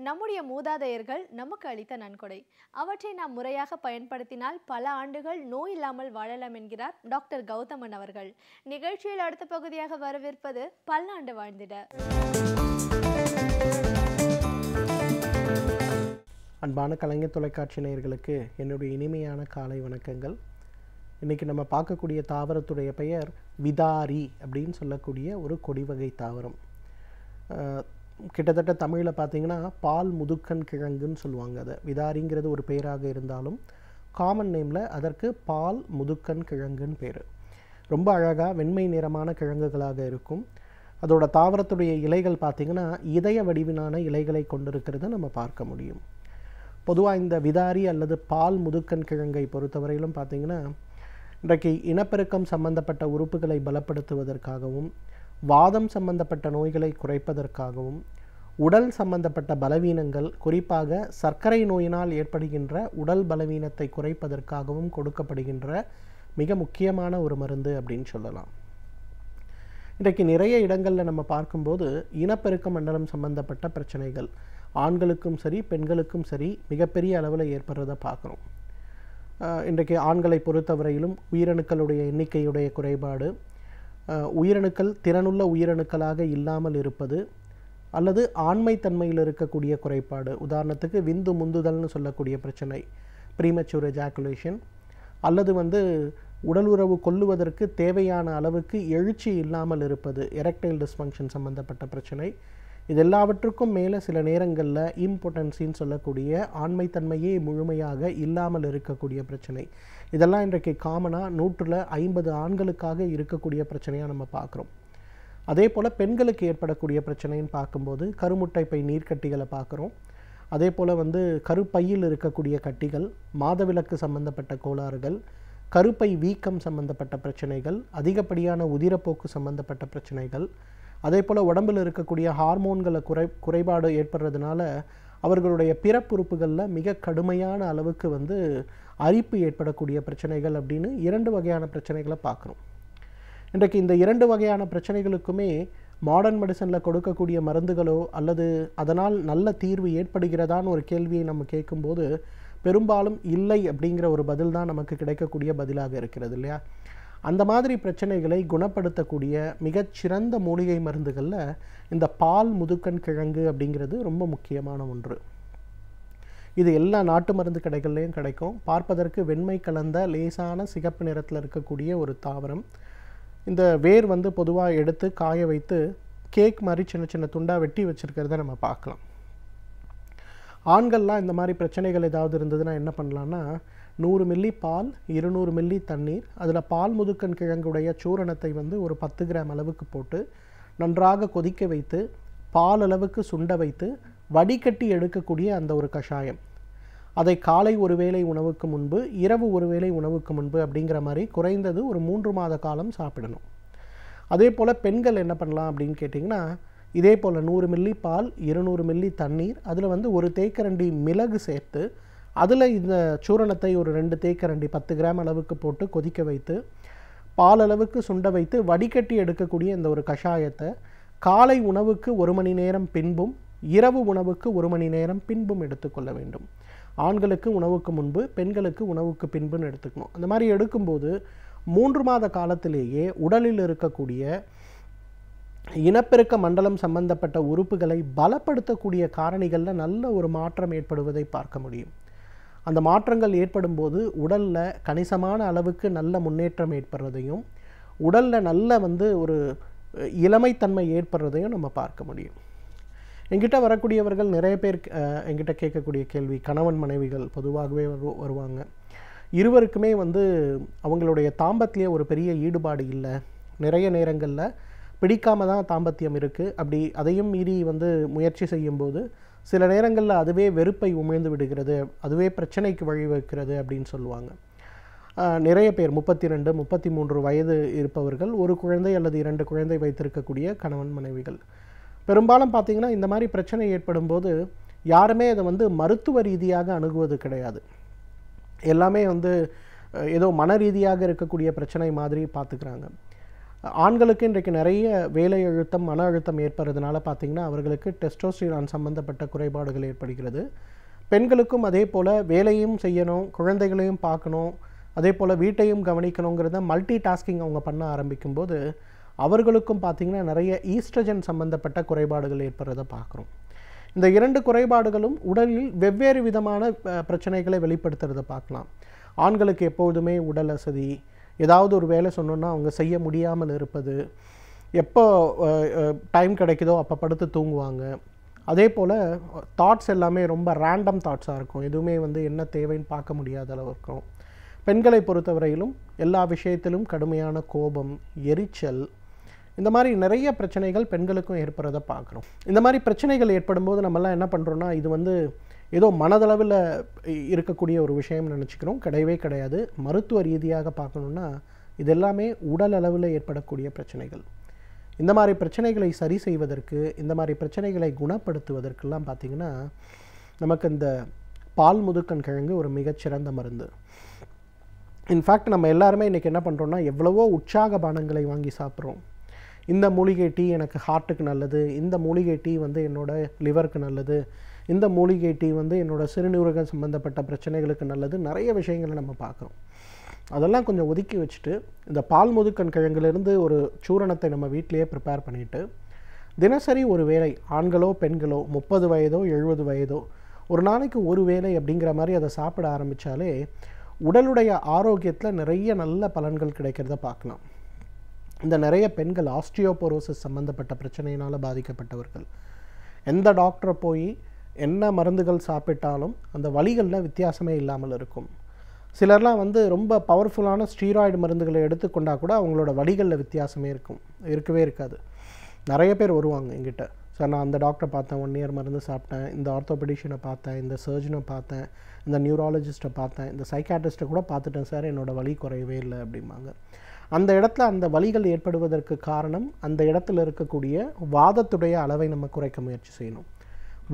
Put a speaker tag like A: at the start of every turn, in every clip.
A: நம்முடைய மூதாதையர்கள் நமக்கு அளித்த நன்கொடை. அவற்றை நாம் முறையாக பயன்படுத்தினால் பல ஆண்டுகள் நோய் இல்லாமல் வாழலாம் என்கிறார் டாக்டர் கௌதமன் அவர்கள். நிகழ்ச்சியில் அடுத்த பகுதியாக வரவிருப்பது பல்லாண்டு வாழ்ந்திட.
B: அன்பான கலைஞர் தொலைக்காட்சி நேயர்களுக்கு என்னுடைய இனிமையான காலை வணக்கங்கள். இன்றைக்கி நம்ம பார்க்கக்கூடிய தாவரத்துடைய பெயர் விதாரி அப்படின்னு சொல்லக்கூடிய ஒரு கொடிவகை தாவரம். கிட்டத்தட்ட தமிழில் பார்த்திங்கன்னா பால் முதுக்கன் கிழங்குன்னு சொல்லுவாங்க. அதை விதாரிங்கிறது ஒரு பெயராக இருந்தாலும் காமன் நேமில் அதற்கு பால் முதுக்கன் கிழங்குன்னு பேர். ரொம்ப அழகாக வெண்மை நிறமான கிழங்குகளாக இருக்கும். அதோட தாவரத்துடைய இலைகள் பார்த்திங்கன்னா இதய வடிவினான இலைகளை கொண்டிருக்கிறத நம்ம பார்க்க முடியும். பொதுவாக இந்த விதாரி அல்லது பால் முதுக்கன் கிழங்கை பொறுத்தவரையிலும் பார்த்திங்கன்னா இன்றைக்கு இனப்பெருக்கம் சம்பந்தப்பட்ட உறுப்புகளை பலப்படுத்துவதற்காகவும், வாதம் சம்பந்தப்பட்ட நோய்களை குறைப்பதற்காகவும், உடல் சம்பந்தப்பட்ட பலவீனங்கள், குறிப்பாக சர்க்கரை நோயினால் ஏற்படுகின்ற உடல் பலவீனத்தை குறைப்பதற்காகவும் கொடுக்கப்படுகின்ற மிக முக்கியமான ஒரு மருந்து அப்படின்னு சொல்லலாம். இன்றைக்கு நிறைய இடங்களில் நம்ம பார்க்கும்போது இனப்பெருக்க மண்டலம் சம்பந்தப்பட்ட பிரச்சனைகள் ஆண்களுக்கும் சரி பெண்களுக்கும் சரி மிகப்பெரிய அளவில் ஏற்படுறதை பார்க்குறோம். இன்றைக்கு ஆண்களை பொறுத்தவரையிலும் உயிரணுக்களுடைய எண்ணிக்கையுடைய குறைபாடு, உயிரணுக்கள் திறனுள்ள உயிரணுக்களாக இல்லாமல் இருப்பது, அல்லது ஆண்மை தன்மையில் இருக்கக்கூடிய குறைபாடு, உதாரணத்துக்கு விந்து முந்துதல்னு சொல்லக்கூடிய பிரச்சனை, ப்ரீமெச்சூர் எஜாக்குலேஷன், அல்லது உடல் உறவு கொள்ளுவதற்கு தேவையான அளவுக்கு எழுச்சி இல்லாமல் இருப்பது, எரெக்டைல் டிஸ்ஃபங்க்ஷன் சம்பந்தப்பட்ட பிரச்சனை, இது எல்லாவற்றுக்கும் மேலே சில நேரங்களில் இம்பார்ட்டன்ஸின்னு சொல்லக்கூடிய ஆண்மைத்தன்மையே முழுமையாக இல்லாமல் இருக்கக்கூடிய பிரச்சனை, இதெல்லாம் இன்றைக்கு காமனாக 150 ஆண்களுக்காக இருக்கக்கூடிய பிரச்சனையாக நம்ம பார்க்குறோம். அதே போல் பெண்களுக்கு ஏற்படக்கூடிய பிரச்சனைன்னு பார்க்கும்போது கருமுட்டை பை நீர்க்கட்டிகளை பார்க்குறோம். அதே போல் கருப்பையில் இருக்கக்கூடிய கட்டிகள், மாதவிலக்கு சம்பந்தப்பட்ட கோளாறுகள், கருப்பை வீக்கம் சம்பந்தப்பட்ட பிரச்சனைகள், அதிகப்படியான உதிரப்போக்கு சம்பந்தப்பட்ட பிரச்சனைகள், அதே போல் உடம்பில் இருக்கக்கூடிய ஹார்மோன்களை குறைபாடு ஏற்படுறதுனால அவர்களுடைய பிறப்புறுப்புகளில் மிக கடுமையான அளவுக்கு அரிப்பு ஏற்படக்கூடிய பிரச்சனைகள் அப்படின்னு 2 வகையான பிரச்சனைகளை பார்க்குறோம். இன்றைக்கு இந்த 2 வகையான பிரச்சனைகளுக்குமே மாடர்ன் மெடிசனில் கொடுக்கக்கூடிய மருந்துகளோ அல்லது அதனால் நல்ல தீர்வு ஏற்படுகிறதான்னு ஒரு கேள்வியை நம்ம கேட்கும்போது பெரும்பாலும் இல்லை அப்படிங்கிற ஒரு பதில் தான் நமக்கு கிடைக்கக்கூடிய பதிலாக இருக்கிறது இல்லையா? அந்த மாதிரி பிரச்சனைகளை குணப்படுத்தக்கூடிய மிகச்சிறந்த மூலிகை மருந்துகளில் இந்த பால் முதுக்கன் கிழங்கு அப்படிங்கிறது ரொம்ப முக்கியமான ஒன்று. இது எல்லா நாட்டு மருந்து கடைகள்லையும் கிடைக்கும். பார்ப்பதற்கு வெண்மை கலந்த லேசான சிகப்பு நிறத்தில் இருக்கக்கூடிய ஒரு தாவரம். இந்த வேர் பொதுவாக எடுத்து காய வைத்து கேக் மாதிரி சின்ன சின்ன துண்டாக வெட்டி வச்சுருக்கிறத நம்ம பார்க்கலாம். ஆண்கள்லாம் இந்த மாதிரி பிரச்சனைகள் ஏதாவது இருந்ததுன்னா என்ன பண்ணலான்னா 100 மில்லி பால், 200 மில்லி தண்ணீர், அதில் பால் முதுக்கன் கிழங்குடைய சூரணத்தை ஒரு 10 கிராம் அளவுக்கு போட்டு நன்றாக கொதிக்க வைத்து பால் அளவுக்கு சுண்ட வைத்து வடிகட்டி எடுக்கக்கூடிய அந்த ஒரு கஷாயம், அதை காலை ஒரு வேளை உணவுக்கு முன்பு, இரவு ஒரு வேளை உணவுக்கு முன்பு அப்படிங்கிற மாதிரி குறைந்தது ஒரு 3 மாத காலம் சாப்பிடணும். அதே போல் பெண்கள் என்ன பண்ணலாம் அப்படின்னு கேட்டிங்கன்னா இதே போல் 100 மில்லி பால், 200 மில்லி தண்ணீர், அதில் ஒரு தேக்கரண்டி மிளகு சேர்த்து அதில் இந்த சூரணத்தை ஒரு 2 தேக்கரண்டி 10 கிராம் அளவுக்கு போட்டு கொதிக்க வைத்து பால் அளவுக்கு சுண்ட வைத்து வடிகட்டி எடுக்கக்கூடிய இந்த ஒரு கஷாயத்தை காலை உணவுக்கு 1 மணி நேரம் பின்பும் இரவு உணவுக்கு 1 மணி நேரம் பின்பும் எடுத்துக்கொள்ள வேண்டும். ஆண்களுக்கு உணவுக்கு முன்பு, பெண்களுக்கு உணவுக்கு பின்புன்னு எடுத்துக்கணும். அந்த மாதிரி எடுக்கும்போது 3 மாத காலத்திலேயே உடலில் இருக்கக்கூடிய இனப்பெருக்க மண்டலம் சம்பந்தப்பட்ட உறுப்புகளை பலப்படுத்தக்கூடிய காரணிகளில் நல்ல ஒரு மாற்றம் ஏற்படுவதை பார்க்க முடியும். அந்த மாற்றங்கள் ஏற்படும் போது உடலில் கணிசமான அளவுக்கு நல்ல முன்னேற்றம் ஏற்படுறதையும் உடலில் நல்ல ஒரு இளமைத்தன்மை ஏற்படுறதையும் நம்ம பார்க்க முடியும். எங்கிட்ட வரக்கூடியவர்கள் நிறைய பேர் எங்கிட்ட கேட்கக்கூடிய கேள்வி, கணவன் மனைவிகள் பொதுவாகவே வருவாங்க. இருவருக்குமே அவங்களுடைய தாம்பத்திலே ஒரு பெரிய ஈடுபாடு இல்லை, நிறைய நேரங்களில் பிடிக்காம தான் தாம்பத்தியம் இருக்குது, அப்படி அதையும் மீறி முயற்சி செய்யும்போது சில நேரங்களில் அதுவே வெறுப்பை உமிழ்ந்து விடுகிறது, அதுவே பிரச்சனைக்கு வழிவகுக்கிறது அப்படின்னு சொல்லுவாங்க. நிறைய பேர் 32, 33 வயது இருப்பவர்கள், ஒரு குழந்தை அல்லது 2 குழந்தை வைத்திருக்கக்கூடிய கணவன் மனைவிகள் பெரும்பாலும் பார்த்திங்கன்னா இந்த மாதிரி பிரச்சனை ஏற்படும் போது யாருமே அதை மருத்துவ ரீதியாக அணுகுவது கிடையாது. எல்லாமே ஏதோ மன ரீதியாக இருக்கக்கூடிய பிரச்சனை மாதிரி பார்த்துக்கிறாங்க. ஆண்களுக்கு இன்றைக்கு நிறைய வேலை அழுத்தம், மன அழுத்தம் ஏற்படுறதுனால பார்த்திங்கன்னா அவர்களுக்கு டெஸ்டோஸ்டிரான் சம்பந்தப்பட்ட குறைபாடுகள் ஏற்படுகிறது. பெண்களுக்கும் அதே போல் வேலையும் செய்யணும், குழந்தைகளையும் பார்க்கணும், அதே போல் வீட்டையும் கவனிக்கணுங்கிறத மல்டி டாஸ்கிங் அவங்க பண்ண ஆரம்பிக்கும்போது அவர்களுக்கும் பார்த்திங்கன்னா நிறைய ஈஸ்ட்ரஜன் சம்பந்தப்பட்ட குறைபாடுகள் ஏற்படுறதை பார்க்குறோம். இந்த 2 குறைபாடுகளும் உடலில் வெவ்வேறு விதமான பிரச்சனைகளை வெளிப்படுத்துறதை பார்க்கலாம். ஆண்களுக்கு எப்பொழுதுமே உடல் அசதி, ஏதாவது ஒரு வேலை சொன்னோன்னா அவங்க செய்ய முடியாமல் இருப்பது, எப்போ டைம் கிடைக்குதோ அப்போ படுத்து தூங்குவாங்க. அதே போல் தாட்ஸ் எல்லாமே ரொம்ப ரேண்டம் தாட்ஸாக இருக்கும், எதுவுமே என்ன தேவைன்னு பார்க்க முடியாத அளவு இருக்கும். பெண்களை பொறுத்தவரையிலும் எல்லா விஷயத்திலும் கடுமையான கோபம், எரிச்சல், இந்த மாதிரி நிறைய பிரச்சனைகள் பெண்களுக்கும் ஏற்படுறதை பார்க்குறோம். இந்த மாதிரி பிரச்சனைகள் ஏற்படும்போது நம்மலாம் என்ன பண்ணுறோன்னா, இது ஏதோ மனதளவில் இருக்கக்கூடிய ஒரு விஷயம் நினச்சிக்கிறோம். கிடையவே கிடையாது. மருத்துவ ரீதியாக பார்க்கணுன்னா இது எல்லாமே உடல் அளவில் ஏற்படக்கூடிய பிரச்சனைகள். இந்த மாதிரி பிரச்சனைகளை சரி செய்வதற்கு, இந்த மாதிரி பிரச்சனைகளை குணப்படுத்துவதற்கெல்லாம் பார்த்திங்கன்னா நமக்கு இந்த பால் முதுக்கன் கிழங்கு ஒரு மிகச்சிறந்த மருந்து. இன்ஃபேக்ட் நம்ம எல்லாருமே இன்றைக்கி என்ன பண்ணுறோன்னா, எவ்வளவோ உற்சாக பானங்களை வாங்கி சாப்பிட்றோம். இந்த மூலிகை டீ எனக்கு ஹார்ட்டுக்கு நல்லது, இந்த மூலிகை டீ என்னோடய லிவருக்கு நல்லது, இந்த மூலிகை டீ என்னோடய சிறுநீரகம் சம்மந்தப்பட்ட பிரச்சனைகளுக்கு நல்லது, நிறைய விஷயங்களை நம்ம பார்க்குறோம். அதெல்லாம் கொஞ்சம் ஒதுக்கி வச்சுட்டு இந்த பால் முதுக்கன் கிழங்குலேருந்து ஒரு சூரணத்தை நம்ம வீட்டிலையே ப்ரிப்பேர் பண்ணிவிட்டு தினசரி ஒரு வேளை, ஆண்களோ பெண்களோ 30 வயதோ 70 வயதோ, ஒரு நாளைக்கு ஒரு வேளை அப்படிங்கிற மாதிரி அதை சாப்பிட ஆரம்பித்தாலே உடலுடைய ஆரோக்கியத்தில் நிறைய நல்ல பலன்கள் கிடைக்கிறத பார்க்கலாம். இந்த நிறைய பெண்கள் ஆஸ்டியோபோரோசிஸ் சம்மந்தப்பட்ட பிரச்சனையினால் பாதிக்கப்பட்டவர்கள், எந்த டாக்டரை போய் என்ன மருந்துகள் சாப்பிட்டாலும் அந்த வலிகளில் வித்தியாசமே இல்லாமல் இருக்கும். சிலர்லாம் ரொம்ப பவர்ஃபுல்லான ஸ்டீராய்டு மருந்துகளை எடுத்துக்கொண்டால் கூட அவங்களோட வலிகளில் வித்தியாசமே இருக்கவே இருக்காது. நிறைய பேர் வருவாங்க எங்கிட்ட, சார் நான் அந்த டாக்டரை பார்த்தேன், 1 இயர் மருந்து சாப்பிட்டேன், இந்த ஆர்த்தோபெடிஷனை பார்த்தேன், இந்த சர்ஜனை பார்த்தேன், இந்த நியூராலஜிஸ்ட்டை பார்த்தேன், இந்த சைக்காட்ரிஸ்ட்டை கூட பார்த்துட்டேன் சார், என்னோடய வலி குறையவே இல்லை அப்படிம்பாங்க. அந்த இடத்துல அந்த வலிகள் ஏற்படுவதற்கு காரணம் அந்த இடத்துல இருக்கக்கூடிய வாதத்துடைய அளவை நம்ம குறைக்க முயற்சி செய்யணும்.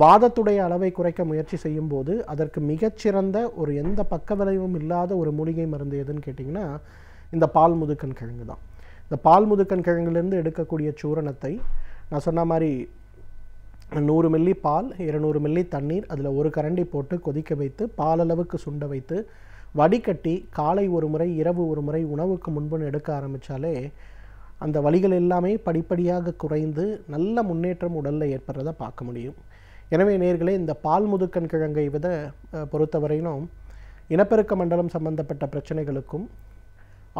B: வாதத்துடைய அளவை குறைக்க முயற்சி செய்யும்போது அதற்கு மிகச்சிறந்த ஒரு எந்த பக்க விளைவும் இல்லாத ஒரு மூலிகை மருந்து எதுன்னு கேட்டிங்கன்னா இந்த பால் முதுக்கன் கிழங்கு தான். இந்த பால் முதுக்கன் கிழங்குலேருந்து எடுக்கக்கூடிய சூரணத்தை நான் சொன்ன மாதிரி 100 மில்லி பால், 200 மில்லி தண்ணீர், அதில் 1 கரண்டி போட்டு கொதிக்க வைத்து பால் அளவுக்கு சுண்ட வைத்து வடிகட்டி காலை ஒரு முறை, இரவு ஒரு முறை உணவுக்கு முன்பு எடுக்க ஆரம்பித்தாலே அந்த வலிகள் எல்லாமே படிப்படியாக குறைந்து நல்ல முன்னேற்றம் உடலில் ஏற்படுறதை பார்க்க முடியும். எனவே நேயர்களே, இந்த பால் முதுக்கன் கிழங்கை பொறுத்தவரையிலும் இனப்பெருக்க மண்டலம் சம்பந்தப்பட்ட பிரச்சனைகளுக்கும்,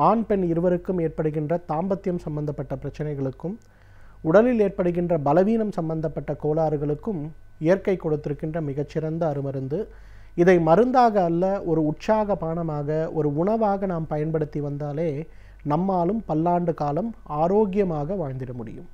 B: ஆண் பெண் இருவருக்கும் ஏற்படுகின்ற தாம்பத்தியம் சம்பந்தப்பட்ட பிரச்சனைகளுக்கும், உடலில் ஏற்படுகின்ற பலவீனம் சம்பந்தப்பட்ட கோளாறுகளுக்கும் இயற்கை கொடுத்திருக்கின்ற மிகச்சிறந்த அருமருந்து. இதை மருந்தாக அல்ல, ஒரு உற்சாக பானமாக, ஒரு உணவாக நாம் பயன்படுத்தி வந்தாலே நம்மாலும் பல்லாண்டு காலம் ஆரோக்கியமாக வாழ்ந்திட முடியும்.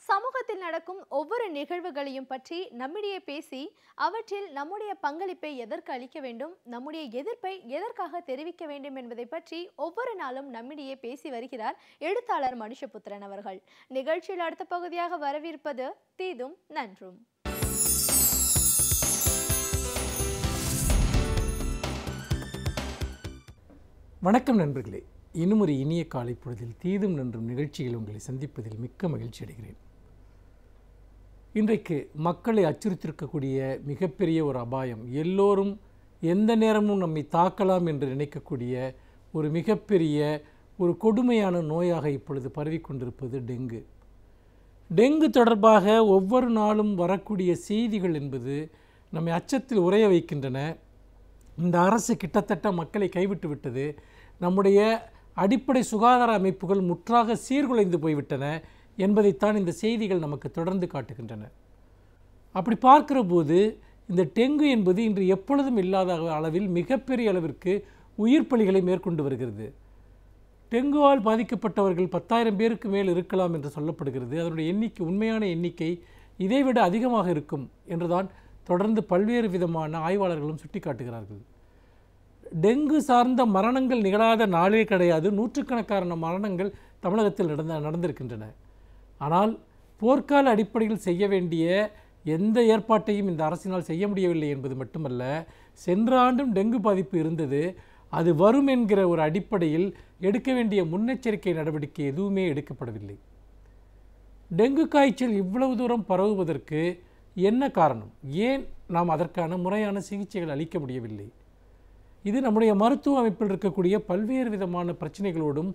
A: சமூகத்தில் நடக்கும் ஒவ்வொரு நிகழ்வுகளையும் பற்றி நம்மிடையே பேசி அவற்றில் நம்முடைய பங்களிப்பை எதற்கு அளிக்க வேண்டும், நம்முடைய எதிர்ப்பை எதற்காக தெரிவிக்க வேண்டும் என்பதை பற்றி ஒவ்வொரு நாளும் நம்மிடையே பேசி வருகிறார் எழுத்தாளர் மனுஷபுத்திரன் அவர்கள். நிகழ்ச்சியில் அடுத்த பகுதியாக வரவிருப்பது தீதும் நன்றும்.
C: வணக்கம் நண்பர்களே, இன்னும் ஒரு இனிய காலை பொழுதில் தீதும் நன்றும் நிகழ்ச்சியில் உங்களை சந்திப்பதில் மிக்க மகிழ்ச்சி அடைகிறேன். இன்றைக்கு மக்களை அச்சுறுத்திருக்கக்கூடிய மிகப்பெரிய ஒரு அபாயம், எல்லோரும் எந்த நேரமும் நம்மை தாக்கலாம் என்று நினைக்கக்கூடிய ஒரு மிகப்பெரிய ஒரு கொடுமையான நோயாக இப்பொழுது பரவிக்கொண்டிருப்பது டெங்கு. டெங்கு தொடர்பாக ஒவ்வொரு நாளும் வரக்கூடிய செய்திகள் என்பது நம்மை அச்சத்தில் உறைய வைக்கின்றன. இந்த அரசு கிட்டத்தட்ட மக்களை கைவிட்டு விட்டது, நம்முடைய அடிப்படை சுகாதார அமைப்புகள் முற்றாக சீர்குலைந்து போய்விட்டன என்பதைத்தான் இந்த செய்திகள் நமக்கு தொடர்ந்து காட்டுகின்றன. அப்படி பார்க்கிற போது இந்த டெங்கு என்பது இன்று எப்பொழுதும் இல்லாத அளவில் மிகப்பெரிய அளவிற்கு உயிர் பலிகளை மேற்கொண்டு வருகிறது. டெங்குவால் பாதிக்கப்பட்டவர்கள் 10,000 பேருக்கு மேல் இருக்கலாம் என்று சொல்லப்படுகிறது. அதனுடைய எண்ணிக்கை, உண்மையான எண்ணிக்கை இதைவிட அதிகமாக இருக்கும் என்றுதான் தொடர்ந்து பல்வேறு விதமான ஆய்வாளர்களும் சுட்டிக்காட்டுகிறார்கள். டெங்கு சார்ந்த மரணங்கள் நிகழாத நாளே கிடையாது. நூற்றுக்கணக்கான மரணங்கள் தமிழகத்தில் நடந்திருக்கின்றன. ஆனால் போர்க்கால அடிப்படையில் செய்ய வேண்டிய எந்த ஏற்பாட்டையும் இந்த அரசினால் செய்ய முடியவில்லை என்பது மட்டுமல்ல, சென்ற ஆண்டும் டெங்கு பாதிப்பு இருந்தது. அது வரும் என்கிற ஒரு அடிப்படையில் எடுக்க வேண்டிய முன்னெச்சரிக்கை நடவடிக்கை எதுவுமே எடுக்கப்படவில்லை. டெங்கு காய்ச்சல் இவ்வளவு தூரம் பரவுவதற்கு என்ன காரணம்? ஏன் நாம் அதற்கான முறையான சிகிச்சைகள் அளிக்க முடியவில்லை? இது நம்முடைய மருத்துவ அமைப்பில் இருக்கக்கூடிய பல்வேறு விதமான பிரச்சனைகளோடும்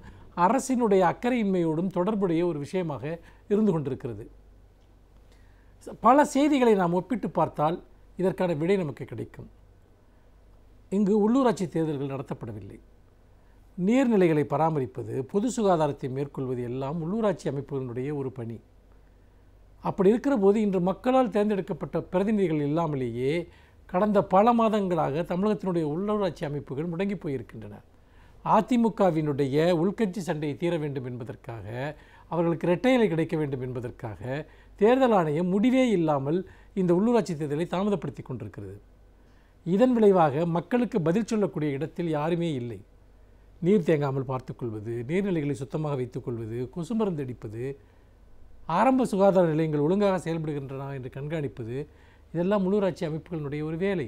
C: அரசினுடைய அக்கறையின்மையோடும் தொடர்புடைய ஒரு விஷயமாக இருந்து கொண்டிருக்கிறது. பல செய்திகளை நாம் ஒப்பிட்டு பார்த்தால் இதற்கான விடை நமக்கு கிடைக்கும். இங்கு உள்ளூராட்சி தேர்தல்கள் நடத்தப்படவில்லை. நீர்நிலைகளை பராமரிப்பது, பொது சுகாதாரத்தை மேற்கொள்வது எல்லாம் உள்ளூராட்சி அமைப்புகளுடைய ஒரு பணி. அப்படி இருக்கிற போது இன்று மக்களால் தேர்ந்தெடுக்கப்பட்ட பிரதிநிதிகள் இல்லாமலேயே கடந்த பல மாதங்களாக தமிழகத்தினுடைய உள்ளூராட்சி அமைப்புகள் முடங்கி போயிருக்கின்றன. அதிமுகவினுடைய உள்கட்சி சண்டையை தீர வேண்டும் என்பதற்காக, அவர்களுக்கு இரட்டை இலை கிடைக்க வேண்டும் என்பதற்காக தேர்தல் ஆணையம் முடிவே இல்லாமல் இந்த உள்ளூராட்சி தேர்தலை தாமதப்படுத்தி கொண்டிருக்கிறது. இதன் விளைவாக மக்களுக்கு பதில் சொல்லக்கூடிய இடத்தில் யாருமே இல்லை. நீர் தேங்காமல் பார்த்துக்கொள்வது, நீர்நிலைகளை சுத்தமாக வைத்துக்கொள்வது, கொசு மருந்து அடிப்பது, ஆரம்ப சுகாதார நிலையங்கள் ஒழுங்காக செயல்படுகின்றன என்று கண்காணிப்பது, இதெல்லாம் உள்ளூராட்சி அமைப்புகளினுடைய ஒரு வேலை.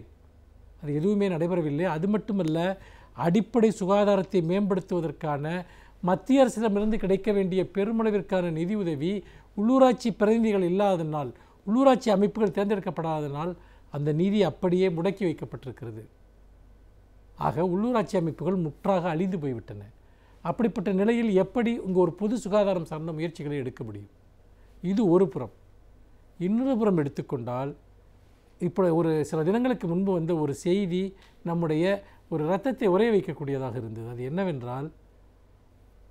C: அது எதுவுமே நடைபெறவில்லை. அது மட்டுமல்ல, அடிப்படை சுகாதாரத்தை மேம்படுத்துவதற்கான மத்திய அரசிடமிருந்து கிடைக்க வேண்டிய பெருமளவிற்கான நிதி உதவி உள்ளூராட்சி பிரதிநிதிகள் இல்லாதனால், உள்ளூராட்சி அமைப்புகள் தேர்ந்தெடுக்கப்படாதனால் அந்த நிதி அப்படியே முடக்கி வைக்கப்பட்டிருக்கிறது. ஆக உள்ளூராட்சி அமைப்புகள் முற்றாக அழிந்து போய்விட்டன. அப்படிப்பட்ட நிலையில் எப்படி இங்கே ஒரு பொது சுகாதாரம் சார்ந்த முயற்சிகளை எடுக்க முடியும்? இது ஒரு புறம். இன்னொரு புறம் எடுத்துக்கொண்டால், இப்போ ஒரு சில தினங்களுக்கு முன்பு வந்த ஒரு செய்தி நம்முடைய ஒரு இரத்தத்தை உறைய வைக்கக்கூடியதாக இருந்தது. அது என்னவென்றால்,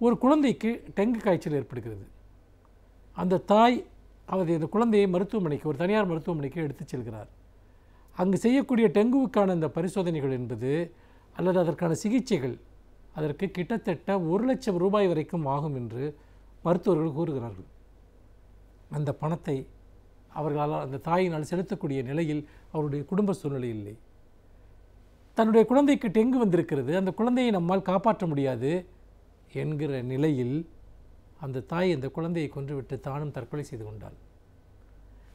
C: ஒரு குழந்தைக்கு டெங்கு காய்ச்சல் ஏற்படுகிறது. அந்த தாய் அந்த குழந்தையை மருத்துவமனைக்கு, ஒரு தனியார் மருத்துவமனைக்கு எடுத்துச் செல்கிறார். அங்கு செய்யக்கூடிய டெங்குவுக்கான அந்த பரிசோதனைகள் என்பது அல்லது அதற்கான சிகிச்சைகள் அதற்கு கிட்டத்தட்ட 1 லட்சம் ரூபாய் வரைக்கும் ஆகும் என்று மருத்துவர்கள் கூறுகிறார்கள். அந்த பணத்தை அவர்களால், அந்த தாயினால் செலுத்தக்கூடிய நிலையில் அவருடைய குடும்ப சூழ்நிலை இல்லை. தன்னுடைய குழந்தைக்கு டெங்கு வந்திருக்கிறது, அந்த குழந்தையை நம்மால் காப்பாற்ற முடியாது என்கிற நிலையில் அந்த தாய் அந்த குழந்தையை கொன்றுவிட்டு தானும் தற்கொலை செய்து கொண்டாள்.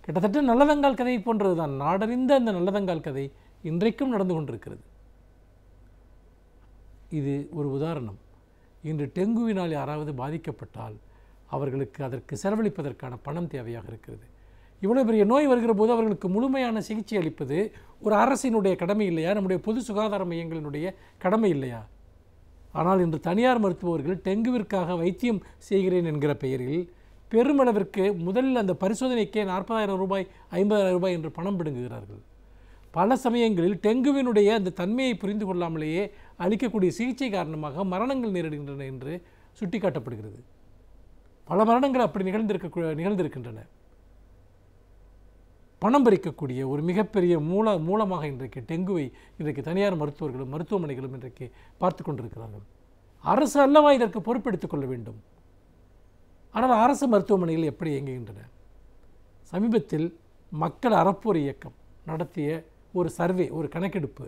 C: கிட்டத்தட்ட நல்லதங்கால் கதை போன்றது தான். நாடறிந்த அந்த நல்லதங்கால் கதை இன்றைக்கும் நடந்து கொண்டிருக்கிறது. இது ஒரு உதாரணம். இன்று டெங்குவினால் யாராவது பாதிக்கப்பட்டால் அவர்களுக்கு அதற்கு செலவழிப்பதற்கான பணம் தேவையாக இருக்கிறது. இவ்வளோ பெரிய நோய் வருகிற போது அவர்களுக்கு முழுமையான சிகிச்சை அளிப்பது ஒரு அரசினுடைய கடமை இல்லையா? நம்முடைய பொது சுகாதார மையங்களினுடைய கடமை இல்லையா? ஆனால் இன்று தனியார் மருத்துவர்கள் டெங்குவிற்காக வைத்தியம் செய்கிறேன் என்கிற பெயரில் பெருமளவிற்கு முதலில் அந்த பரிசோதனைக்கே 40,000 ரூபாய் 50,000 ரூபாய் என்று பணம் பிடுங்குகிறார்கள். பல சமயங்களில் டெங்குவினுடைய அந்த தன்மையை புரிந்து கொள்ளாமலேயே அளிக்கக்கூடிய சிகிச்சை காரணமாக மரணங்கள் நேரிடுகின்றன என்று சுட்டிக்காட்டப்படுகிறது. பல மரணங்கள் அப்படி நிகழ்ந்திருக்கின்றன. பணம் பறிக்கக்கூடிய ஒரு மிகப்பெரிய மூலமாக இன்றைக்கு டெங்குவை இன்றைக்கு தனியார் மருத்துவர்களும் மருத்துவமனைகளும் இன்றைக்கு பார்த்து கொண்டிருக்கிறார்கள். அரசு அல்லவா இதற்கு பொறுப்பெடுத்துக் கொள்ள வேண்டும்? ஆனால் அரசு மருத்துவமனைகள் எப்படி இயங்குகின்றன? சமீபத்தில் மக்கள் அறப்போர் இயக்கம் நடத்திய ஒரு சர்வே, ஒரு கணக்கெடுப்பு,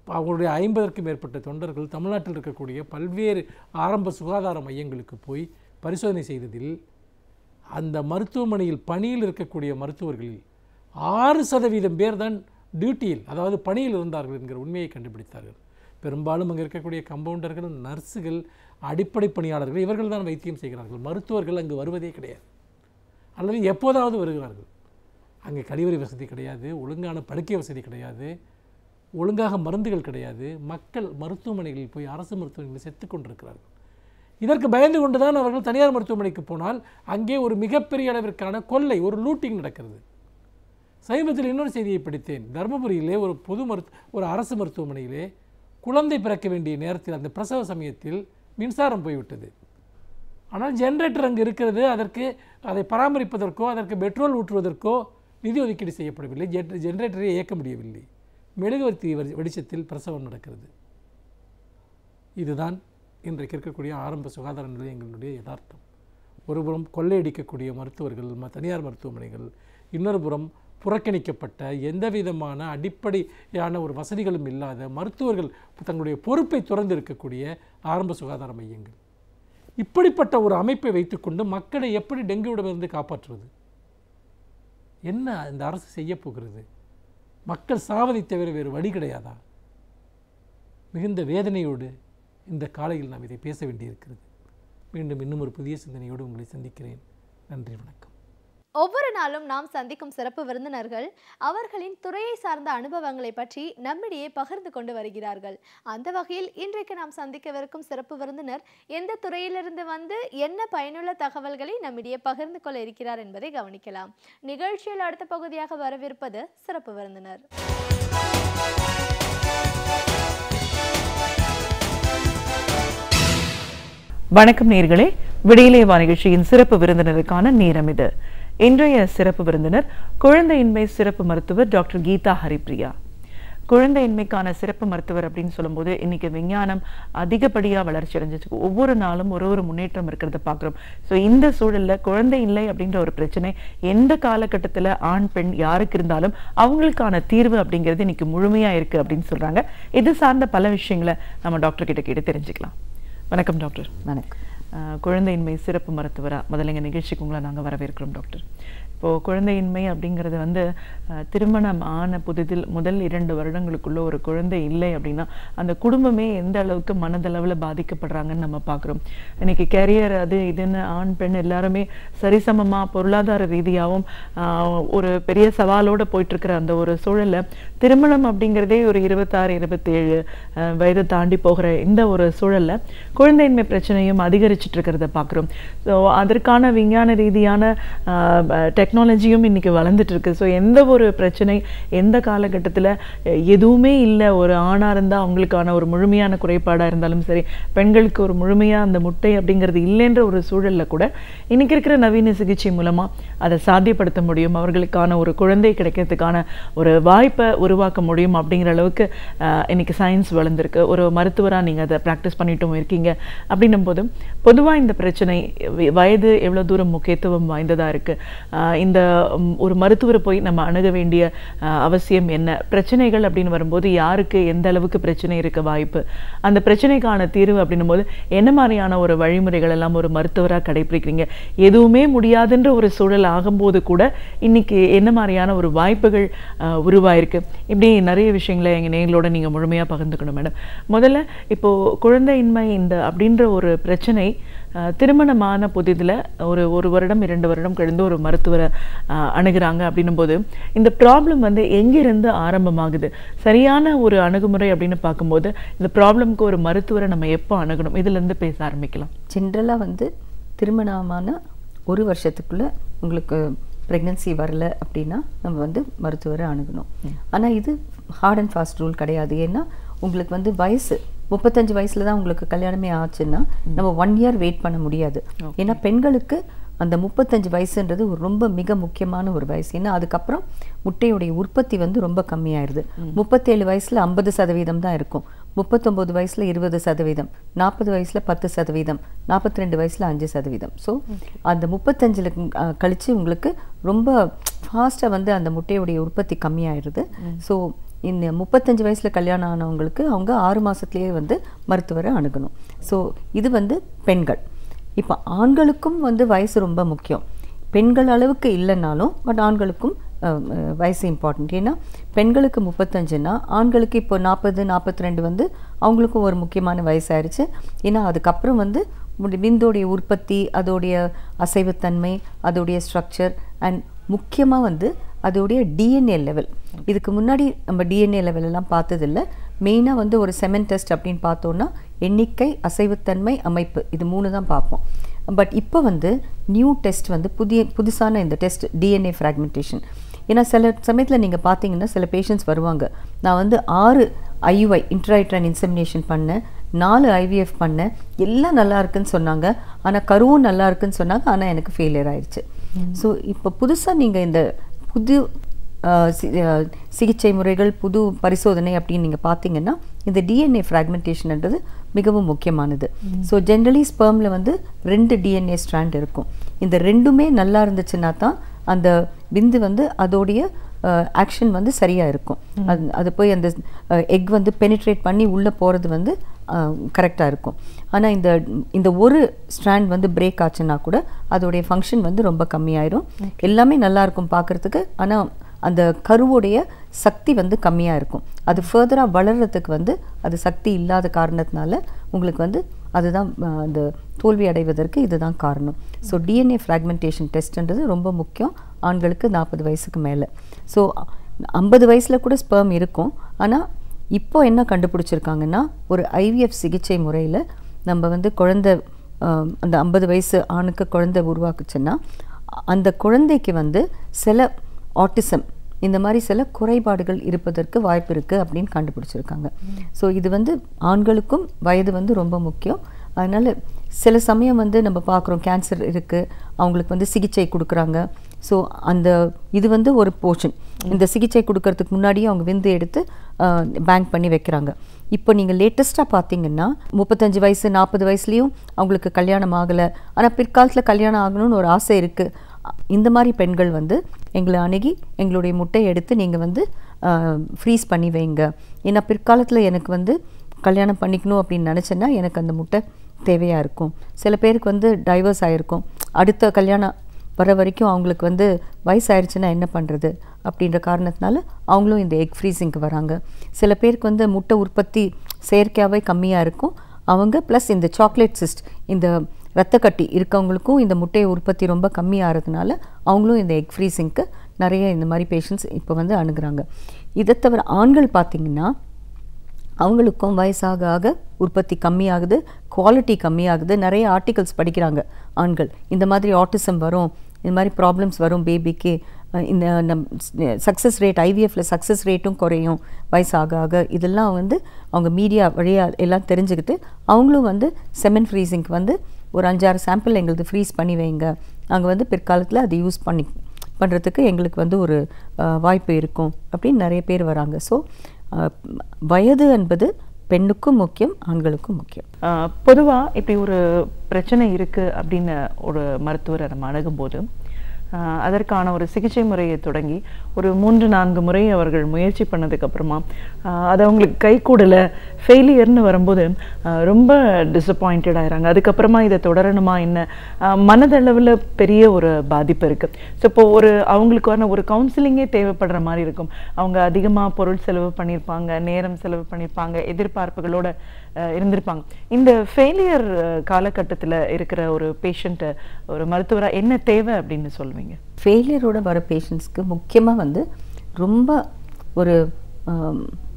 C: அவங்களுடைய 50க்கும் மேற்பட்ட தொண்டர்கள் தமிழ்நாட்டில் இருக்கக்கூடிய பல்வேறு ஆரம்ப சுகாதார மையங்களுக்கு போய் பரிசோதனை செய்ததில் அந்த மருத்துவமனையில் பணியில் இருக்கக்கூடிய மருத்துவர்களில் 6% பேர் தான் டியூட்டியில், அதாவது பணியில் இருந்தார்கள் என்கிற உண்மையை கண்டுபிடித்தார்கள். பெரும்பாலும் அங்கே இருக்கக்கூடிய கம்பவுண்டர்கள், நர்ஸுகள், அடிப்படை பணியாளர்கள், இவர்கள் தான் வைத்தியம் செய்கிறார்கள். மருத்துவர்கள் அங்கு வருவதே கிடையாது, அல்லது எப்போதாவது வருகிறார்கள். அங்கே கழிவறை வசதி கிடையாது, ஒழுங்கான படுக்கை வசதி கிடையாது, ஒழுங்காக மருந்துகள் கிடையாது. மக்கள் மருத்துவமனைகளில் போய் அரசு மருத்துவமனைகளில் செத்து கொண்டிருக்கிறார்கள். இதற்கு பயந்து கொண்டு தான் அவர்கள் தனியார் மருத்துவமனைக்கு போனால் அங்கே ஒரு மிகப்பெரிய அளவிற்கான கொள்ளை, ஒரு லூட்டிங் நடக்கிறது. சமீபத்தில் இன்னொரு செய்தியை படித்தேன். தருமபுரியிலே ஒரு அரசு மருத்துவமனையிலே குழந்தை பிறக்க வேண்டிய நேரத்தில், அந்த பிரசவ சமயத்தில் மின்சாரம் போய்விட்டது. ஆனால் ஜென்ரேட்டர் அங்கு இருக்கிறது. அதை பராமரிப்பதற்கோ அதற்கு பெட்ரோல் ஊற்றுவதற்கோ நிதி ஒதுக்கீடு செய்யப்படவில்லை. ஜென்ரேட்டரை இயக்க முடியவில்லை. மெழுகுவர்த்தி வெளிச்சத்தில் பிரசவம் நடக்கிறது. இதுதான் இன்றைக்கு இருக்கக்கூடிய ஆரம்ப சுகாதார நிலையங்களுடைய யதார்த்தம். ஒருபுறம் கொள்ளையடிக்கக்கூடிய மருத்துவர்கள், தனியார் மருத்துவமனைகள், இன்னொரு புறம் புறக்கணிக்கப்பட்ட எந்த விதமான அடிப்படையான ஒரு வசதிகளும் இல்லாத மருத்துவர்கள் தங்களுடைய பொறுப்பை துறந்து இருக்கக்கூடிய ஆரம்ப சுகாதார மையங்கள். இப்படிப்பட்ட ஒரு அமைப்பை வைத்துக்கொண்டு மக்களை எப்படி டெங்குவிடமிருந்து காப்பாற்றுவது? என்ன இந்த அரசு செய்ய போகிறது? மக்கள் சாவதை தவிர வேறு வழி கிடையாதா? மிகுந்த வேதனையோடு இந்த காலையில் நாம் இதை பேச வேண்டியிருக்கிறது. மீண்டும் இன்னும் ஒரு புதிய சிந்தனையோடு உங்களை சந்திக்கிறேன். நன்றி, வணக்கம்.
A: ஒவ்வொரு நாளும் நாம் சந்திக்கும் சிறப்பு விருந்தினர்கள் அவர்களின் துறையை சார்ந்த அனுபவங்களை பற்றி நம்மிடையே பகிர்ந்து கொண்டு வருகிறார்கள். அந்த வகையில் இன்றைக்கு நாம் சந்திக்கவிருக்கும் சிறப்பு விருந்தினர் எந்த துறையிலிருந்து வந்து என்ன பயனுள்ள தகவல்களை நம்மிடையே பகிர்ந்து கொள்ள இருக்கிறார் என்பதை கவனிக்கலாம். நிகழ்ச்சியில் அடுத்த பகுதியாக வரவிருப்பது சிறப்பு விருந்தினர்.
D: வணக்கம் நேயர்களே, விடியலே வா நிகழ்ச்சியின் சிறப்பு விருந்தினருக்கான நேரம் இது. இன்றைய சிறப்பு விருந்தினர் குழந்தையின்மை சிறப்பு மருத்துவர் டாக்டர் கீதா ஹரிப்ரியா. குழந்தையின்மைக்கான சிறப்பு மருத்துவர் அப்படின்னு சொல்லும்போது இன்னைக்கு விஞ்ஞானம் அதிகப்படியாக வளர்ச்சி அடைஞ்சிச்சு. ஒவ்வொரு நாளும் ஒரு முன்னேற்றம் இருக்கிறத பார்க்குறோம். ஸோ இந்த சூழல்ல குழந்தை இல்லை அப்படின்ற ஒரு பிரச்சனை எந்த காலகட்டத்தில் ஆண் பெண் யாருக்கு இருந்தாலும் அவங்களுக்கான தீர்வு அப்படிங்கிறது இன்னைக்கு முழுமையா இருக்கு அப்படின்னு சொல்றாங்க. இது சார்ந்த பல விஷயங்களை நம்ம டாக்டர் கிட்ட கேட்டு தெரிஞ்சுக்கலாம். வணக்கம் டாக்டர்.
E: வணக்கம்.
D: குழந்தையின்மை சிறப்பு மருத்துவராக முதல்ல எங்கள் நிகழ்ச்சிக்கு உங்களை நாங்கள் வரவேற்கிறோம் டாக்டர். இப்போது குழந்தையின்மை அப்படிங்கிறது வந்து திருமணம் ஆன புதிதில் முதல் 2 வருடங்களுக்குள்ள ஒரு குழந்தை இல்லை அப்படின்னா அந்த குடும்பமே எந்த அளவுக்கு மனதளவில் பாதிக்கப்படுறாங்கன்னு நம்ம பார்க்குறோம். இன்னைக்கு கேரியர் அது இதுன்னு ஆண் பெண் எல்லாருமே சரிசமமாக பொருளாதார ரீதியாகவும் ஒரு பெரிய சவாலோடு போயிட்டுருக்கிற அந்த ஒரு சூழலில் திருமணம் அப்படிங்கிறதே ஒரு 26, 27 வயதை தாண்டி போகிற இந்த ஒரு சூழலில் குழந்தையின்மை பிரச்சனையும் அதிகரிச்சுட்டு இருக்கிறத பார்க்குறோம். ஸோ அதற்கான விஞ்ஞான ரீதியான டெக்னாலஜியும் இன்னைக்கு வளர்ந்துட்டு இருக்கு. ஸோ எந்த ஒரு பிரச்சனை எந்த காலகட்டத்தில் எதுவுமே இல்லை, ஒரு ஆணாக இருந்தால் அவங்களுக்கான ஒரு முழுமையான குறைபாடாக இருந்தாலும் சரி, பெண்களுக்கு ஒரு முழுமையாக அந்த முட்டை அப்படிங்கிறது இல்லைன்ற ஒரு சூழலில் கூட இன்னைக்கு இருக்கிற நவீன சிகிச்சை மூலமாக அதை சாத்தியப்படுத்த முடியும். அவர்களுக்கான ஒரு குழந்தை கிடைக்கிறதுக்கான ஒரு வாய்ப்பை உருவாக்க முடியும் அப்படிங்கிற அளவுக்கு இன்னைக்கு சயின்ஸ் வளர்ந்துருக்கு. ஒரு மருத்துவராக நீங்கள் அதை ப்ராக்டிஸ் பண்ணிட்டும் இருக்கீங்க. அப்படின்னும் போது பொதுவாக இந்த பிரச்சனை வயது எவ்வளோ தூரம் முக்கியத்துவம் வாய்ந்ததாக இருக்குது, இந்த ஒரு மருத்துவரை போய் நம்ம அணுக வேண்டிய அவசியம் என்ன, பிரச்சனைகள் அப்படின்னு வரும்போது யாருக்கு எந்த அளவுக்கு பிரச்சனை இருக்க வாய்ப்பு, அந்த பிரச்சனைக்கான தீர்வு அப்படின்னும் போது என்ன மாதிரியான ஒரு வழிமுறைகள் எல்லாம் ஒரு மருத்துவராக கடைபிடிக்கிறீங்க, எதுவுமே முடியாதுன்ற ஒரு சூழல் ஆகும்போது கூட இன்னைக்கு என்ன மாதிரியான ஒரு வாய்ப்புகள் உருவாயிருக்கு, இப்படி நிறைய விஷயங்களை எங்கள் நேர்களோட நீங்கள் முழுமையாக பகிர்ந்துக்கணும் மேடம். முதல்ல இப்போது குழந்தையின்மை இந்த அப்படின்ற ஒரு பிரச்சனை திருமணமான புதிதில் ஒரு வருடம் 2 வருடம் கழிந்து ஒரு மருத்துவரை அணுகிறாங்க அப்படின்னும் போது இந்த ப்ராப்ளம் வந்து எங்கிருந்து ஆரம்பமாகுது, சரியான ஒரு அணுகுமுறை அப்படின்னு பார்க்கும்போது இந்த ப்ராப்ளம்க்கு ஒரு மருத்துவரை நம்ம எப்போ அணுகணும், இதுலேருந்து பேச ஆரம்பிக்கலாம்.
E: ஜென்ரலாக வந்து திருமணமான 1 வருஷத்துக்குள்ளே உங்களுக்கு ப்ரெக்னன்சி வரல அப்படின்னா நம்ம வந்து மருத்துவரை அணுகணும். ஆனால் இது ஹார்ட் அண்ட் ஃபாஸ்ட் ரூல் கிடையாது. ஏன்னா உங்களுக்கு வந்து வயசு 35 வயசுல தான் உங்களுக்கு கல்யாணமே ஆச்சுன்னா நம்ம 1 இயர் வெயிட் பண்ண முடியாது. ஏன்னா பெண்களுக்கு அந்த 35 வயசுன்றது ஒரு ரொம்ப மிக முக்கியமான ஒரு வயசு. ஏன்னா அதுக்கப்புறம் முட்டையுடைய உற்பத்தி வந்து ரொம்ப கம்மியாயிருது. 37 வயசுல 50% தான் இருக்கும், 39 வயசுல 20%, 40 வயசுல 10%, 42 வயசுல 5%. ஸோ அந்த 35 கழிச்சு உங்களுக்கு ரொம்ப ஃபாஸ்ட்டாக வந்து அந்த முட்டையுடைய உற்பத்தி கம்மியாயிருது. ஸோ இந்த 35 வயசுல கல்யாணம் ஆனவங்களுக்கு அவங்க 6 மாதத்துலேயே வந்து மருத்துவரை அணுகணும். ஸோ இது வந்து பெண்கள். இப்போ ஆண்களுக்கும் வந்து வயசு ரொம்ப முக்கியம். பெண்கள் அளவுக்கு இல்லைனாலும் பட் ஆண்களுக்கும் வயசு இம்பார்ட்டன்ட். ஏன்னா பெண்களுக்கு 35னா ஆண்களுக்கு இப்போ 40, 42 வந்து அவங்களுக்கும் ஒரு முக்கியமான வயசாயிருச்சு. ஏன்னா அதுக்கப்புறம் வந்து விந்தோடைய உற்பத்தி, அதோடைய அசைவுத்தன்மை, அதோடைய ஸ்ட்ரக்சர் அண்ட் முக்கியமாக வந்து அதோடைய டிஎன்ஏ லெவல். இதுக்கு முன்னாடி நம்ம டிஎன்ஏ லெவல் எல்லாம் பார்த்ததில்லை. மெயினாக வந்து ஒரு செமன் டெஸ்ட் அப்படின்னு பார்த்தோன்னா எண்ணிக்கை, அசைவுத்தன்மை, அமைப்பு, இது 3 தான் பார்ப்போம். பட் இப்போ வந்து நியூ டெஸ்ட் வந்து புதுசான இந்த டெஸ்ட் டிஎன்ஏ ஃப்ராக்மெண்டேஷன். ஏன்னா சில சமயத்தில் நீங்கள் பார்த்தீங்கன்னா சில பேஷண்ட்ஸ் வருவாங்க, நான் வந்து 6 ஐயுஐ இன்ட்ராயூட்ரைன் இன்செமினேஷன் பண்ணேன், 4 ஐவிஎஃப் பண்ணேன், எல்லாம் நல்லா இருக்குன்னு சொன்னாங்க, ஆனால் கருவும் நல்லா இருக்குன்னு சொன்னாங்க, ஆனால் எனக்கு ஃபெயிலியர் ஆயிடுச்சு. ஸோ இப்போ புதுசாக நீங்கள் இந்த புது சிகிச்சை முறைகள், புது பரிசோதனை அப்படின்னு நீங்கள் பார்த்தீங்கன்னா இந்த டிஎன்ஏ ஃப்ராக்மெண்டேஷன்ன்றது மிகவும் முக்கியமானது. ஸோ ஜென்ரலி ஸ்பெர்மில் வந்து 2 டிஎன்ஏ ஸ்ட்ராண்ட் இருக்கும். இந்த 2மே நல்லா இருந்துச்சுன்னா தான் அந்த விந்து வந்து அதோடைய ஆக்ஷன் வந்து சரியாக இருக்கும். அது போய் அந்த எக் வந்து பெனிட்ரேட் பண்ணி உள்ளே போகிறது வந்து கரெக்டாக இருக்கும். ஆனால் இந்த ஒரு ஸ்ட்ராண்ட் வந்து பிரேக் ஆச்சுன்னா கூட அதோடைய ஃபங்க்ஷன் வந்து ரொம்ப கம்மியாயிரும். எல்லாமே நல்லா இருக்கும் பார்க்குறதுக்கு, ஆனால் அந்த கருவுடைய சக்தி வந்து கம்மியாக இருக்கும். அது ஃபர்தராக வளர்கிறதுக்கு வந்து அது சக்தி இல்லாத காரணத்தினால உங்களுக்கு வந்து அதுதான் அந்த தோல்வி அடைவதற்கு இதுதான் காரணம். ஸோ டிஎன்ஏ ஃப்ராக்மெண்டேஷன் டெஸ்ட்ன்றது ரொம்ப முக்கியம் ஆண்களுக்கு 40 வயசுக்கு மேலே. ஸோ 50 வயசில் கூட ஸ்பெர்ம் இருக்கும். ஆனால் இப்போ என்ன கண்டுபிடிச்சிருக்காங்கன்னா, ஒரு ஐவிஎஃப் சிகிச்சை முறையில் நம்ம வந்து குழந்தை அந்த 50 வயசு ஆணுக்கு குழந்தை உருவாக்குச்சுன்னா அந்த குழந்தைக்கு வந்து சில ஆட்டிசம் இந்த மாதிரி சில குறைபாடுகள் இருப்பதற்கு வாய்ப்பு இருக்குது அப்படின்னு கண்டுபிடிச்சிருக்காங்க. ஸோ இது வந்து ஆண்களுக்கும் வயது வந்து ரொம்ப முக்கியம். அதனால் சில சமயம் வந்து நம்ம பார்க்குறோம் கேன்சர் இருக்குது, அவங்களுக்கு வந்து சிகிச்சை கொடுக்குறாங்க. ஸோ அந்த இது வந்து ஒரு போர்ஷன். இந்த சிகிச்சை கொடுக்கறதுக்கு முன்னாடியே அவங்க விந்து எடுத்து பேங்க் பண்ணி வைக்கிறாங்க. இப்போ நீங்கள் லேட்டஸ்ட்டாக பார்த்தீங்கன்னா 35 வயசு 40 வயசுலேயும் அவங்களுக்கு கல்யாணம் ஆகலை, ஆனால் பிற்காலத்தில் கல்யாணம் ஆகணும்னு ஒரு ஆசை இருக்குது. இந்த மாதிரி பெண்கள் வந்து எங்களை அணுகி எங்களுடைய முட்டையை எடுத்து நீங்கள் வந்து ஃப்ரீஸ் பண்ணி வைங்க, ஏன்னா பிற்காலத்தில் எனக்கு வந்து கல்யாணம் பண்ணிக்கணும் அப்படின்னு நினச்சேன்னா எனக்கு அந்த முட்டை தேவையாக இருக்கும். சில பேருக்கு வந்து டைவர்ஸ் ஆகிருக்கும், அடுத்த கல்யாணம் வர வரைக்கும் அவங்களுக்கு வந்து வயசாயிருச்சுன்னா என்ன பண்ணுறது அப்படின்ற காரணத்தினால அவங்களும் இந்த எக் ஃப்ரீசிங்க்கு வராங்க. சில பேருக்கு வந்து முட்டை உற்பத்தி செயற்கையாகவே கம்மியாக இருக்கும், அவங்க ப்ளஸ் இந்த சாக்லேட் சிஸ்ட் இந்த ரத்தக்கட்டி இருக்கவங்களுக்கும் இந்த முட்டை உற்பத்தி ரொம்ப கம்மியாகிறதுனால அவங்களும் இந்த எக் ஃப்ரீசிங்க்கு நிறைய இந்த மாதிரி பேஷண்ட்ஸ் இப்போ வந்து அணுகுறாங்க. இதை தவிர ஆண்கள் பார்த்திங்கன்னா அவங்களுக்கும் வயசாக ஆக உற்பத்தி கம்மியாகுது, குவாலிட்டி கம்மியாகுது. நிறைய ஆர்டிகல்ஸ் படிக்கிறாங்க ஆண்கள், இந்த மாதிரி ஆட்டிசம் வரும், இந்த மாதிரி ப்ராப்ளம்ஸ் வரும் பேபிக்கு, இந்த சக்ஸஸ் ரேட் ஐவிஎஃப்ல சக்ஸஸ் ரேட்டும் குறையும் வயசாக ஆக. இதெல்லாம் வந்து அவங்க மீடியா வழியாக எல்லாம் தெரிஞ்சுக்கிட்டு அவங்களும் வந்து செமன் ஃப்ரீசிங்க்கு வந்து ஒரு 5-6 சாம்பிள் எங்களுக்கு ஃப்ரீஸ் பண்ணி வைங்க, நாங்கள் வந்து பிற்காலத்தில் அதை யூஸ் பண்ணுறதுக்கு எங்களுக்கு வந்து ஒரு வாய்ப்பு இருக்கும் அப்படின்னு நிறைய பேர் வராங்க. ஸோ வயது என்பது பெண்ணுக்கும் முக்கியம், ஆண்களுக்கும் முக்கியம்.
D: பொதுவாக இப்படி ஒரு பிரச்சனை இருக்குது அப்படின்னு ஒரு மருத்துவரை நம்ம அணுகும்போது அதற்கான ஒரு சிகிச்சை முறையை தொடங்கி ஒரு 3-4 முறை அவர்கள் முயற்சி பண்ணதுக்கப்புறமா அது அவங்களுக்கு கை கூடலை, ஃபெயிலியர்னு வரும்போது ரொம்ப டிஸப்பாயிண்டட் ஆகிறாங்க. அதுக்கப்புறமா இதை தொடரணுமா என்ன, மனதளவில் பெரிய ஒரு பாதிப்பு இருக்குது. ஸோ இப்போ அவங்களுக்கான ஒரு கவுன்சிலிங்கே தேவைப்படுற மாதிரி இருக்கும். அவங்க அதிகமாக பொருள் செலவு பண்ணியிருப்பாங்க, நேரம் செலவு பண்ணியிருப்பாங்க, எதிர்பார்ப்புகளோடு இருந்திருப்பாங்க. இந்த ஃபெயிலியர் காலகட்டத்தில் இருக்கிற ஒரு பேஷண்ட்டை ஒரு மருத்துவராக என்ன தேவை அப்படின்னு சொல்லுவீங்க?
E: ஃபெயிலியரோட வர பேஷண்ட்ஸ்க்கு முக்கியமாக வந்து ரொம்ப ஒரு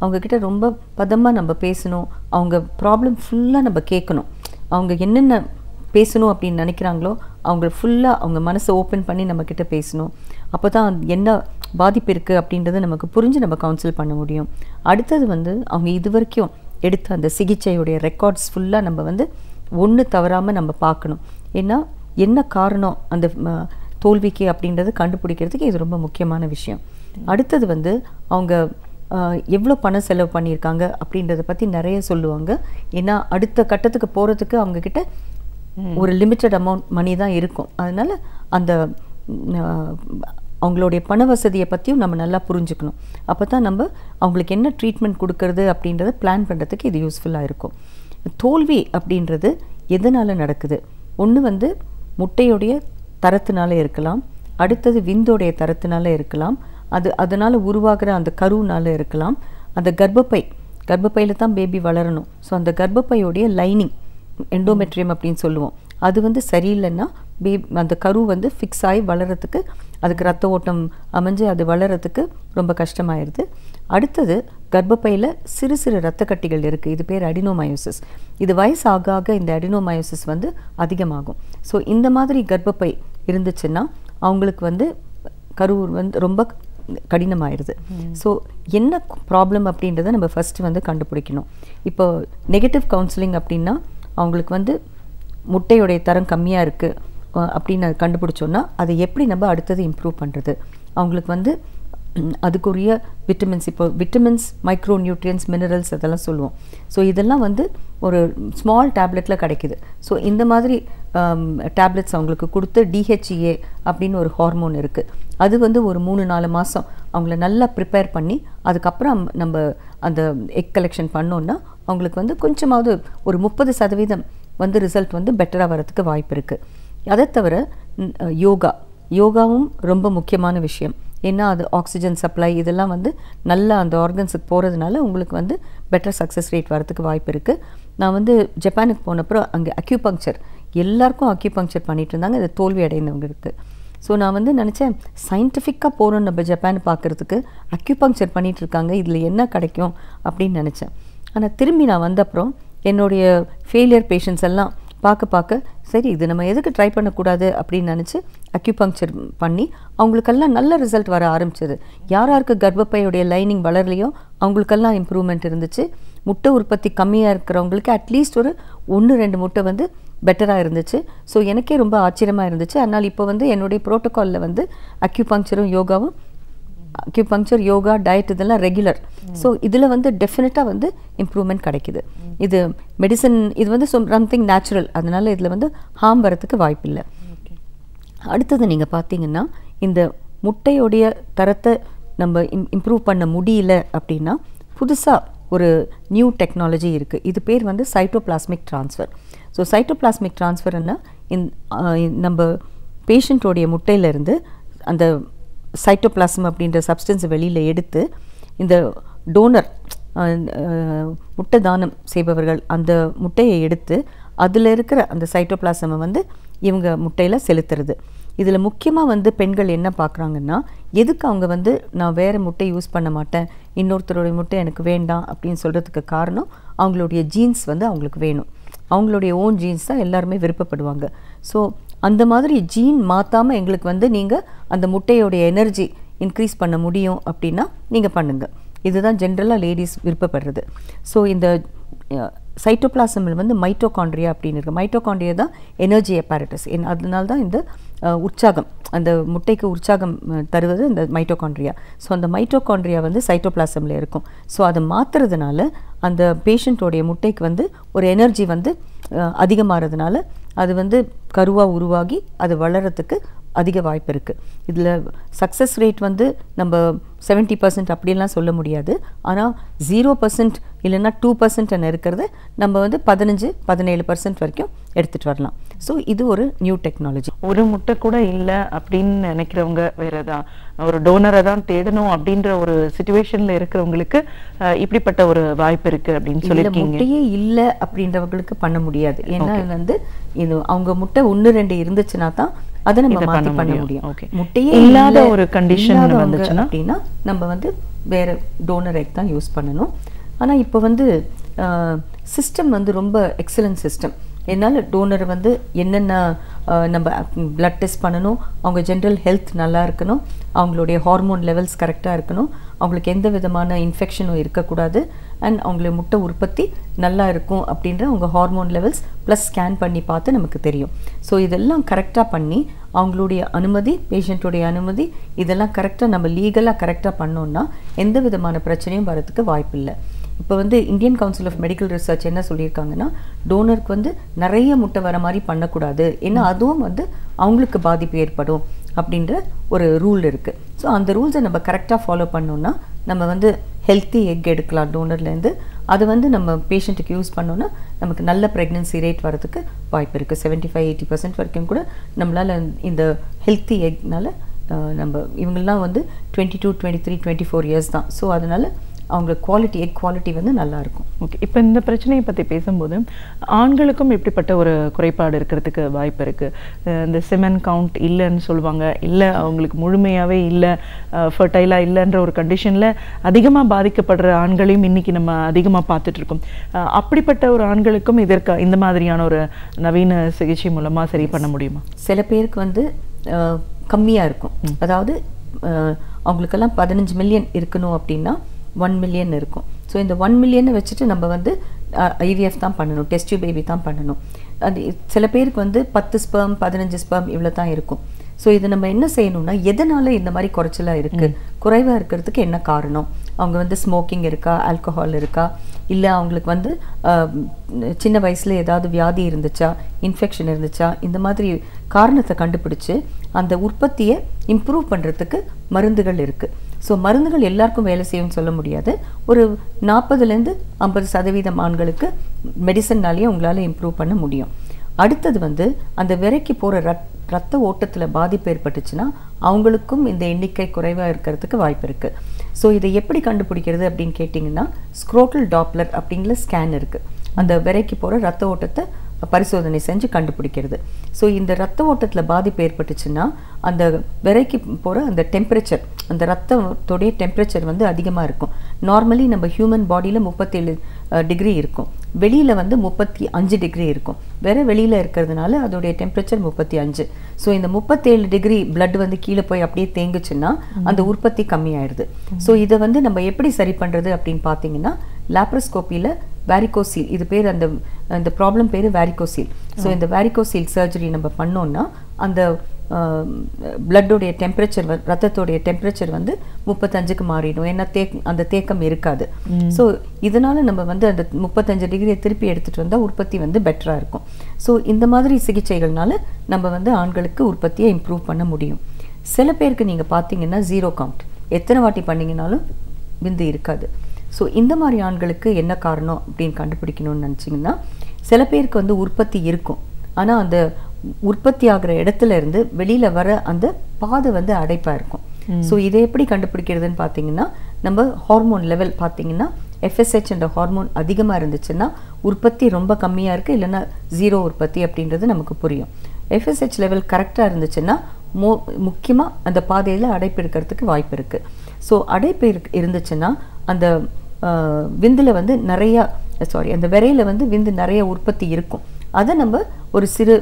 E: அவங்கக்கிட்ட ரொம்ப பதமாக நம்ம பேசணும், அவங்க ப்ராப்ளம் ஃபுல்லாக நம்ம கேட்கணும், அவங்க என்னென்ன பேசணும் அப்படின்னு நினைக்கிறாங்களோ அவங்க ஃபுல்லாக அவங்க மனசை ஓப்பன் பண்ணி நம்மக்கிட்ட பேசணும். அப்போ தான் என்ன பாதிப்பு இருக்குது அப்படின்றத நமக்கு புரிஞ்சு நம்ம கவுன்சில் பண்ண முடியும். அடுத்தது வந்து அவங்க இது வரைக்கும் எடுத்த அந்த சிகிச்சையுடைய ரெக்கார்ட்ஸ் ஃபுல்லாக நம்ம வந்து ஒன்று தவறாமல் நம்ம பார்க்கணும். ஏன்னா என்ன காரணம் அந்த தோல்விக்கு அப்படின்றத கண்டுபிடிக்கிறதுக்கு இது ரொம்ப முக்கியமான விஷயம். அடுத்தது வந்து அவங்க எவ்வளோ பணம் செலவு பண்ணியிருக்காங்க அப்படின்றத பற்றி நிறைய சொல்லுவாங்க. ஏன்னா அடுத்த கட்டத்துக்கு போகிறதுக்கு அவங்கக்கிட்ட ஒரு லிமிட்டட் அமௌண்ட் மணி தான் இருக்கும். அதனால் அந்த அவங்களுடைய பண வசதியை பற்றியும் நம்ம நல்லா புரிஞ்சுக்கணும். அப்போ தான் நம்ம அவங்களுக்கு என்ன ட்ரீட்மெண்ட் கொடுக்கறது அப்படின்றத பிளான் பண்ணுறதுக்கு இது யூஸ்ஃபுல்லாக இருக்கும். தோல்வி அப்படின்றது எதனால் நடக்குது? ஒன்று வந்து முட்டையுடைய தரத்தினால இருக்கலாம், அடுத்தது விந்தோடைய தரத்தினால இருக்கலாம், அதனால் உருவாகிற அந்த கருவினால இருக்கலாம், அந்த கர்ப்பப்பையில் தான் பேபி வளரணும். ஸோ அந்த கர்ப்பப்பையோடைய லைனிங் எண்டோமெட்ரியம் அப்படின்னு சொல்லுவோம், அது வந்து சரியில்லைன்னா அந்த கரு வந்து ஃபிக்ஸ் ஆகி வளர்கிறதுக்கு அதுக்கு ரத்த ஓட்டம் அமைஞ்சு அது வளர்கிறதுக்கு ரொம்ப கஷ்டமாயிருது. அடுத்தது கர்ப்பப்பையில் சிறு சிறு ரத்த கட்டிகள் இருக்குது, இது பேர் அடினோமயோசிஸ். இது வயசு ஆக ஆக இந்த அடினோமயோசிஸ் வந்து அதிகமாகும். ஸோ இந்த மாதிரி கர்ப்பப்பை இருந்துச்சுன்னா அவங்களுக்கு வந்து கரு வந்து ரொம்ப கடினமாயிருது. ஸோ என்ன ப்ராப்ளம் அப்படின்றத நம்ம ஃபஸ்ட்டு வந்து கண்டுபிடிக்கணும். இப்போ நெகட்டிவ் கவுன்சிலிங் அப்படின்னா அவங்களுக்கு வந்து முட்டையுடைய தரம் கம்மியாக இருக்குது அப்படின்னு கண்டுபிடிச்சோன்னா அதை எப்படி நம்ம அடுத்தது இம்ப்ரூவ் பண்ணுறது, அவங்களுக்கு வந்து அதுக்குரிய விட்டமின்ஸ், இப்போ விட்டமின்ஸ், மைக்ரோ நியூட்ரியன்ஸ், மினரல்ஸ் அதெல்லாம் சொல்லுவோம். ஸோ இதெல்லாம் வந்து ஒரு ஸ்மால் டேப்லெட்டில் கிடைக்குது. ஸோ இந்த மாதிரி டேப்லெட்ஸ் அவங்களுக்கு கொடுத்து டிஹெச்இஏ அப்படின்னு ஒரு ஹார்மோன் இருக்குது, அது வந்து ஒரு 3-4 மாதம் அவங்கள நல்லா ப்ரிப்பேர் பண்ணி அதுக்கப்புறம் நம்ம அந்த எக் கலெக்ஷன் பண்ணோன்னா அவங்களுக்கு வந்து கொஞ்சமாவது ஒரு 30% வந்து ரிசல்ட் வந்து பெட்டராக வரதுக்கு வாய்ப்பு இருக்குது. அதை தவிர யோகாவும் ரொம்ப முக்கியமான விஷயம். ஏன்னா அது ஆக்சிஜன் சப்ளை இதெல்லாம் வந்து நல்லா அந்த ஆர்கன்ஸுக்கு போகிறதுனால உங்களுக்கு வந்து பெட்டர் சக்ஸஸ் ரேட் வரதுக்கு வாய்ப்பு இருக்குது. நான் வந்து ஜப்பானுக்கு போனப்பறம் அங்கே அக்யூபங்க்சர் எல்லாருக்கும் அக்யூபங்க்சர் பண்ணிகிட்டு இருந்தாங்க, இது தோல்வி அடைந்தவங்களுக்கு. ஸோ நான் வந்து நினச்சேன் சயின்டிஃபிக்காக போகணும் நம்ம ஜப்பான் பார்க்குறதுக்கு, அக்யூபங்க்சர் பண்ணிகிட்டு இருக்காங்க, இதில் என்ன கிடைக்கும் அப்படின்னு நினச்சேன். ஆனால் திரும்பி நான் வந்தப்புறம் என்னுடைய ஃபெயிலியர் பேஷண்ட்ஸ் எல்லாம் பார்க்க சரி இது நம்ம எதுக்கு ட்ரை பண்ணக்கூடாது அப்படின்னு நினச்சி அக்யூபங்க்சர் பண்ணி அவங்களுக்கெல்லாம் நல்ல ரிசல்ட் வர ஆரம்பிச்சது. யாருக்கு கர்ப்பப்பையுடைய லைனிங் வளரலையோ அவங்களுக்கெல்லாம் இம்ப்ரூவ்மெண்ட் இருந்துச்சு. முட்டை உற்பத்தி கம்மியாக இருக்கிறவங்களுக்கு அட்லீஸ்ட் ஒரு 1-2 முட்டை வந்து பெட்டராக இருந்துச்சு. ஸோ எனக்கே ரொம்ப ஆச்சரியமாக இருந்துச்சு. அதனால் இப்போ வந்து என்னுடைய ப்ரோட்டோக்காலில் வந்து அக்யூபங்க்சர் யோகா டயட் இதெல்லாம் ரெகுலர். ஸோ இதில் வந்து டெஃபினட்டாக வந்து இம்ப்ரூவ்மெண்ட் கிடைக்குது. இது மெடிசன், இது வந்து சம்திங் நேச்சுரல், அதனால் இதில் வந்து ஹார்ம் வரத்துக்கு வாய்ப்பில்லை. அடுத்தது நீங்கள் பார்த்தீங்கன்னா இந்த முட்டையோடைய தரத்தை நம்ம இம்ப்ரூவ் பண்ண முடியல அப்படின்னா புதுசாக ஒரு நியூ டெக்னாலஜி இருக்குது. இது பேர் வந்து சைட்டோபிளாஸ்மிக் ட்ரான்ஸ்ஃபர். ஸோ சைட்டோபிளாஸ்மிக் ட்ரான்ஸ்ஃபர்னா நம்ம பேஷண்ட்டோடைய முட்டையிலேருந்து அந்த சைட்டோபிளாஸ்ம் அப்படின்ற சப்ஸ்டன்ஸை வெளியில் எடுத்து இந்த டோனர் முட்டை தானம் செய்பவர்கள் அந்த முட்டையை எடுத்து அதில் இருக்கிற அந்த சைட்டோபிளாசமை வந்து இவங்க முட்டையில் செலுத்துறது. இதில் முக்கியமாக வந்து பெண்கள் என்ன பார்க்குறாங்கன்னா, எதுக்கு அவங்க வந்து நான் வேறு முட்டை யூஸ் பண்ண மாட்டேன், இன்னொருத்தருடைய முட்டை எனக்கு வேண்டாம் அப்படின்னு சொல்கிறதுக்கு காரணம் அவங்களுடைய ஜீன்ஸ் வந்து அவங்களுக்கு வேணும். அவங்களுடைய ஓன் ஜீன்ஸ் தான் எல்லாருமே விருப்பப்படுவாங்க. ஸோ அந்த மாதிரி ஜீன் மாற்றாமல் எங்களுக்கு வந்து நீங்கள் அந்த முட்டையோடைய எனர்ஜி இன்க்ரீஸ் பண்ண முடியும் அப்படின்னா நீங்கள் பண்ணுங்கள். இதுதான் ஜென்ரலாக லேடிஸ் விருப்பப்படுறது. ஸோ இந்த சைட்டோபிளாசமில் வந்து மைட்டோகாண்ட்ரியா அப்படின்னு இருக்குது. மைட்டோகாண்ட்ரியா தான் எனர்ஜி apparatus. அதனால தான் இந்த உற்சாகம், அந்த முட்டைக்கு உற்சாகம் தருவது இந்த மைட்டோகாண்ட்ரியா. ஸோ அந்த மைட்டோகாண்ட்ரியா வந்து சைட்டோபிளாசமில் இருக்கும். ஸோ அதை மாற்றுறதுனால அந்த பேஷண்ட்டோடைய முட்டைக்கு வந்து ஒரு எனர்ஜி வந்து அதிகமாகிறதுனால அது வந்து கருவாக உருவாகி அது வளர்கிறதுக்கு அதிக வாய்ப்பு இருக்குது. இதில் சக்ஸஸ் ரேட் வந்து நம்ம 70% அப்படிலாம் சொல்ல முடியாது. ஆனால் 0% இல்லைன்னா 2% இருக்கிறத நம்ம வந்து 15-17% வரைக்கும் எடுத்துகிட்டு வரலாம். ஸோ இது ஒரு நியூ டெக்னாலஜி.
D: ஒரு முட்டை கூட இல்லை அப்படின்னு நினைக்கிறவங்க வேற தான் ஒரு டோனரை தான் தேடணும் அப்படின்ற ஒரு சிச்சுவேஷனில் இருக்கிறவங்களுக்கு இப்படிப்பட்ட ஒரு வாய்ப்பு இருக்குது அப்படின்னு சொல்லியிருக்கீங்க.
E: முட்டையே இல்லை அப்படின்றவங்களுக்கு பண்ண முடியாது. ஏன்னா வந்து இது அவங்க முட்டை 1-2 இருந்துச்சுன்னா தான் அதை நம்ம மாற்றி பண்ண முடியும். முட்டையே
D: இல்லாத ஒரு கண்டிஷன் வந்துச்சுன்னா
E: அப்படின்னா நம்ம வந்து வேற டோனர் எக் தான் யூஸ் பண்ணணும். ஆனால் இப்போ வந்து சிஸ்டம் வந்து ரொம்ப எக்ஸலன்ட் சிஸ்டம். என்னால் டோனரை வந்து என்னென்ன நம்ம பிளட் டெஸ்ட் பண்ணணும், அவங்க ஜென்ரல் ஹெல்த் நல்லா இருக்கணும், அவங்களுடைய ஹார்மோன் லெவல்ஸ் கரெக்டாக இருக்கணும், அவங்களுக்கு எந்த விதமான இன்ஃபெக்ஷனும் இருக்கக்கூடாது, அண்ட் அவங்களுடைய முட்டை உற்பத்தி நல்லா இருக்கும் அப்படின்ற அவங்க ஹார்மோன் லெவல்ஸ் ப்ளஸ் ஸ்கேன் பண்ணி பார்த்து நமக்கு தெரியும். ஸோ இதெல்லாம் கரெக்டாக பண்ணி அவங்களுடைய அனுமதி, பேஷண்ட்டுடைய அனுமதி, இதெல்லாம் கரெக்டாக நம்ம லீகலாக கரெக்டாக பண்ணோன்னா எந்த விதமான பிரச்சனையும் வரதுக்கு வாய்ப்பில்லை. இப்போ வந்து Indian Council of Medical Research என்ன சொல்லியிருக்காங்கன்னா, டோனருக்கு வந்து நிறைய முட்டை வர மாதிரி பண்ணக்கூடாது, ஏன்னா அதுவும் வந்து அவங்களுக்கு பாதிப்பு ஏற்படும் அப்படின்ற ஒரு ரூல் இருக்குது. ஸோ அந்த ரூல்ஸை நம்ம கரெக்டாக ஃபாலோ பண்ணோன்னா நம்ம வந்து ஹெல்த்தி எக் எடுக்கலாம் டோனர்லேருந்து. அது வந்து நம்ம பேஷண்ட்டுக்கு யூஸ் பண்ணோன்னா நமக்கு நல்ல ப்ரெக்னன்சி ரேட் வரதுக்கு வாய்ப்பு இருக்குது. 75-80% வரைக்கும் கூட நம்மளால் இந்த ஹெல்த்தி எக்னால் நம்ம இவங்கெல்லாம் வந்து 22, 23, 24 இயர்ஸ் தான். ஸோ அதனால் அவங்க குவாலிட்டி எக் குவாலிட்டி வந்து நல்லாயிருக்கும்.
D: ஓகே, இப்போ இந்த பிரச்சனையை பற்றி பேசும்போது ஆண்களுக்கும் இப்படிப்பட்ட ஒரு குறைபாடு இருக்கிறதுக்கு வாய்ப்பு இருக்குது. இந்த செமன் கவுண்ட் இல்லைன்னு சொல்லுவாங்க, இல்லை அவங்களுக்கு முழுமையாகவே இல்லை, ஃபர்டைலாக இல்லைன்ற ஒரு கண்டிஷனில் அதிகமாக பாதிக்கப்படுற ஆண்களையும் இன்றைக்கி நம்ம அதிகமாக பார்த்துட்ருக்கோம். அப்படிப்பட்ட ஒரு ஆண்களுக்கும் இதற்கு இந்த மாதிரியான ஒரு நவீன சிகிச்சை மூலமாக சரி பண்ண முடியுமா?
E: சில பேருக்கு வந்து கம்மியாக இருக்கும். அதாவது அவங்களுக்கெல்லாம் 15 மில்லியன் இருக்கணும் அப்படின்னா 1 மில்லியன் இருக்கும். ஸோ இந்த 1 மில்லியனை வச்சுட்டு நம்ம வந்து ஐவிஎஃப் தான் பண்ணணும், டெஸ்ட் டியூப் பேபி தான் பண்ணணும். அது சில பேருக்கு வந்து 10 ஸ்பெர்ம் 15 ஸ்பெர்ம் இவ்வளோ தான் இருக்கும். ஸோ இதை நம்ம என்ன செய்யணும்னா, எதனால் இந்த மாதிரி குறைச்சலாக இருக்குது, குறைவாக இருக்கிறதுக்கு என்ன காரணம், அவங்க வந்து ஸ்மோக்கிங் இருக்கா, ஆல்கஹால் இருக்கா, இல்லை அவங்களுக்கு வந்து சின்ன வயசில் ஏதாவது வியாதி இருந்துச்சா, இன்ஃபெக்ஷன் இருந்துச்சா, இந்த மாதிரி காரணத்தை கண்டுபிடிச்சு அந்த உற்பத்தியை இம்ப்ரூவ் பண்ணுறதுக்கு மருந்துகள் இருக்குது. ஸோ மருந்துகள் எல்லாருக்கும் வேலை செய்யும்னு சொல்ல முடியாது. ஒரு 40-50% ஆண்களுக்கு மெடிசன்னாலேயே உங்களால் இம்ப்ரூவ் பண்ண முடியும். அடுத்தது வந்து அந்த விரைக்கு போகிற ரத்த ஓட்டத்தில் பாதிப்பு ஏற்பட்டுச்சுன்னா அவங்களுக்கும் இந்த எண்ணிக்கை குறைவாக இருக்கிறதுக்கு வாய்ப்பு இருக்குது. ஸோ இதை எப்படி கண்டுபிடிக்கிறது அப்படின்னு கேட்டிங்கன்னா, ஸ்க்ரோட்டல் டாப்லர் அப்படிங்கிற ஸ்கேன் இருக்குது. அந்த விரைக்கு போகிற ரத்த ஓட்டத்தை பரிசோதனை செஞ்சு கண்டுபிடிக்கிறது. ஸோ இந்த ரத்த ஓட்டத்தில் பாதிப்பு ஏற்பட்டுச்சுன்னா அந்த விரைக்கு போகிற அந்த டெம்பரேச்சர், அந்த ரத்தத்தோடைய டெம்பரேச்சர் வந்து அதிகமாக இருக்கும். நார்மலி நம்ம ஹியூமன் பாடியில் 37 டிகிரி இருக்கும், வெளியில் வந்து 35 டிகிரி இருக்கும். வேற வெளியில் இருக்கிறதுனால அதோடைய டெம்பரேச்சர் 35. ஸோ இந்த 37 டிகிரி பிளட் வந்து கீழே போய் அப்படியே தேங்குச்சுன்னா அந்த உற்பத்தி கம்மியாயிடுது. ஸோ இதை வந்து நம்ம எப்படி சரி பண்ணுறது அப்படின்னு பார்த்தீங்கன்னா, லாப்ரோஸ்கோப்பியில் வேரிகோசீல், இது பேர் அந்த ப்ராப்ளம் பேர் வேரிகோசீல். ஸோ இந்த வேரிகோசீல் சர்ஜரி நம்ம பண்ணோம்னா அந்த பிளட்டோடைய டெம்பரேச்சர், ரத்தத்தோடைய டெம்பரேச்சர் வந்து 35க்கு மாறிடும். ஏன்னா அந்த தேக்கம் இருக்காது. ஸோ இதனால நம்ம வந்து அந்த 35 டிகிரியை திருப்பி எடுத்துகிட்டு வந்தால் உற்பத்தி வந்து பெட்டராக இருக்கும். ஸோ இந்த மாதிரி சிகிச்சைகள்னால நம்ம வந்து ஆண்களுக்கு உற்பத்தியை இம்ப்ரூவ் பண்ண முடியும். சில பேருக்கு நீங்கள் பார்த்தீங்கன்னா 0 கவுண்ட், எத்தனை வாட்டி பண்ணிங்கனாலும் விந்து இருக்காது. ஸோ இந்த மாதிரி ஆண்களுக்கு என்ன காரணம் அப்படின்னு கண்டுபிடிக்கணும்னு நினச்சிங்கன்னா, சில பேருக்கு வந்து உற்பத்தி இருக்கும், ஆனால் அந்த உற்பத்தி ஆகிற இடத்துல இருந்து வெளியில் வர அந்த பாதை வந்து அடைப்பாக இருக்கும். ஸோ இதை எப்படி கண்டுபிடிக்கிறதுன்னு பார்த்தீங்கன்னா, நம்ம ஹார்மோன் லெவல் பார்த்தீங்கன்னா FSH என்ற ஹார்மோன் அதிகமாக இருந்துச்சுன்னா உற்பத்தி ரொம்ப கம்மியாக இருக்குது, இல்லைன்னா 0 உற்பத்தி அப்படின்றது நமக்கு புரியும். FSH லெவல் கரெக்டாக இருந்துச்சுன்னா முக்கியமாக அந்த பாதையில் அடைப்பு இருக்கிறதுக்கு வாய்ப்பு இருக்குது. ஸோ அடைப்பு இருந்துச்சுன்னா அந்த விந்தில் வந்து அந்த விரையில் வந்து விந்து நிறைய உற்பத்தி இருக்கும். அதை நம்ம ஒரு சிறு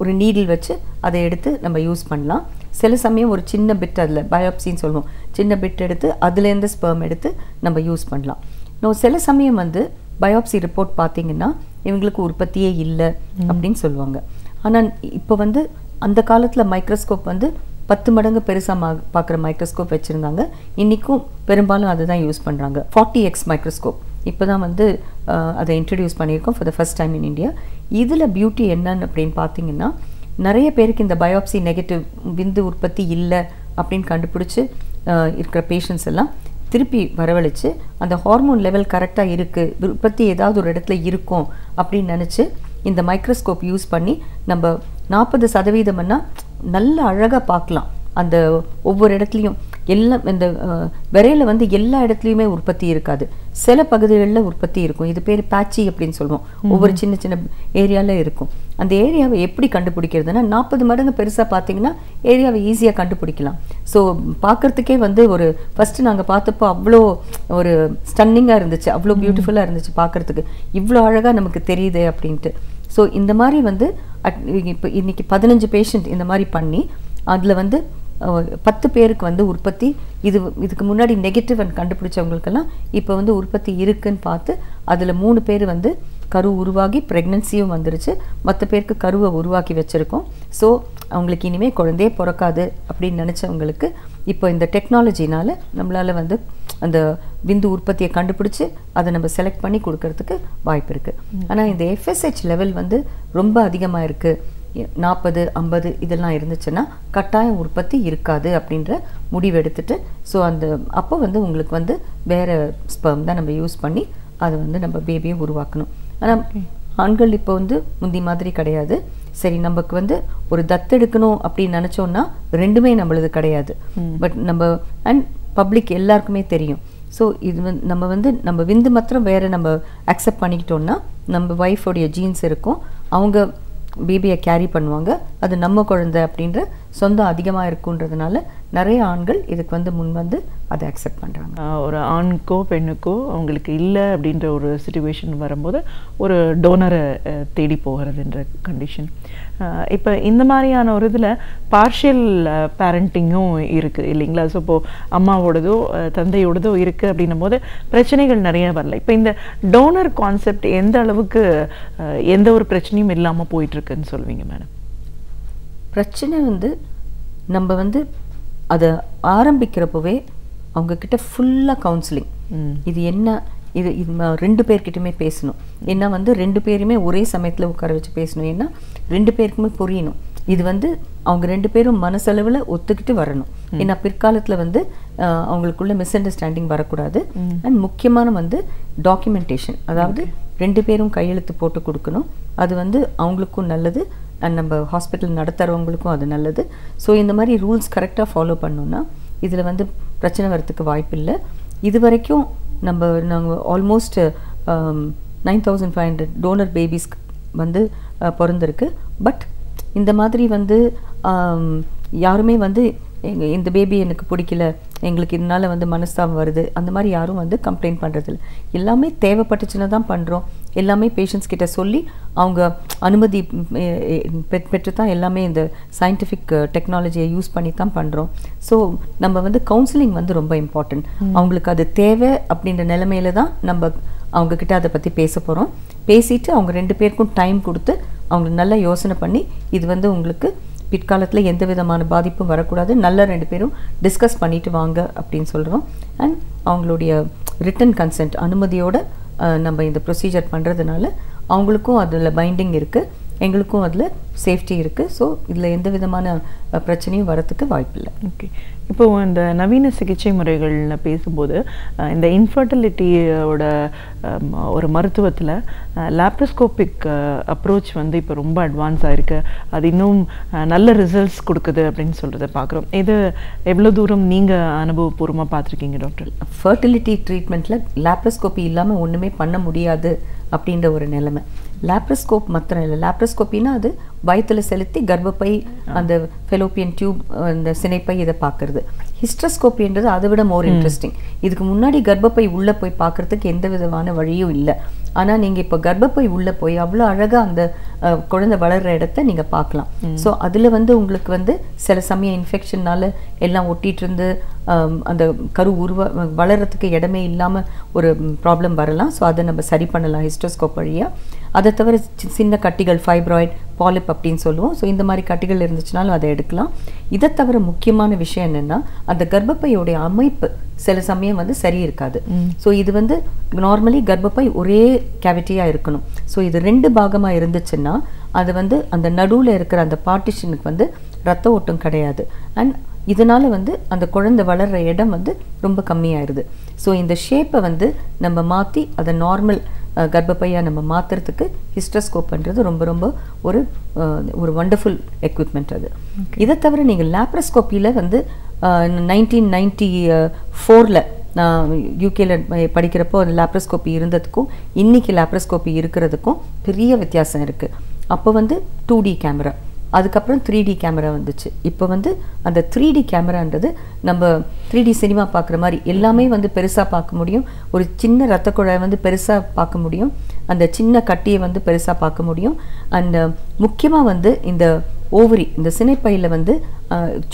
E: ஒரு நீடில் வச்சு அதை எடுத்து நம்ம யூஸ் பண்ணலாம். சில சமயம் ஒரு சின்ன பிட், அதில் பயோப்சின்னு சொல்லுவோம், சின்ன பிட் எடுத்து அதுலேருந்து ஸ்பெர்ம் எடுத்து நம்ம யூஸ் பண்ணலாம். சில சமயம் வந்து பயோப்சி ரிப்போர்ட் பார்த்தீங்கன்னா இவங்களுக்கு உற்பத்தியே இல்லை அப்படின்னு சொல்லுவாங்க. ஆனால் இப்போ வந்து அந்த காலத்தில் மைக்ரோஸ்கோப் வந்து 10 மடங்கு பெருசாக பார்க்குற மைக்ரோஸ்கோப் வச்சுருந்தாங்க. இன்றைக்கும் பெரும்பாலும் அதை தான் யூஸ் பண்ணுறாங்க. 40x மைக்ரோஸ்கோப் இப்போ தான் வந்து அதை இன்ட்ரடியூஸ் பண்ணியிருக்கோம் for the first time in India. இதில் பியூட்டி என்னன்னு அப்படின்னு பார்த்தீங்கன்னா, நிறைய பேருக்கு இந்த பயோப்சி நெகட்டிவ் விந்து உற்பத்தி இல்லை அப்படின்னு கண்டுபிடிச்சி இருக்கிற பேஷண்ட்ஸ் எல்லாம் திருப்பி வரவழைச்சு அந்த ஹார்மோன் லெவல் கரெக்டாக இருக்குது, உற்பத்தி ஏதாவது ஒரு இடத்துல இருக்கும் அப்படின்னு நினச்சி இந்த மைக்ரோஸ்கோப் யூஸ் பண்ணி நம்ம 40% நல்ல அழகாக பார்க்கலாம். அந்த ஒவ்வொரு இடத்துலையும் எல்லாம் இந்த விரையில் வந்து எல்லா இடத்துலையுமே உற்பத்தி இருக்காது, சில பகுதிகளில் உற்பத்தி இருக்கும். இது பேர் பேட்சி அப்படின்னு சொல்லுவோம். ஒவ்வொரு சின்ன சின்ன ஏரியாவில் இருக்கும். அந்த ஏரியாவை எப்படி கண்டுபிடிக்கிறதுனா, 40 மடங்கு பெருசாக பார்த்தீங்கன்னா ஏரியாவை ஈஸியாக கண்டுபிடிக்கலாம். ஸோ பார்க்குறதுக்கே வந்து ஒரு ஃபஸ்ட்டு நாங்கள் பார்த்தப்போ அவ்வளோ ஒரு ஸ்டன்னிங்காக இருந்துச்சு, அவ்வளோ பியூட்டிஃபுல்லாக இருந்துச்சு பார்க்குறதுக்கு, இவ்வளோ அழகாக நமக்கு தெரியுது அப்படின்ட்டு. ஸோ இந்த மாதிரி வந்து இப்போ இன்றைக்கி 15 பேஷண்ட் இந்த மாதிரி பண்ணி அதில் வந்து 10 பேருக்கு வந்து உற்பத்தி, இதுக்கு முன்னாடி நெகட்டிவ் கண்டுபிடிச்சவங்களுக்கெல்லாம் இப்போ வந்து உற்பத்தி இருக்குன்னு பார்த்து அதில் 3 பேர் வந்து கரு உருவாகி ப்ரெக்னன்சியும் வந்துருச்சு, மற்ற பேருக்கு கருவை உருவாக்கி வச்சுருக்கோம். ஸோ அவங்களுக்கு இனிமேல் குழந்தையே பிறக்காது அப்படின்னு நினச்சவங்களுக்கு இப்போ இந்த டெக்னாலஜினால் நம்மளால் வந்து அந்த விந்து உற்பத்தியை கண்டுபிடிச்சி அதை நம்ம செலக்ட் பண்ணி கொடுக்கறதுக்கு வாய்ப்பு இருக்குது. ஆனால் இந்த FSH லெவல் வந்து ரொம்ப அதிகமாக இருக்குது, 40, 50 இதெல்லாம் இருந்துச்சுன்னா கட்டாயம் உற்பத்தி இருக்காது அப்படின்ற முடிவு எடுத்துட்டு, ஸோ அப்போ வந்து உங்களுக்கு வந்து வேறு ஸ்பெர்ம் தான் நம்ம யூஸ் பண்ணி அதை வந்து நம்ம பேபியை உருவாக்கணும். ஆனால் ஆண்கள் இப்போ வந்து முந்தி மாதிரி கிடையாது. சரி, நமக்கு வந்து ஒரு தத்தெடுக்கணும் அப்படின்னு நினச்சோன்னா ரெண்டுமே நம்மளது கிடையாது. பட் நம்ம அண்ட் பப்ளிக் எல்லாருக்குமே தெரியும். ஸோ இது வந்து நம்ம விந்து மாத்திரம் வேறு நம்ம அக்செப்ட் பண்ணிக்கிட்டோன்னா நம்ம ஒய்ஃபோடைய ஜீன்ஸ் இருக்கும், அவங்க பேபியை கேரி பண்ணுவாங்க, அது நம்ம குழந்தை அப்படின்ற சொந்தம் அதிகமாக இருக்குன்றதுனால நிறைய ஆண்கள் இதுக்கு வந்து முன் வந்து அதை அக்செப்ட் பண்ணுறாங்க.
D: ஒரு ஆணுக்கோ பெண்ணுக்கோ அவங்களுக்கு இல்லை அப்படின்ற ஒரு சிச்சுவேஷன் வரும்போது ஒரு டோனரை தேடி போகிறதுன்ற கண்டிஷன். இப்போ இந்த மாதிரியான ஒரு இதில் பார்ஷியல் பேரண்டிங்கும் இருக்குது இல்லைங்களா? ஸோ இப்போது அம்மாவோடதோ தந்தையோடதோ இருக்குது அப்படின்னும் போது பிரச்சனைகள் நிறைய வரல. இப்போ இந்த டோனர் கான்செப்ட் எந்த அளவுக்கு எந்த ஒரு பிரச்சனையும் இல்லாமல் போயிட்டுருக்குன்னு சொல்லுவீங்க மேடம்?
E: பிரச்சனை வந்து நம்ம வந்து அதை ஆரம்பிக்கிறப்பவே அவங்கக்கிட்ட ஃபுல்லாக கவுன்சிலிங், இது என்ன, இது 2 பேர்கிட்டயுமே பேசணும். ஏன்னா வந்து 2 பேருமே ஒரே சமயத்தில் உட்கார வச்சு பேசணும். ஏன்னா 2 பேருக்குமே புரியணும். இது வந்து அவங்க 2 பேரும் மனசளவில் ஒத்துக்கிட்டு வரணும். ஏன்னா பிற்காலத்தில் வந்து அவங்களுக்குள்ள மிஸ் அண்டர்ஸ்டாண்டிங் வரக்கூடாது. அண்ட் முக்கியமான வந்து டாக்குமெண்டேஷன், அதாவது 2 பேரும் கையெழுத்து போட்டு கொடுக்கணும். அது வந்து அவங்களுக்கும் நல்லது, அண்ட் நம்ம ஹாஸ்பிட்டல் நடத்துகிறவங்களுக்கும் அது நல்லது. ஸோ இந்த மாதிரி ரூல்ஸ் கரெக்டாக ஃபாலோ பண்ணோன்னா இதில் வந்து பிரச்சனை வரத்துக்கு வாய்ப்பு இல்லை. இது வரைக்கும் நாங்கள் ஆல்மோஸ்ட் 9500 டோனர் பேபிஸ் வந்து பிறந்திருக்கு. பட் இந்த மாதிரி வந்து யாருமே வந்து இந்த பேபி எனக்கு பிடிக்கல, எங்களுக்கு இதனால வந்து மனஸ்தாபம் வருது, அந்த மாதிரி யாரும் வந்து கம்ப்ளைண்ட் பண்ணுறதில்ல. எல்லாமே தேவைப்பட்டுச்சுன்னா தான் பண்ணுறோம். எல்லாமே பேஷண்ட்ஸ் கிட்ட சொல்லி அவங்க அனுமதி பெற்று தான் எல்லாமே இந்த சயின்டிஃபிக் டெக்னாலஜியை யூஸ் பண்ணி தான் பண்ணுறோம். ஸோ நம்ம வந்து கவுன்சிலிங் வந்து ரொம்ப இம்பார்ட்டன்ட். அவங்களுக்கு அது தேவை அப்படின்ற நிலைமையில தான் நம்ம அவங்கக்கிட்ட அதை பற்றி பேச போகிறோம். பேசிட்டு அவங்க 2 பேருக்கும் டைம் கொடுத்து அவங்களுக்கு நல்லா யோசனை பண்ணி இது வந்து உங்களுக்கு பிற்காலத்தில் எந்த விதமான பாதிப்பும் வரக்கூடாது, நல்லா 2 பேரும் டிஸ்கஸ் பண்ணிட்டு வாங்க அப்படின்னு சொல்கிறோம். அண்ட் அவங்களுடைய ரிட்டன் கன்சென்ட் அனுமதியோடு நம்ம இந்த ப்ரொசீஜர் பண்ணுறதுனால அவங்களுக்கும் அதில் பைண்டிங் இருக்குது, எங்களுக்கும் அதில் சேஃப்டி இருக்குது. ஸோ இதில் எந்த விதமான பிரச்சனையும் வரத்துக்கு வாய்ப்பில்லை.
D: ஓகே, இப்போது இந்த நவீன சிகிச்சை முறைகளில் பேசும்போது இந்த இன்ஃபர்டிலிட்டியோட ஒரு மருத்துவத்தில் லேப்ரோஸ்கோபிக் அப்ரோச் வந்து இப்போ ரொம்ப அட்வான்ஸ் ஆகிருக்கு. அது இன்னும் நல்ல ரிசல்ட்ஸ் கொடுக்குது அப்படின்னு சொல்கிறத பார்க்குறோம். இது எவ்வளோ தூரம் நீங்கள் அனுபவபூர்வமாக பார்த்துருக்கீங்க டாக்டர்?
E: ஃபர்டிலிட்டி ட்ரீட்மெண்ட்டில் லேப்ரோஸ்கோபி இல்லாமல் ஒன்றுமே பண்ண முடியாது அப்படின்ற ஒரு நிலைமை. லேப்ரோஸ்கோப் மாத்திரம் இல்லை, லேப்ரோஸ்கோப்பின்னா அது வயிற்றில் செலுத்தி கர்ப்பப்பை, அந்த ஃபெலோப்பியன் டியூப், அந்த சினைப்பை இதை பார்க்குறது. ஹிஸ்ட்ரோஸ்கோப்பின்றது அதை விட மோர் இன்ட்ரெஸ்டிங். இதுக்கு முன்னாடி கர்ப்பப்பை உள்ளே போய் பார்க்குறதுக்கு எந்த விதமான வழியும் இல்லை. ஆனால் நீங்கள் இப்போ கர்ப்பப்பை உள்ளே போய் அவ்வளோ அழகாக அந்த குழந்தை வளர்கிற இடத்த நீங்கள் பார்க்கலாம். ஸோ அதில் வந்து உங்களுக்கு வந்து சில சமயம் இன்ஃபெக்ஷனால் எல்லாம் ஒட்டிகிட்டு இருந்து அந்த கரு வளர்கிறதுக்கு இடமே இல்லாமல் ஒரு ப்ராப்ளம் வரலாம். ஸோ அதை நம்ம சரி பண்ணலாம் ஹிஸ்ட்ரோஸ்கோப் வழியாக. அதை தவிர சின்ன கட்டிகள், ஃபைப்ராய்ட், பாலிப் அப்படின்னு சொல்லுவோம். ஸோ இந்த மாதிரி கட்டிகள் இருந்துச்சுனாலும் அதை எடுக்கலாம். இதை தவிர முக்கியமான விஷயம் என்னென்னா அந்த கர்ப்பப்பையோடைய அமைப்பு சில சமயம் வந்து சரி இருக்காது. ஸோ இது வந்து நார்மலி கர்ப்பப்பை ஒரே கேவிட்டியாக இருக்கணும். ஸோ இது 2 பாகமாக இருந்துச்சுன்னா அது வந்து அந்த நடுவில் இருக்கிற அந்த பார்ட்டிஷனுக்கு வந்து ரத்த ஓட்டம் கிடையாது. அண்ட் இதனால் வந்து அந்த குழந்தை வளர்கிற இடம் வந்து ரொம்ப கம்மியாயிருது. ஸோ இந்த ஷேப்பை வந்து நம்ம மாற்றி அதை நார்மல் கர்ப்பப்பையாக நம்ம மாற்றுறதுக்கு ஹிஸ்ட்ரோஸ்கோப்ன்றது ரொம்ப ரொம்ப ஒரு வண்டர்ஃபுல் எக்யூப்மெண்ட் அது. இதை தவிர நீங்கள் லேப்ரோஸ்கோப்பியில் வந்து 1994 நான் யூகேல படிக்கிறப்போ அந்த லேப்ரோஸ்கோப்பி இருந்ததுக்கும் இன்றைக்கி லேப்ரோஸ்கோப்பி இருக்கிறதுக்கும் பெரிய வித்தியாசம் இருக்குது. அப்போ வந்து 2D கேமரா, அதுக்கப்புறம் 3D கேமரா வந்துச்சு. இப்போ வந்து அந்த 3D கேமரான்றது நம்ம 3D சினிமா பார்க்குற மாதிரி எல்லாமே வந்து பெருசாக பார்க்க முடியும். ஒரு சின்ன ரத்த குழாய் வந்து பெருசாக பார்க்க முடியும், அந்த சின்ன கட்டியை வந்து பெருசாக பார்க்க முடியும். அண்ட் முக்கியமாக வந்து இந்த ஓவரி, இந்த சினைப்பையில் வந்து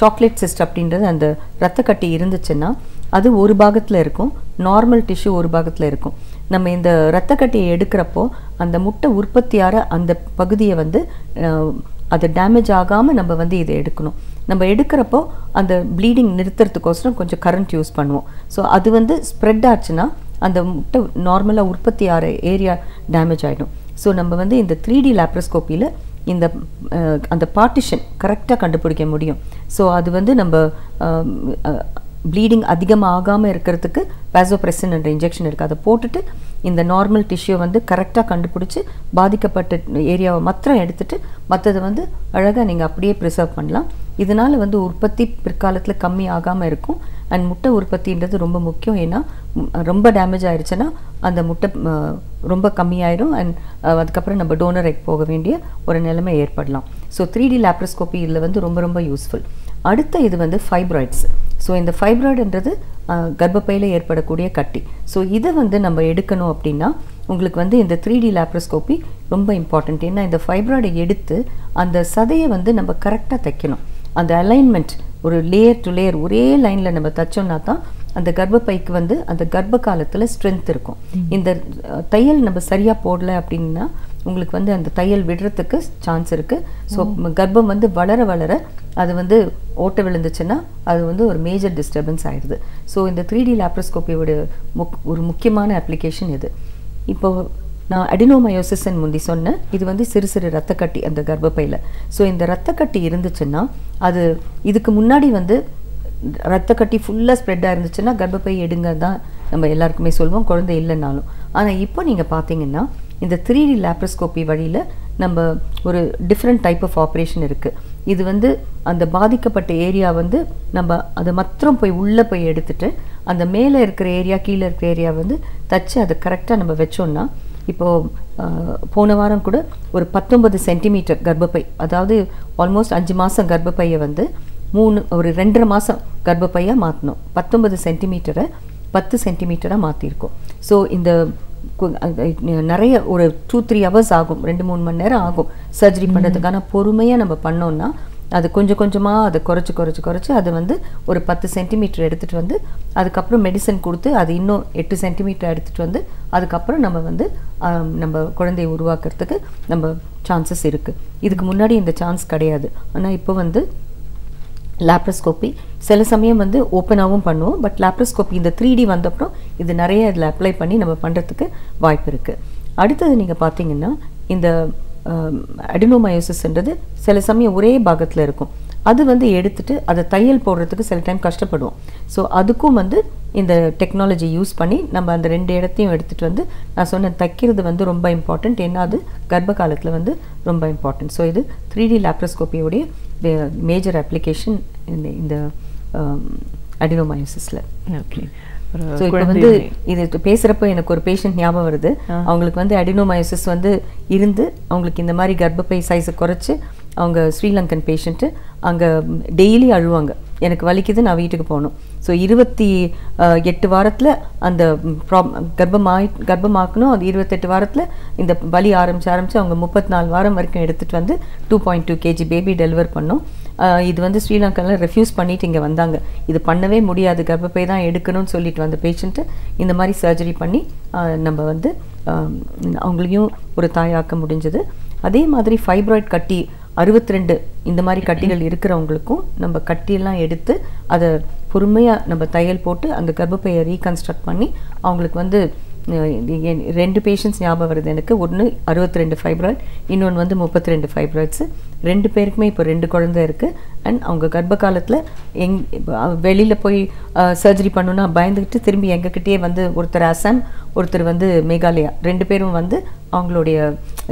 E: சாக்லேட் சிஸ்ட் அப்படின்றது அந்த ரத்த கட்டி இருந்துச்சுன்னா அது ஒரு பாகத்தில் இருக்கும், நார்மல் டிஷ்யூ ஒரு பாகத்தில் இருக்கும். நம்ம இந்த ரத்த கட்டியை எடுக்கிறப்போ அந்த முட்டை உற்பத்தியாகிற அந்த பகுதியை வந்து அது டேமேஜ் ஆகாமல் நம்ம வந்து இதை எடுக்கணும். நம்ம எடுக்கிறப்போ அந்த ப்ளீடிங் நிறுத்துறதுக்கோசரம் கொஞ்சம் கரண்ட் யூஸ் பண்ணுவோம். ஸோ அது வந்து ஸ்ப்ரெட் ஆச்சுன்னா அந்த முட்டை நார்மலாக உற்பத்தி ஆகிற ஏரியா டேமேஜ் ஆகிடும். ஸோ நம்ம வந்து இந்த 3D லேப்ரோஸ்கோப்பியில் இந்த அந்த பார்ட்டிஷன் கரெக்டாக கண்டுபிடிக்க முடியும். ஸோ அது வந்து நம்ம ப்ளீடிங் அதிகமாகாமல் இருக்கிறதுக்கு வாசோப்ரெசின் என்ற இன்ஜெக்ஷன் இருக்குது. அதை போட்டுட்டு இந்த நார்மல் டிஷ்யூ வந்து கரெக்டாக கண்டுபிடிச்சி பாதிக்கப்பட்ட ஏரியாவை மாத்திரம் எடுத்துகிட்டு மற்றதை வந்து அழகாக நீங்கள் அப்படியே ப்ரிசர்வ் பண்ணலாம். இதனால் வந்து உற்பத்தி பிற்காலத்தில் கம்மி ஆகாமல் இருக்கும். அண்ட் முட்டை உற்பத்தின்றது ரொம்ப முக்கியம். ஏன்னா ரொம்ப டேமேஜ் ஆயிடுச்சுன்னா அந்த முட்டை ரொம்ப கம்மியாயிடும். அண்ட் அதுக்கப்புறம் நம்ம டோனர் எக் போக வேண்டிய ஒரு நிலைமை ஏற்படலாம். ஸோ 3D லேப்ரோஸ்கோப்பி இதில் வந்து ரொம்ப ரொம்ப யூஸ்ஃபுல். அடுத்த இது வந்து ஃபைப்ராய்ட்ஸ். ஸோ இந்த ஃபைப்ராய்டுன்றது கர்ப்பப்பையில் ஏற்படக்கூடிய கட்டி. ஸோ இதை வந்து நம்ம எடுக்கணும் அப்படின்னா உங்களுக்கு வந்து இந்த 3D லேப்ரோஸ்கோப்பி ரொம்ப இம்பார்ட்டண்ட். ஏன்னா இந்த ஃபைப்ராய்டை எடுத்து அந்த சதையை வந்து நம்ம கரெக்டாக தைக்கணும். அந்த அலைன்மெண்ட் ஒரு லேயர் டு லேயர் ஒரே லைனில் நம்ம தைச்சோன்னா தான் அந்த கர்ப்பப்பைக்கு வந்து அந்த கர்ப்ப காலத்தில் ஸ்ட்ரென்த் இருக்கும். இந்த தையல் நம்ம சரியாக போடலை அப்படின்னா உங்களுக்கு வந்து அந்த தையல் விடுறதுக்கு சான்ஸ் இருக்குது. ஸோ கர்ப்பம் வந்து வளர வளர அது வந்து ஓட்ட விழுந்துச்சுன்னா அது வந்து ஒரு மேஜர் டிஸ்டர்பன்ஸ் ஆயிடுது. ஸோ இந்த 3D லேப்ரோஸ்கோப்பியோட ஒரு முக்கியமான அப்ளிகேஷன் இது. இப்போது நான் அடினோமயோசிஸ்ன்னு முந்தி சொன்னேன். இது வந்து சிறு சிறு ரத்தக்கட்டி அந்த கர்ப்பப்பையில். ஸோ இந்த ரத்தக்கட்டி இருந்துச்சுன்னா அது இதுக்கு முன்னாடி வந்து ரத்தக்கட்டி ஃபுல்லாக ஸ்ப்ரெட்டாக இருந்துச்சுன்னா கர்ப்பப்பை எடுங்க தான் நம்ம எல்லாருக்குமே சொல்லுவோம், குழந்தை இல்லைன்னாலும். ஆனால் இப்போ நீங்கள் பார்த்தீங்கன்னா இந்த 3D லேப்ரோஸ்கோப்பி வழியில் நம்ம ஒரு டிஃப்ரெண்ட் டைப் ஆஃப் ஆப்ரேஷன் இருக்குது. இது வந்து அந்த பாதிக்கப்பட்ட ஏரியா வந்து நம்ம அதை மாத்திரம் போய் உள்ளே போய் எடுத்துட்டு அந்த மேலே இருக்கிற ஏரியா கீழே இருக்கிற ஏரியா வந்து தச்சு அதை கரெக்டாக நம்ம வச்சோம்னா, இப்போது போன வாரம் கூட ஒரு 19 சென்டிமீட்டர் கர்ப்பப்பை, அதாவது ஆல்மோஸ்ட் 5 மாதம் கர்ப்பப்பையை வந்து ஒரு 2.5 மாதம் கர்ப்பப்பையாக மாற்றணும். 19 சென்டிமீட்டரை 10 சென்டிமீட்டராக மாற்றிருக்கோம். ஸோ இந்த நிறைய ஒரு 2-3 ஹவர்ஸ் ஆகும், 2-3 மணி நேரம் ஆகும் சர்ஜரி பண்ணுறதுக்கான. பொறுமையாக நம்ம பண்ணோம்னா அது கொஞ்சம் கொஞ்சமாக அதை குறைச்சி அதை வந்து ஒரு 10 சென்டிமீட்டர் எடுத்துகிட்டு வந்து அதுக்கப்புறம் மெடிசன் கொடுத்து அது இன்னும் 8 சென்டிமீட்டர் எடுத்துகிட்டு வந்து அதுக்கப்புறம் நம்ம வந்து நம்ம குழந்தையை உருவாக்குறதுக்கு நம்ம சான்சஸ் இருக்குது. இதுக்கு முன்னாடி இந்த சான்ஸ் கிடையாது. ஆனால் இப்போ வந்து லேப்ரோஸ்கோப்பி சில சமயம் வந்து ஓப்பனாகவும் பண்ணுவோம். பட் லேப்ரோஸ்கோப்பி இந்த 3D வந்தப்புறம் இது நிறைய இதில் அப்ளை பண்ணி நம்ம பண்ணுறதுக்கு வாய்ப்பு இருக்குது. அடுத்தது நீங்கள் பார்த்தீங்கன்னா இந்த அடினோமயோசிஸ்ன்றது சில சமயம் ஒரே பாகத்தில் இருக்கும். அது வந்து எடுத்துட்டு அதை தையல் போடுறதுக்கு சில டைம் கஷ்டப்படுவோம். ஸோ அதுக்கும் வந்து இந்த டெக்னாலஜி யூஸ் பண்ணி நம்ம அந்த 2 இடத்தையும் எடுத்துகிட்டு வந்து நான் சொன்ன தைக்கிறது வந்து ரொம்ப இம்பார்ட்டண்ட். ஏன்னா அது கர்ப்ப காலத்தில் வந்து ரொம்ப இம்பார்ட்டன்ட். ஸோ இது 3D லேப்ரோஸ்கோப்பியோடைய மேஜர் அப்ளிகேஷன் இந்த அடினோமயோசிஸில்.
D: ஓகே.
E: ஸோ இப்போ வந்து இது பேசுகிறப்போ எனக்கு ஒரு பேஷண்ட் ஞாபகம் வருது. அவங்களுக்கு வந்து அடினோமயோசிஸ் வந்து இருந்து அவங்களுக்கு இந்த மாதிரி கர்ப்பப்பை சைஸை குறைச்சி அவங்க ஸ்ரீலங்கன் பேஷண்ட்டு அங்கே டெய்லி அழுவாங்க, எனக்கு வலிக்குது நான் வீட்டுக்கு போகணும். ஸோ 28 வாரத்தில் அந்த கர்ப்பமாக்கணும். அது 28 வாரத்தில் இந்த வலி ஆரம்பித்து அவங்க 34 வாரம் வரைக்கும் எடுத்துகிட்டு வந்து 2.2 kg பேபி டெலிவர் பண்ணோம். இது வந்து ஸ்ரீலங்காவில் ரெஃப்யூஸ் பண்ணிவிட்டு இங்கே வந்தாங்க. இது பண்ணவே முடியாது, கர்ப்பப்பை தான் எடுக்கணும்னு சொல்லிட்டு வந்த பேஷண்ட்டு இந்த மாதிரி சர்ஜரி பண்ணி நம்ம வந்து அவங்களையும் ஒரு தாயாக்க முடிஞ்சது. அதே மாதிரி ஃபைப்ராய்ட் கட்டி 62 இந்த மாதிரி கட்டிகள் இருக்கிறவங்களுக்கும் நம்ம கட்டியெல்லாம் எடுத்து அதை பொறுமையாக நம்ம தையல் போட்டு அந்த கர்ப்பப்பையை ரீகன்ஸ்ட்ரக்ட் பண்ணி அவங்களுக்கு வந்து 2 பேஷண்ட்ஸ் ஞாபகம் வருது எனக்கு. ஒன்று 62 ஃபைப்ராய்ட், இன்னொன்று வந்து 32 ஃபைப்ராய்ட்ஸு. 2 பேருக்குமே இப்போ 2 குழந்தை இருக்குது. அண்ட் அவங்க கர்ப்ப காலத்தில் வெளியில் போய் சர்ஜரி பண்ணணுன்னா பயந்துக்கிட்டு திரும்பி எங்ககிட்டயே வந்து ஒருத்தர் அசாம், ஒருத்தர் வந்து மேகாலயா, 2 பேரும் வந்து அவங்களுடைய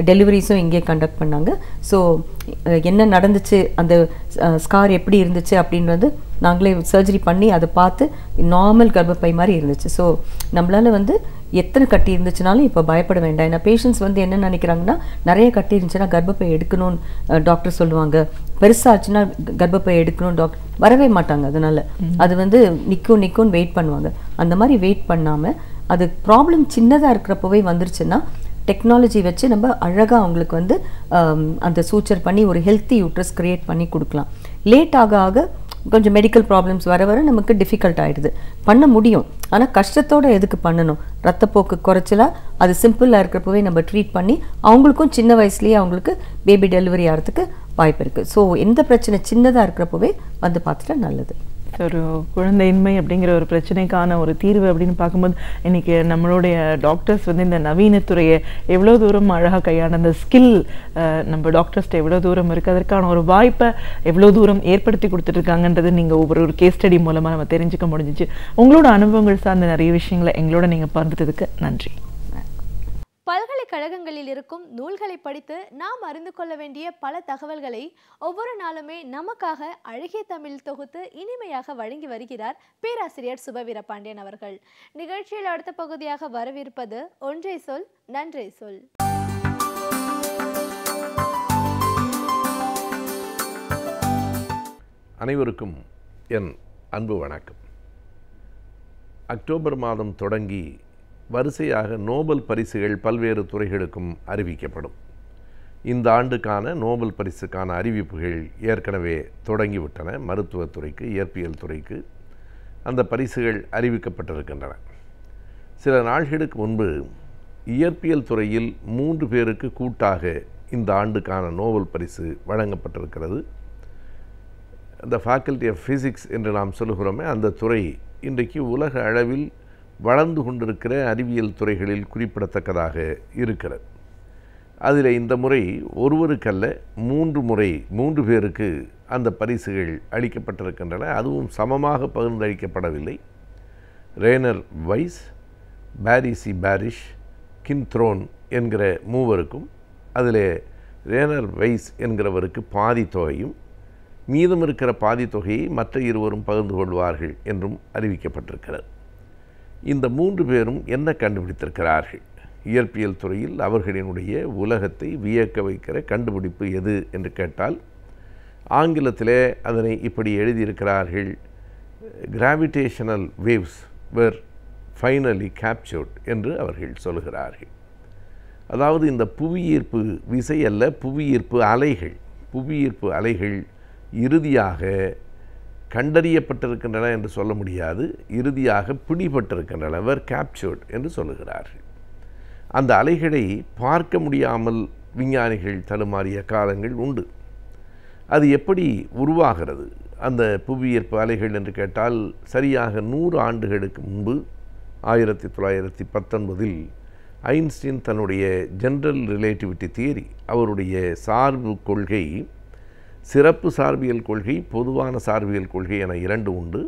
E: டெலிவரிஸும் இங்கே கண்டக்ட் பண்ணாங்க. ஸோ என்ன நடந்துச்சு, அந்த ஸ்கார் எப்படி இருந்துச்சு அப்படின்றது நாங்களே சர்ஜரி பண்ணி அதை பார்த்து நார்மல் கர்ப்பப்பை மாதிரி இருந்துச்சு. ஸோ நம்மளால் வந்து எத்தனை கட்டி இருந்துச்சுனாலும் இப்போ பயப்பட வேண்டாம். ஏன்னா பேஷண்ட்ஸ் வந்து என்ன நினைக்கிறாங்கன்னா நிறைய கட்டி இருந்துச்சுன்னா கர்ப்பப்பை எடுக்கணும்னு டாக்டர் சொல்லுவாங்க, பெருசாச்சுன்னா கர்ப்பப்பை எடுக்கணும் டாக்டர் வரவே மாட்டாங்க. அதனால அது வந்து நிற்கும்னு வெயிட் பண்ணுவாங்க. அந்த மாதிரி வெயிட் பண்ணாமல் அது ப்ராப்ளம் சின்னதாக இருக்கிறப்பவே வந்துருச்சுன்னா டெக்னாலஜி வச்சு நம்ம அழகாக அவங்களுக்கு வந்து அந்த சூச்சர் பண்ணி ஒரு ஹெல்த்தி யூட்ரஸ் க்ரியேட் பண்ணி கொடுக்கலாம். லேட் ஆக ஆக கொஞ்சம் மெடிக்கல் ப்ராப்ளம்ஸ் வர நமக்கு டிஃபிகல்ட் ஆகிடுது. பண்ண முடியும், ஆனால் கஷ்டத்தோடு எதுக்கு பண்ணணும்? ரத்தப்போக்கு குறைச்சலாக அது சிம்பிளாக இருக்கிறப்பவே நம்ம ட்ரீட் பண்ணி அவங்களுக்கும் சின்ன வயசுலேயே அவங்களுக்கு பேபி டெலிவரி ஆகிறதுக்கு வாய்ப்பு இருக்குது. ஸோ எந்த பிரச்சனை சின்னதாக இருக்கிறப்பவே வந்து பார்த்துட்டா நல்லது.
D: ஒரு குழந்தையின்மை அப்படிங்கிற ஒரு பிரச்சனைக்கான ஒரு தீர்வு அப்படின்னு பார்க்கும்போது இன்றைக்கி நம்மளுடைய டாக்டர்ஸ் வந்து இந்த நவீனத்துறையை எவ்வளோ தூரம் அழகாக கையாண்ட அந்த ஸ்கில் நம்ம டாக்டர்ஸ்ட்டு எவ்வளோ தூரம் இருக்குது, அதற்கான ஒரு வாய்ப்பை எவ்வளோ தூரம் ஏற்படுத்தி கொடுத்துட்ருக்காங்கன்றது நீங்கள் ஒரு கேஸ் ஸ்டடி மூலமாக நம்ம தெரிஞ்சுக்க முடிஞ்சிச்சு. உங்களோட அனுபவங்கள் சார்ந்த நிறைய விஷயங்களை எங்களோட நீங்கள் பகிர்ந்ததுக்கு நன்றி.
A: பல்கலைக்கழகங்களில் இருக்கும் நூல்களை படித்து நாம் அறிந்து கொள்ள வேண்டிய பல தகவல்களை ஒவ்வொரு நாளுமே நமக்காக அழகிய தமிழ் தொகுத்து இனிமையாக வழங்கி வருகிறார் பேராசிரியர் சுபவீரபாண்டியன் அவர்கள். நிகழ்ச்சியில் அடுத்த பகுதியாக வரவிருப்பது ஒன்றை சொல் நன்றை சொல்.
F: அனைவருக்கும் என் அன்பு வணக்கம். அக்டோபர் மாதம் தொடங்கி வரிசையாக நோபல் பரிசுகள் பல்வேறு துறைகளுக்கும் அறிவிக்கப்படும். இந்த ஆண்டுக்கான நோபல் பரிசுக்கான அறிவிப்புகள் ஏற்கனவே தொடங்கிவிட்டன. மருத்துவத்துறைக்கு, இயற்பியல் துறைக்கு அந்த பரிசுகள் அறிவிக்கப்பட்டிருக்கின்றன. சில நாள்களுக்கு முன்பு இயற்பியல் துறையில் 3 பேருக்கு கூட்டாக இந்த ஆண்டுக்கான நோபல் பரிசு வழங்கப்பட்டிருக்கிறது. அந்த ஃபேக்கல்டி ஆஃப் ஃபிசிக்ஸ் என்று நாம் சொல்லுகிறோமே, அந்த துறை இன்றைக்கு உலக அளவில் வளர்ந்து கொண்டிருக்கிற அறிவியல் துறைகளில் குறிப்பிடத்தக்கதாக இருக்கிறது. அதில் இந்த முறை ஒருவருக்கல்ல 3 பேருக்கு அந்த பரிசுகள் அளிக்கப்பட்டிருக்கின்றன. அதுவும் சமமாக பகிர்ந்தளிக்கப்படவில்லை. ரேனர் வைஸ், பாரிசி பாரிஷ், கின்த்ரோன் என்கிற 3 அதில் ரேனர் வைஸ் என்கிறவருக்கு பாதி தொகையும் மீதம் இருக்கிற பாதி தொகையை மற்ற இருவரும் பகிர்ந்து கொள்வார்கள் என்றும் அறிவிக்கப்பட்டிருக்கிறது. இந்த 3 பேரும் என்ன கண்டுபிடித்திருக்கிறார்கள்? இயற்பியல் துறையில் அவர்களினுடைய உலகத்தை வியக்க வைக்கிற கண்டுபிடிப்பு எது என்று கேட்டால் ஆங்கிலத்திலே அதனை இப்படி எழுதியிருக்கிறார்கள்: கிராவிடேஷனல் வேவ்ஸ் வேர் ஃபைனலி கேப்சர்ட் என்று அவர்கள் சொல்கிறார்கள். அதாவது இந்த புவியீர்ப்பு விசை அல்ல, புவியீர்ப்பு அலைகள். புவியீர்ப்பு அலைகள் இறுதியாக கண்டறியப்பட்டிருக்கின்றன என்று சொல்ல முடியாது, இறுதியாக பிடிபட்டிருக்கின்றன, வேர் கேப்சர்ட் என்று சொல்லுகிறார்கள். அந்த அலைகளை பார்க்க முடியாமல் விஞ்ஞானிகள் தடுமாறிய காலங்கள் உண்டு. அது எப்படி உருவாகிறது அந்த புவியீர்ப்பு அலைகள் என்று கேட்டால், சரியாக 100 ஆண்டுகளுக்கு முன்பு 1919 ஐன்ஸ்டீன் தன்னுடைய ஜெனரல் ரிலேட்டிவிட்டி தியரி, அவருடைய சார்பு கொள்கை, சிறப்பு சார்பியல் கொள்கை, பொதுவான சார்பியல் கொள்கை என 2 உண்டு.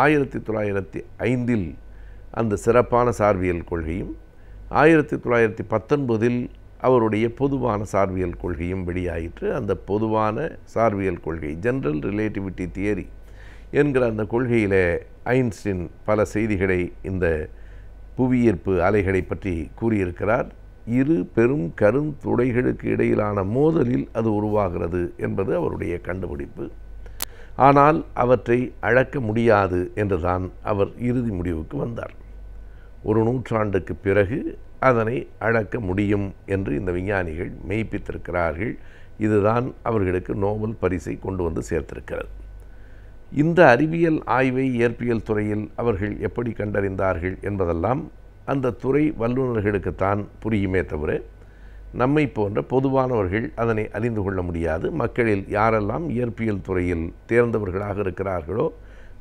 F: 1905 அந்த சிறப்பான சார்பியல் கொள்கையும் 1919 அவருடைய பொதுவான சார்பியல் கொள்கையும் வெளியாயிற்று. அந்த பொதுவான சார்பியல் கொள்கை, ஜெனரல் ரிலேட்டிவிட்டி தியரி என்கிற அந்த கொள்கையில் ஐன்ஸ்டீன் பல செய்திகளை இந்த புவியீர்ப்பு அலைகளை பற்றி கூறியிருக்கிறார். 2 பெரும் கருந்துளைகளுக்கு இடையிலான மோதலில் அது உருவாகிறது என்பது அவருடைய கண்டுபிடிப்பு. ஆனால் அவற்றை அளக்க முடியாது என்றுதான் அவர் இறுதி முடிவுக்கு வந்தார். 1 நூற்றாண்டுக்கு பிறகு அதனை அளக்க முடியும் என்று இந்த விஞ்ஞானிகள் மெய்ப்பித்திருக்கிறார்கள். இதுதான் அவர்களுக்கு நோபல் பரிசை கொண்டு வந்து சேர்த்திருக்கிறது. இந்த அறிவியல் ஆய்வை இயற்பியல் துறையில் அவர்கள் எப்படி கண்டறிந்தார்கள் என்பதெல்லாம் அந்த துறை வல்லுநர்களுக்குத்தான் புரியுமே தவிர நம்மை போன்ற பொதுவானவர்கள் அதனை அறிந்து கொள்ள முடியாது. மக்களில் யாரெல்லாம் இயற்பியல் துறையில் தேர்ந்தவர்களாக இருக்கிறார்களோ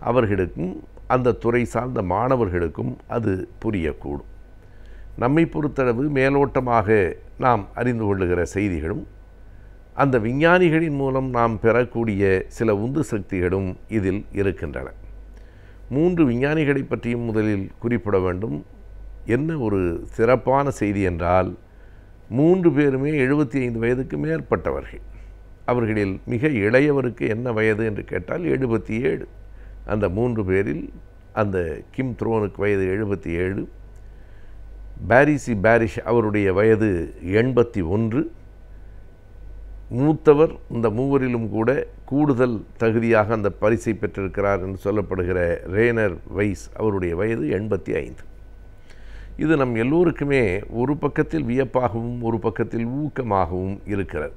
F: அவர்களுக்கும் அந்த துறை சார்ந்த மாணவர்களுக்கும் அது புரியக்கூடும். நம்மை பொறுத்தளவு மேலோட்டமாக நாம் அறிந்து கொள்ளுகிற செய்திகளும் அந்த விஞ்ஞானிகளின் மூலம் நாம் பெறக்கூடிய சில உந்து சக்திகளும் இதில் இருக்கின்றன. 3 விஞ்ஞானிகளை பற்றியும் முதலில் குறிப்பிட வேண்டும். என்ன ஒரு சிறப்பான செய்தி என்றால், 3 பேருமே 75 வயதுக்கு மேற்பட்டவர்கள். அவர்களில் மிக இளையவருக்கு என்ன வயது என்று கேட்டால் 77. அந்த 3 பேரில் அந்த கிம் த்ரோனுக்கு வயது 77, பாரிசி பாரிஷ் அவருடைய வயது 81. மூத்தவர் இந்த மூவரிலும் கூட கூடுதல் தகுதியாக அந்த பரிசை பெற்றிருக்கிறார் என்று சொல்லப்படுகிற ரேனர் வைஸ் அவருடைய வயது 85. இது நம் எல்லோருக்குமே ஒரு பக்கத்தில் வியப்பாகவும் ஒரு பக்கத்தில் ஊக்கமாகவும் இருக்கிறது.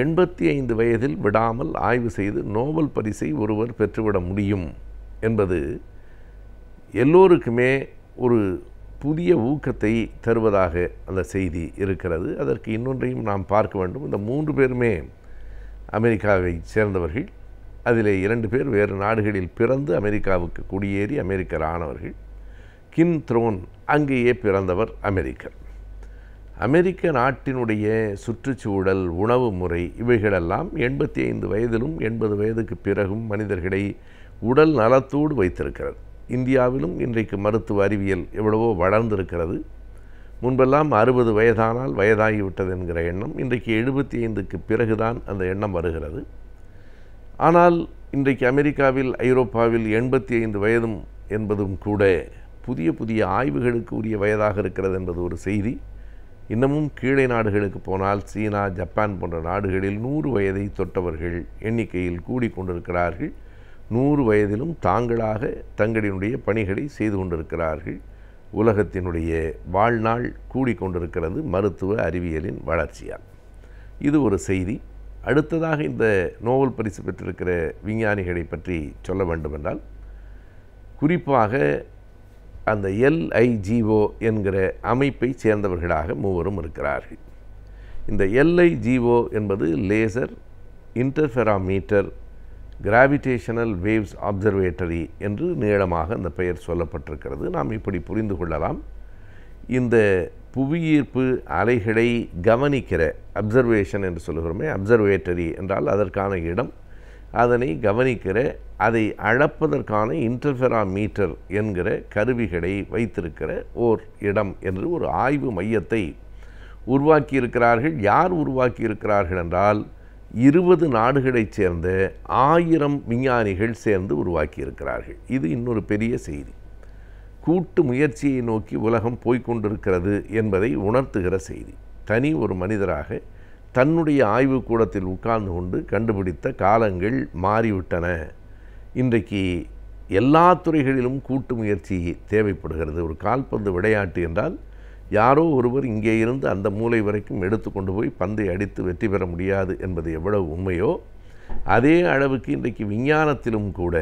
F: 85 வயதில் விடாமல் ஆய்வு செய்து நோபல் பரிசை ஒருவர் பெற்றுவிட முடியும் என்பது எல்லோருக்குமே ஒரு புதிய ஊக்கத்தை தருவதாக அந்த செய்தி இருக்கிறது. அதற்கு இன்னொன்றையும் நாம் பார்க்க வேண்டும். இந்த 3 பேருமே அமெரிக்காவை சேர்ந்தவர்கள். அதிலே 2 பேர் வேறு நாடுகளில் பிறந்து அமெரிக்காவுக்கு குடியேறி அமெரிக்கர் ஆனவர்கள். கிம் த்ரோன் அங்கேயே பிறந்தவர், அமெரிக்கர். அமெரிக்க நாட்டினுடைய சுற்றுச்சூழல், உணவு முறை இவைகளெல்லாம் 85 வயதிலும் 80 வயதுக்கு பிறகும் மனிதர்களை உடல் நலத்தோடு வைத்திருக்கிறது. இந்தியாவிலும் இன்றைக்கு மருத்துவ அறிவியல் எவ்வளவோ வளர்ந்திருக்கிறது. முன்பெல்லாம் 60 வயதானால் வயதாகிவிட்டது என்கிற எண்ணம் இன்றைக்கு 75க்கு பிறகுதான் அந்த எண்ணம் வருகிறது. ஆனால் இன்றைக்கு அமெரிக்காவில், ஐரோப்பாவில் 85 வயதும் என்பதும் கூட புதிய புதிய ஆய்வுகளுக்கு உரிய வயதாக இருக்கிறது என்பது ஒரு செய்தி. இன்னமும் கீழே நாடுகளுக்கு போனால் சீனா, ஜப்பான் போன்ற நாடுகளில் 100 வயதை தொட்டவர்கள் எண்ணிக்கையில் கூடிக்கொண்டிருக்கிறார்கள். 100 வயதிலும் தாங்களாக தங்களினுடைய பணிகளை செய்து கொண்டிருக்கிறார்கள். உலகத்தினுடைய வாழ்நாள் கூடிக்கொண்டிருக்கிறது மருத்துவ அறிவியலின் வளர்ச்சியால். இது ஒரு செய்தி. அடுத்ததாக இந்த நோபல் பரிசு பெற்றிருக்கிற விஞ்ஞானிகளை பற்றி சொல்ல வேண்டுமென்றால், குறிப்பாக அந்த LIGO என்கிற அமைப்பை சேர்ந்தவர்களாக 3 இருக்கிறார்கள். இந்த LIGO என்பது லேசர் இன்டர்ஃபெராமீட்டர் கிராவிடேஷனல் வேவ்ஸ் அப்சர்வேட்டரி என்று நீளமாக அந்த பெயர் சொல்லப்பட்டிருக்கிறது. நாம் இப்படி புரிந்து கொள்ளலாம். இந்த புவியீர்ப்பு அலைகளை கவனிக்கிற, அப்சர்வேஷன் என்று சொல்லுகிறோமே, அப்சர்வேட்டரி என்றால் அதற்கான இடம், அதனை கவனிக்கிற, அதை அளப்பதற்கான இன்டர்ஃபெராமீட்டர் என்கிற கருவிகளை வைத்திருக்கிற ஓர் இடம் என்று ஒரு ஆய்வு மையத்தை உருவாக்கி இருக்கிறார்கள். யார் உருவாக்கி இருக்கிறார்கள் என்றால் 20 நாடுகளைச் சேர்ந்த 1000 விஞ்ஞானிகள் சேர்ந்து உருவாக்கி இருக்கிறார்கள். இது இன்னொரு பெரிய செய்தி. கூட்டு முயற்சியை நோக்கி உலகம் போய்கொண்டிருக்கிறது என்பதை உணர்த்துகிற செய்தி. தனி ஒரு மனிதராக தன்னுடைய ஆய்வுக்கூடத்தில் உட்கார்ந்து கொண்டு கண்டுபிடித்த காலங்கள் மாறிவிட்டன. இன்றைக்கு எல்லா துறைகளிலும் கூட்டு முயற்சி தேவைப்படுகிறது. ஒரு கால்பந்து விளையாட்டு என்றால் யாரோ ஒருவர் இங்கே இருந்து அந்த மூலை வரைக்கும் எடுத்து கொண்டு போய் பந்தை அடித்து வெற்றி பெற முடியாது என்பது எவ்வளவு உண்மையோ, அதே அளவுக்கு இன்றைக்கு விஞ்ஞானத்திலும் கூட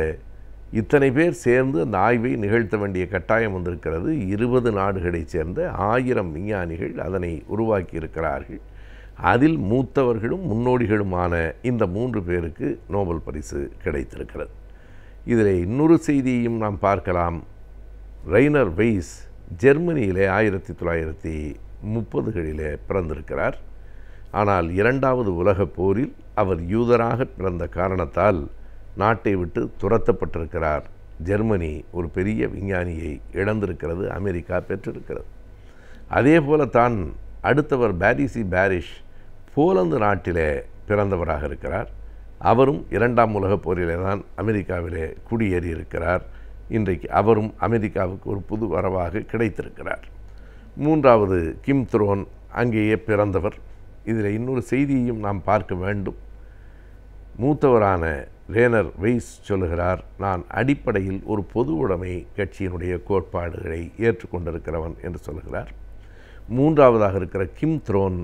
F: இத்தனை பேர் சேர்ந்து அந்த ஆய்வை நிகழ்த்த வேண்டிய கட்டாயம் வந்திருக்கிறது. 20 நாடுகளைச் சேர்ந்த 1000 விஞ்ஞானிகள் அதனை உருவாக்கி இருக்கிறார்கள். அதில் மூத்தவர்களும் முன்னோடிகளுமான இந்த 3 பேருக்கு நோபல் பரிசு கிடைத்திருக்கிறது. இதில் இன்னொரு செய்தியையும் நாம் பார்க்கலாம். ரைனர் வெய்ஸ் ஜெர்மனியிலே 1930களிலே பிறந்திருக்கிறார். ஆனால் 2வது உலகப் போரில் அவர் யூதராக பிறந்த காரணத்தால் நாட்டை விட்டு துரத்தப்பட்டிருக்கிறார். ஜெர்மனி ஒரு பெரிய விஞ்ஞானியை இழந்திருக்கிறது, அமெரிக்கா பெற்றிருக்கிறது. அதே போலத்தான் அடுத்தவர் பாரிசி பாரிஷ் போலந்து நாட்டிலே பிறந்தவராக இருக்கிறார். அவரும் 2ஆம் உலகப் போரிலே தான் அமெரிக்காவிலே குடியேறி இருக்கிறார். இன்றைக்கு அவரும் அமெரிக்காவுக்கு ஒரு புது வரவாக கிடைத்திருக்கிறார். 3வது கிம் த்ரோன் அங்கேயே பிறந்தவர். இதில் இன்னொரு செய்தியையும் நாம் பார்க்க வேண்டும். மூத்தவரான ரேனர் வெய்ஸ் சொல்லுகிறார், நான் அடிப்படையில் ஒரு பொது உடைமை கட்சியினுடைய கோட்பாடுகளை ஏற்றுக்கொண்டிருக்கிறவன் என்று சொல்கிறார். 3ஆவதாக இருக்கிற கிம் த்ரோன்,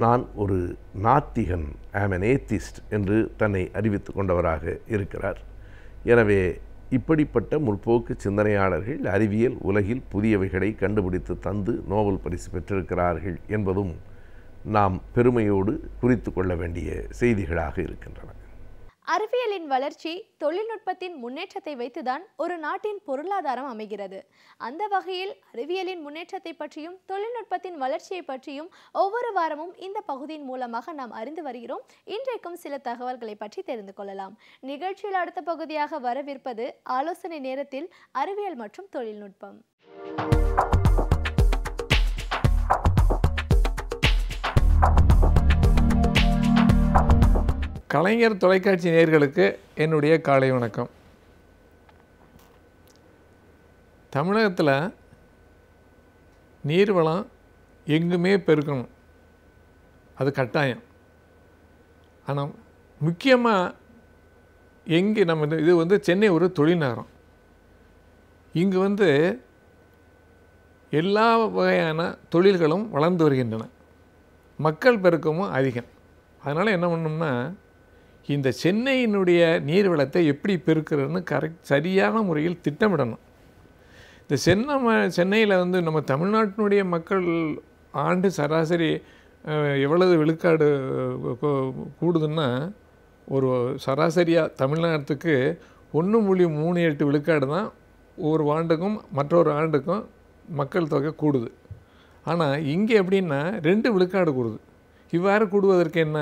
F: நான் ஒரு நாத்திகன், ஆம் அன் ஏத்திஸ்ட் என்று தன்னை அறிவித்து கொண்டவராக இருக்கிறார். எனவே இப்படிப்பட்ட முற்போக்கு சிந்தனையாளர்கள் அறிவியல் உலகில் புதியவைகளை கண்டுபிடித்து தந்து நோபல் பரிசு பெற்றிருக்கிறார்கள் என்பதும் நாம் பெருமையோடு குறித்து கொள்ள வேண்டிய செய்திகளாக இருக்கின்றன.
A: அறிவியலின் வளர்ச்சி தொழில்நுட்பத்தின் முன்னேற்றத்தை வைத்துதான் ஒரு நாட்டின் பொருளாதாரம் அமைகிறது. அந்த வகையில் அறிவியலின் முன்னேற்றத்தை பற்றியும் தொழில்நுட்பத்தின் வளர்ச்சியை பற்றியும் ஒவ்வொரு வாரமும் இந்த பகுதியின் மூலமாக நாம் அறிந்து வருகிறோம். இன்றைக்கும் சில தகவல்களை பற்றி தெரிந்து கொள்ளலாம். நிகழ்ச்சியில் அடுத்த பகுதியாக வரவிருப்பது ஆலோசனை நேரத்தில் அறிவியல் மற்றும் தொழில்நுட்பம்.
G: கலைஞர் தொலைக்காட்சி நேயர்களுக்கு என்னுடைய காலை வணக்கம். தமிழகத்தில் நீர்வளம் எங்குமே பெருக்கணும், அது கட்டாயம். ஆனால் முக்கியமாக எங்கே நம்ம இது சென்னை ஒரு தொழில் நகரம். இங்கு எல்லா வகையான தொழில்களும் வளர்ந்து வருகின்றன, மக்கள் பெருக்கமும் அதிகம். அதனால் என்ன பண்ணணும்னா, இந்த சென்னையினுடைய நீர்வளத்தை எப்படி பெருக்கிறதுன்னு சரியான முறையில் திட்டமிடணும். இந்த சென்னையில் நம்ம தமிழ்நாட்டினுடைய மக்கள் ஆண்டு சராசரி எவ்வளவு விழுக்காடு கூடுதுன்னா, ஒரு சராசரியாக தமிழ்நாட்டுக்கு 1.38 விழுக்காடு தான் ஒவ்வொரு ஆண்டுக்கும் மற்றொரு ஆண்டுக்கும் மக்கள் தொகை கூடுது. ஆனால் இங்கே எப்படின்னா 2 விழுக்காடு கூடுது. இவ்வாறு கூடுவதற்கு என்ன,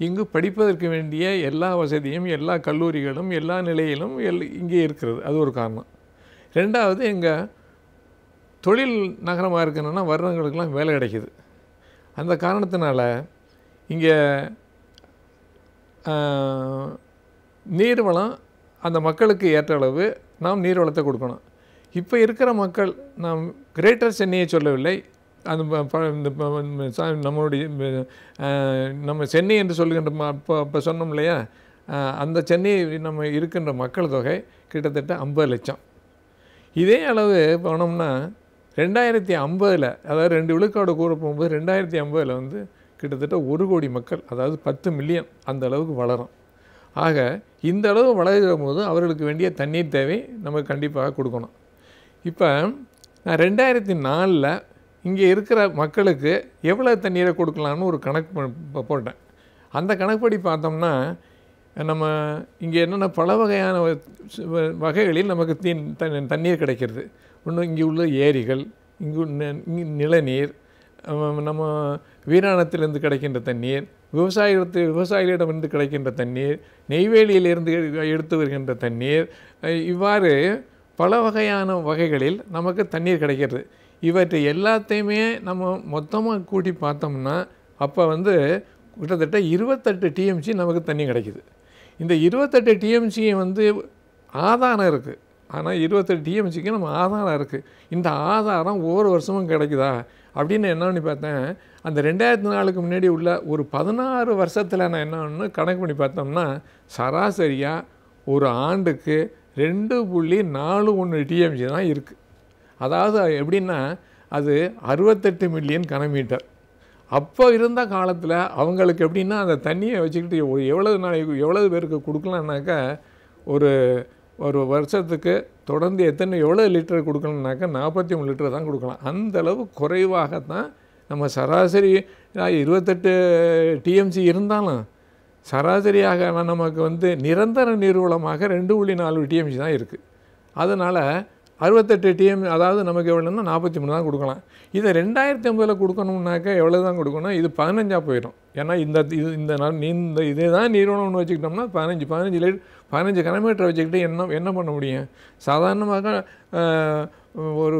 G: இங்கு படிப்பதற்கு வேண்டிய எல்லா வசதியும் எல்லா கல்லூரிகளும் எல்லா நிலையிலும் இங்கே இருக்கிறது, அது ஒரு காரணம். 2வது எங்கள் தொழில் நகரமாக இருக்கணும்னா வர்றவங்களுக்கெல்லாம் வேலை கிடைக்கிது. அந்த காரணத்தினால இங்கே நீர்வளம் அந்த மக்களுக்கு ஏற்ற அளவு நாம் நீர்வளத்தை கொடுக்கணும். இப்போ இருக்கிற மக்கள், நாம் கிரேட்டர் சென்னையை சொல்லவில்லை, அந்த நம்மளுடைய நம்ம சென்னை என்று சொல்லுகின்ற அப்போ சொன்னோம் இல்லையா, அந்த சென்னை நம்ம இருக்கின்ற மக்கள் தொகை கிட்டத்தட்ட 50 லட்சம். இதே அளவு போனோம்னா 2050, அதாவது 2 விழுக்காடு கூற போகும்போது 2050 கிட்டத்தட்ட 1 கோடி மக்கள், அதாவது 10 மில்லியன் அந்த அளவுக்கு வளரும். ஆக இந்த அளவு வளர்கிற போது அவர்களுக்கு வேண்டிய தண்ணீர் தேவை நம்ம கண்டிப்பாக கொடுக்கணும். இப்போ நான் 2004 இங்கே இருக்கிற மக்களுக்கு எவ்வளோ தண்ணீரை கொடுக்கலான்னு ஒரு கணக்கு போட்டேன். அந்த கணக்குப்படி பார்த்தோம்னா, நம்ம இங்கே என்னென்ன பல வகையான வகைகளில் நமக்கு தண்ணீர் கிடைக்கிறது. ஒன்று இங்கே உள்ள ஏரிகள், இங்கு நிலநீர், நம்ம வீராணத்திலிருந்து கிடைக்கின்ற தண்ணீர், விவசாயிகளிடமிருந்து கிடைக்கின்ற தண்ணீர், நெய்வேலியிலிருந்து எடுத்து வருகின்ற தண்ணீர், இவ்வாறு பல வகையான வகைகளில் நமக்கு தண்ணீர் கிடைக்கிறது. இவற்றை எல்லாத்தையுமே நம்ம மொத்தமாக கூட்டி பார்த்தோம்னா அப்போ வந்து கிட்டத்தட்ட 28 டிஎம்சி நமக்கு தண்ணி கிடைக்குது. இந்த 28 டிஎம்சியை வந்து ஆதாரம் இருக்குது. ஆனால் 28 டிஎம்சிக்கு நம்ம ஆதாரம் இருக்குது. இந்த ஆதாரம் ஒவ்வொரு வருஷமும் கிடைக்குதா அப்படின்னு என்ன பண்ணி பார்த்தேன். அந்த 2004க்கு முன்னாடி உள்ள ஒரு 16 வருஷத்தில் நான் என்ன கணக்கு பண்ணி பார்த்தோம்னா சராசரியாக ஒரு ஆண்டுக்கு 2.41 டிஎம்சி தான் இருக்குது. அதாவது எப்படின்னா அது 68 மில்லியன் கனமீட்டர். அப்போ இருந்த காலத்தில் அவங்களுக்கு எப்படின்னா அந்த தண்ணியை வச்சுக்கிட்டு எவ்வளவு பேருக்கு கொடுக்கலான்னாக்கா ஒரு ஒரு வருஷத்துக்கு தொடர்ந்து எவ்வளோ லிட்டர் கொடுக்கணுன்னாக்கா 43 லிட்டர் தான் கொடுக்கலாம். அந்தளவு குறைவாகத்தான் நம்ம சராசரி 28 டிஎம்சி இருந்தாலும் சராசரியாக நமக்கு வந்து நிரந்தர நீர்வளமாக 2.4 டிஎம்சி தான் இருக்குது. அதனால் 68 டிஎம் அதாவது நமக்கு எவ்வளோன்னா 43 தான் கொடுக்கலாம். இதை 2050 கொடுக்கணும்னாக்கா எவ்வளோ தான் கொடுக்கணும்? இது 15 போயிடும். ஏன்னா இந்த இதே தான் நீர்வளம்னு வச்சுக்கிட்டோம்னா 15 கனமீட்டர் வச்சுக்கிட்டு என்ன பண்ண முடியும்? சாதாரணமாக ஒரு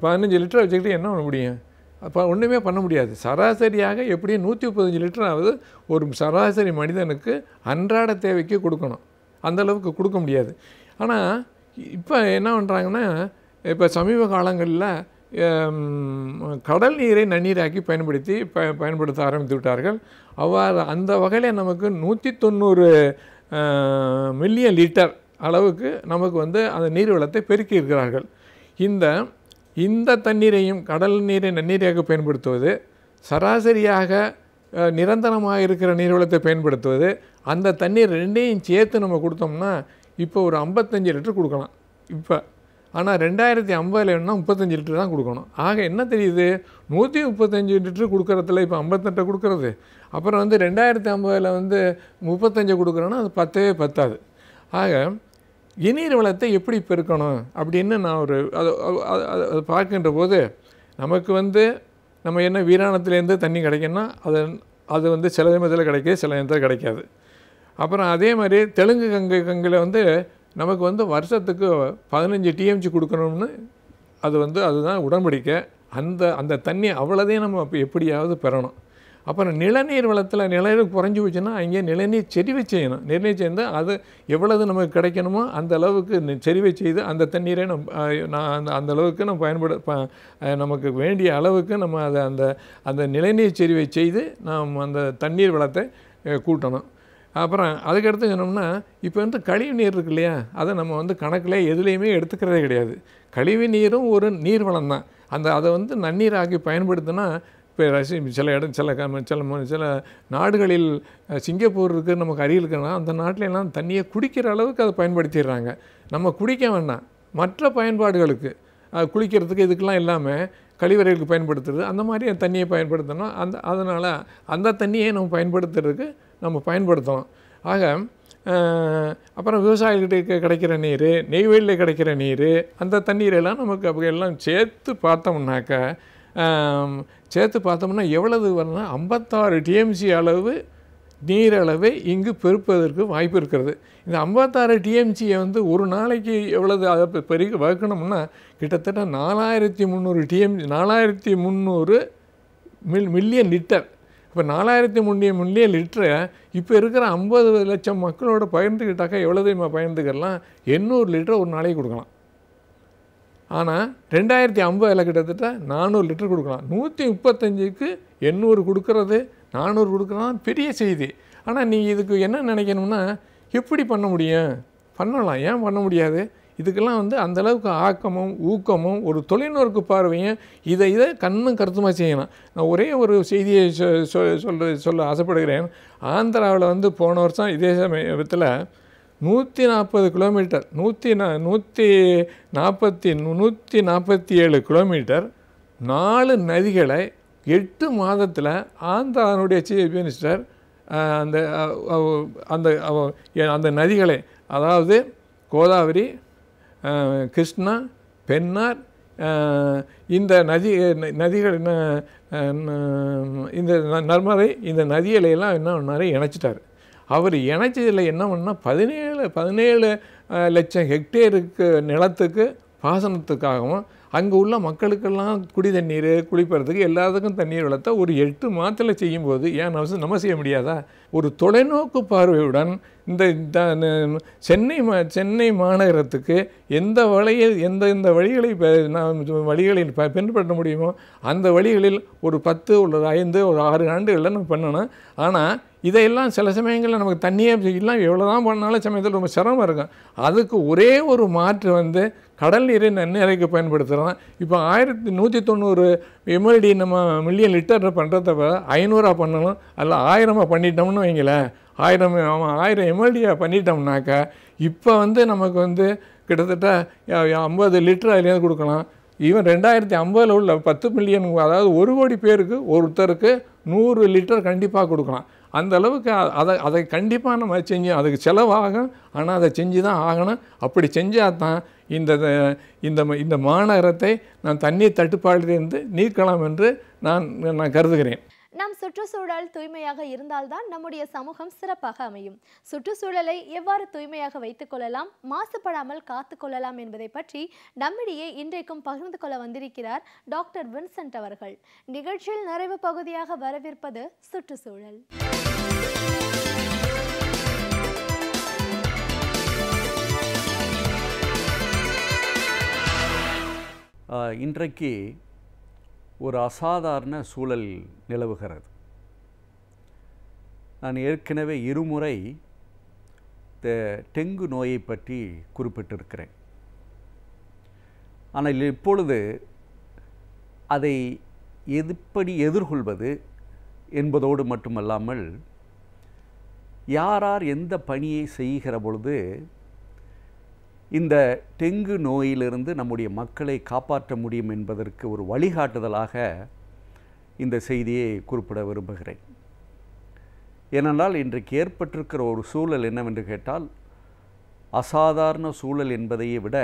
G: 15 லிட்டர் வச்சுக்கிட்டு என்ன பண்ண முடியும்? அப்போ ஒன்றுமே பண்ண முடியாது. சராசரியாக எப்படியும் 135 லிட்டராவது ஒரு சராசரி மனிதனுக்கு அன்றாட தேவைக்கு கொடுக்கணும். அந்தளவுக்கு கொடுக்க முடியாது. ஆனால் இப்போ என்ன பண்ணுறாங்கன்னா இப்போ சமீப காலங்களில் கடல் நீரை நன்னீராக்கி பயன்படுத்த ஆரம்பித்து விட்டார்கள். அவ்வாறு அந்த வகையில் நமக்கு 190 மில்லியன் லிட்டர் அளவுக்கு நமக்கு வந்து அந்த நீர்வளத்தை பெருக்கி இருக்கிறார்கள். இந்த தண்ணீரையும் கடல் நீரை நன்னீராக பயன்படுத்துவது, சராசரியாக நிரந்தரமாக இருக்கிற நீர்வளத்தை பயன்படுத்துவது, அந்த தண்ணீர் ரெண்டையும் சேர்த்து நம்ம கொடுத்தோம்னா இப்போ ஒரு 55 லிட்டர் கொடுக்கலாம் இப்போ. ஆனால் 2050 வேணும்னா 35 லிட்டர் தான் கொடுக்கணும். ஆக என்ன தெரியுது? 135 லிட்டர் கொடுக்குறதுல இப்போ 58 கொடுக்குறது, அப்புறம் வந்து 2050 வந்து 35 கொடுக்குறோன்னா அது பத்தாது. ஆக நீர் வளத்தை எப்படி பெருக்கணும் அப்படின்னு நான் அதை பார்க்கின்ற போது நமக்கு வந்து நம்ம என்ன வீராணத்துலேருந்து தண்ணி கிடைக்குன்னா அது வந்து சில நேரத்தில் கிடைக்காது, சில நேரத்தில் கிடைக்காது. அப்புறம் அதே மாதிரி தெலுங்கு கங்கையில் வந்து நமக்கு வந்து வருஷத்துக்கு 15 டிஎம்சி கொடுக்கணும்னு அதுதான் உடன்படிக்கை. அந்த தண்ணி அவ்வளோதையும் நம்ம எப்படியாவது பெறணும். அப்புறம் நிலநீர் வளத்தில் நிலநீர் குறைஞ்சி போச்சுன்னா அங்கே நிலநீர் செறிவை செய்யணும். நிலநீர் செய்து அது எவ்வளவு நமக்கு கிடைக்கணுமோ அந்த அளவுக்கு செறிவை செய்து அந்த தண்ணீரை அந்த அளவுக்கு நம்ம நமக்கு வேண்டிய அளவுக்கு நம்ம அந்த நிலநீர் செறிவை செய்து நாம் அந்த தண்ணீர் வளத்தை கூட்டணும். அப்புறம் அதுக்கடுத்து சொன்னோம்னா இப்போ வந்து கழிவு நீர் இருக்கு இல்லையா, அதை நம்ம வந்து கணக்கில் எதுலேயுமே எடுத்துக்கிறதே கிடையாது. கழிவு நீரும் ஒரு நீர் வளம் தான். அதை வந்து நன்னீராக்கி பயன்படுத்தினா இப்போ சில நாடுகளில் சிங்கப்பூர் இருக்குது, நமக்கு அருகில் இருக்குன்னா அந்த நாட்டிலெல்லாம் தண்ணியை குடிக்கிற அளவுக்கு அதை பயன்படுத்திடுறாங்க. நம்ம குடிக்க வேண்டாம், மற்ற பயன்பாடுகளுக்கு குளிக்கிறதுக்கு இதுக்கெல்லாம் இல்லாமல் கழிவறைகளுக்கு பயன்படுத்துறது, அந்த மாதிரி தண்ணியை பயன்படுத்தணும். அதனால் அந்த தண்ணியை நம்ம பயன்படுத்துறதுக்கு நம்ம பயன்படுத்தணும். ஆக அப்புறம் விவசாயிகிட்ட கிடைக்கிற நீர், நெய்வேலியில் கிடைக்கிற நீர், அந்த தண்ணீரெல்லாம் நமக்கு அப்படி எல்லாம் சேர்த்து பார்த்தோம்னா எவ்வளவு வரணும்னா 56 டிஎம்சி அளவு நீரளவை இங்கு பெருப்பதற்கு வாய்ப்பு இருக்கிறது. இந்த 56 டிஎம்சியை வந்து ஒரு நாளைக்கு எவ்வளவு அதை பெருக்கி வகுக்கணும்னா கிட்டத்தட்ட 4300 மில்லியன் லிட்டர். இப்போ 4300 மில்லியன் லிட்டரை இப்போ இருக்கிற 50 லட்சம் மக்களோட பகிர்ந்துக்கிட்டாக்கா எவ்வளோதையுமா பகிர்ந்துக்கலாம்? 800 லிட்டர் ஒரு நாளைக்கு கொடுக்கலாம். ஆனால் 2050 கிட்டத்தட்ட 400 லிட்டர் கொடுக்கலாம். 135க்கு 800 கொடுக்கறது, 400 கொடுக்குறது பெரிய செய்தி. ஆனால் நீங்கள் இதுக்கு என்ன நினைக்கணும்னா எப்படி பண்ண முடியும்? பண்ணலாம், ஏன் பண்ண முடியாது? இதுக்கெல்லாம் வந்து அந்தளவுக்கு ஆக்கமும் ஊக்கமும் ஒரு தொலைநோக்கு பார்வையும் இதை கண்ணும் கருத்துமாக செய்யலாம். நான் ஒரே ஒரு செய்தியை சொல்ல ஆசைப்படுகிறேன். ஆந்திராவில் வந்து போன வருஷம் இதே சமயத்தில் 140 கிலோமீட்டர் 147 கிலோமீட்டர் 4 நதிகளை 8 மாதத்தில் ஆந்திராவுடைய சீஃப் மினிஸ்டர் அந்த நதிகளை, அதாவது கோதாவரி, கிருஷ்ணா, பெண்ணார், இந்த நதிகள் இந்த நர்மதை, இந்த நதிகளையெல்லாம் என்ன பண்ணார்? இணைச்சிட்டார். அவர் இணைச்சதில் என்ன பண்ணால் 17 லட்சம் ஹெக்டேருக்கு நிலத்துக்கு பாசனத்துக்காகவும் அங்கே உள்ள மக்களுக்கெல்லாம் குடி தண்ணீர் குளிப்பறதுக்கு எல்லாத்துக்கும் தண்ணீர் வளர்த்த ஒரு 8 மாதத்தில் செய்யும்போது ஏன் நம்ம செய்ய முடியாதா? ஒரு தொலைநோக்கு பார்வையுடன் இந்த சென்னை மாநகரத்துக்கு எந்த வழிகளை வழிகளில் பின்பற்ற முடியுமோ அந்த வழிகளில் ஒரு 10 ஒரு 5 ஒரு 6 ஆண்டுகளில் நம்ம பண்ணணும். ஆனால் இதையெல்லாம் சில சமயங்களில் நமக்கு தண்ணியே எல்லாம் எவ்வளோ தான் பண்ணாலும் சமயத்தில் ரொம்ப சிரமம் இருக்கும். அதுக்கு ஒரே ஒரு மாற்று கடல் நீரை நன்னீரைக்கு பயன்படுத்துகிறோம். இப்போ 1190 எம்எல்டி நம்ம மில்லியன் லிட்டர் பண்ணுறத 500 பண்ணணும், அல்ல 1000 பண்ணிட்டோம்னு வைங்களேன். 1000 எம்எல்டியாக பண்ணிட்டோம்னாக்கா இப்போ நமக்கு கிட்டத்தட்ட 50 லிட்டர் அதுலேருந்து கொடுக்கலாம். ஈவன் 2050 உள்ள 10 மில்லியன், அதாவது 1 கோடி பேருக்கு ஒருத்தருக்கு 100 லிட்டர் கண்டிப்பாக கொடுக்கலாம். அந்த அளவுக்கு அதை கண்டிப்பாக நம்ம செஞ்சு, அதுக்கு செலவாகும், ஆனால் அதை செஞ்சு தான் ஆகணும். அப்படி செஞ்சால் தான் இந்த மாநகரத்தை நான் தண்ணீர் தட்டுப்பாட்டிலிருந்து நீக்கலாம் என்று நான் கருதுகிறேன்.
A: நம் சுற்றுச்சூழல் தூய்மையாக இருந்தால்தான் நம்முடைய சமூகம் சிறப்பாக அமையும். சுற்றுச்சூழலை எவ்வாறு தூய்மையாக வைத்துக் கொள்ளலாம், மாசுபடாமல் காத்துக்கொள்ளலாம் என்பதை பற்றி நம்மிடையே இன்றைக்கும் பகிர்ந்து கொள்ள வந்திருக்கிறார் டாக்டர் வின்சென்ட் அவர்கள். நிகழ்ச்சியில் நிறைவு பகுதியாக வரவிருப்பது சுற்றுச்சூழல்.
H: இன்றைக்கு ஒரு அசாதாரண சூழல் நிலவுகிறது. நான் ஏற்கனவே 2 முறை டெங்கு நோயை பற்றி குறிப்பிட்டிருக்கிறேன். ஆனால் இப்பொழுது அதை எப்படி எதிர்கொள்வது என்பதோடு மட்டுமல்லாமல் யார் எந்த பணியை செய்கிற பொழுது இந்த டெங்கு நோயிலிருந்து நம்முடைய மக்களை காப்பாற்ற முடியும் என்பதற்கு ஒரு வழிகாட்டுதலாக இந்த செய்தியை குறிப்பிட விரும்புகிறேன். ஏனென்றால் இன்றைக்கு ஏற்பட்டிருக்கிற ஒரு சூழல் என்னவென்று கேட்டால், அசாதாரண சூழல் என்பதையே விட